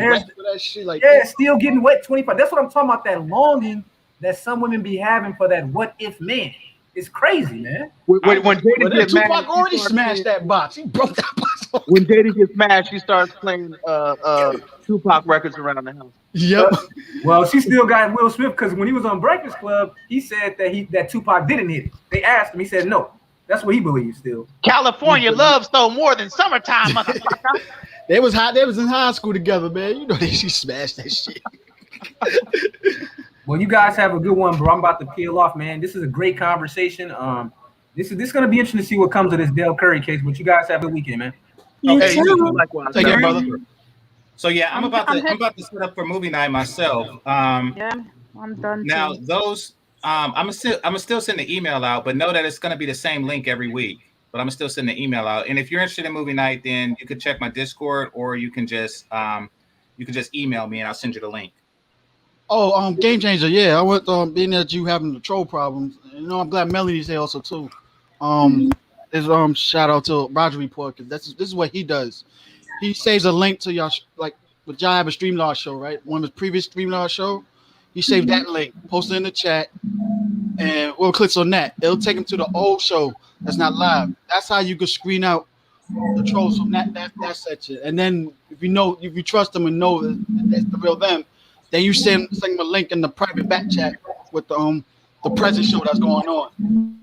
getting wet. 25. That's what I'm talking about. That longing that some women be having for that what if man. It's crazy, man. When Jada gets mad, Tupac already smashed that box. He broke that box. When Jada gets mad, she starts playing Tupac records around the house. Yep. Well, she still got Will Smith because when he was on Breakfast Club, he said that Tupac didn't hit it. They asked him. He said no. That's what he believes still. California love stole more than summertime, motherfucker. They was in high school together, man. You know she smashed that shit. Well, you guys have a good one, bro. I'm about to peel off, man. This is a great conversation. This is gonna be interesting to see what comes of this Dell Curry case. But you guys have a good weekend, man. Okay, likewise. Take care, brother. So yeah, I'm about to set up for movie night myself. Yeah, I'm done. Now those I'm still send the email out, but know that it's gonna be the same link every week. But I'm still sending the email out. And if you're interested in movie night, then you can check my Discord or you can just email me and I'll send you the link. Oh, Game Changer, yeah. I went being that you having the troll problems. You know, I'm glad Melanie's there also too. There's shout out to Roger Report because this is what he does. He saves a link to y'all like with y'all have a Streamlabs show, right? One of his previous Streamlabs show. He saved that link, posted in the chat, and we'll click on that. It'll take him to the old show that's not live. That's how you can screen out the trolls from that section. And then if you trust them and know that that's the real them. Then you send them a link in the private back chat with the present show that's going on.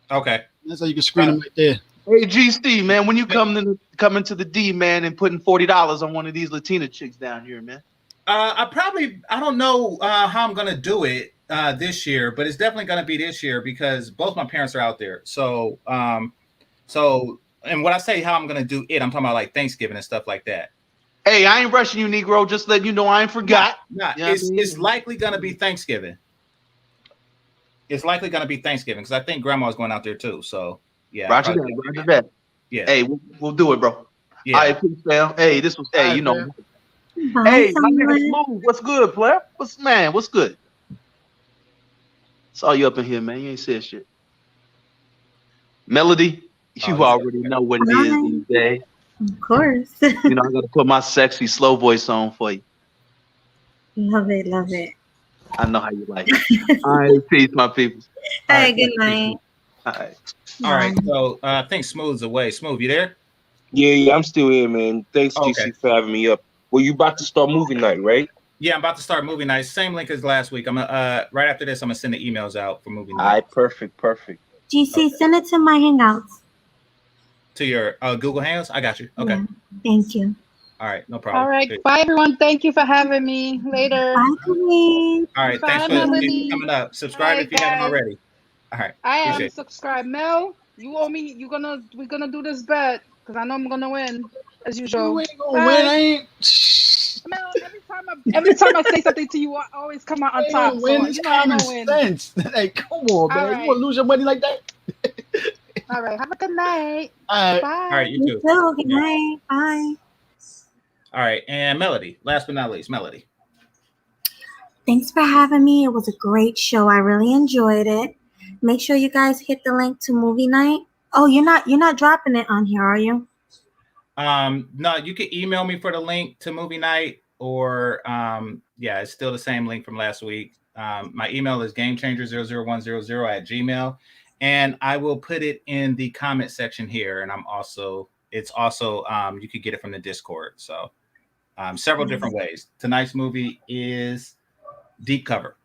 Okay. That's how you can screen them right there. Hey GC, man, when you come into the D, man, and putting $40 on one of these Latina chicks down here, man. I don't know how I'm gonna do it this year, but it's definitely gonna be this year because both my parents are out there. So and when I say how I'm gonna do it, I'm talking about like Thanksgiving and stuff like that. Hey, I ain't rushing you, Negro. Just letting you know I ain't forgot. It's likely gonna be Thanksgiving. It's likely gonna be Thanksgiving because I think Grandma's going out there too. So yeah. Roger that. Yeah. Hey, we'll do it, bro. Yeah. All right, peace, fam. Hey, this was you know. Bye, hey, my nigga Smooth. What's good, player? What's good? Saw you up in here, man. You ain't said shit. Melody, you already know what it is these days. Of course. You know, I gotta put my sexy slow voice on for you. Love it. I know how you like it. All right, peace, my people. All right, good night. All right. All right. So I think Smooth's away. Smooth, you there? Yeah, I'm still here, man. Thanks, GC, for having me up. Well, you about to start movie night, right? Yeah, I'm about to start movie night. Same link as last week. I'm right after this. I'm gonna send the emails out for movie night. All right, perfect. GC, send it to my Hangouts. To your Google Hangouts? I got you. Okay. Yeah, thank you. All right, no problem. All right, bye everyone. Thank you for having me. Later. Bye, Queen. All right, thanks for coming up. Subscribe if you haven't already. All right. I am subscribed. Mel, you owe me. We're gonna do this bet because I know I'm gonna win as usual. You ain't gonna win. I ain't. Mel, every time I say something to you, I always come out on top. Win. It's common sense. Like, come on, man. Right. You wanna lose your money like that? All right. Have a good night. All right. Bye. All right. You too. Good night. Bye. All right. And Melody, last but not least, Melody. Thanks for having me. It was a great show. I really enjoyed it. Make sure you guys hit the link to movie night. Oh, you're not dropping it on here, are you? No, you can email me for the link to movie night, or yeah, it's still the same link from last week. My email is gamechanger00100@gmail, and I will put it in the comment section here. And it's also you could get it from the Discord. So several different ways. Tonight's movie is Deep Cover.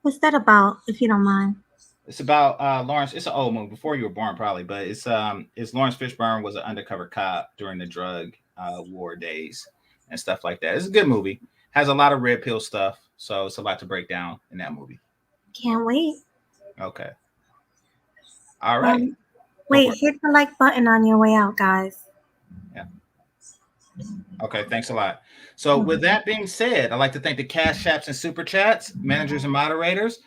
What's that about, if you don't mind? It's about Lawrence. It's an old movie before you were born, probably, but it's Lawrence Fishburne was an undercover cop during the drug war days and stuff like that. It's a good movie. Has a lot of red pill stuff, so it's a lot to break down in that movie. Can't wait. Okay. All right. Wait, hit the like button on your way out, guys. Yeah. Okay, thanks a lot. So with that being said, I'd like to thank the Cash Apps and Super Chats, managers and moderators.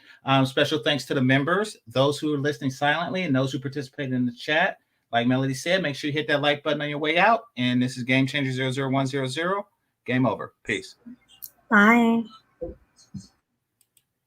Special thanks to the members, those who are listening silently, and those who participated in the chat. Like Melody said, make sure you hit that like button on your way out. And this is Game Changer 00100. Game over. Peace. Bye.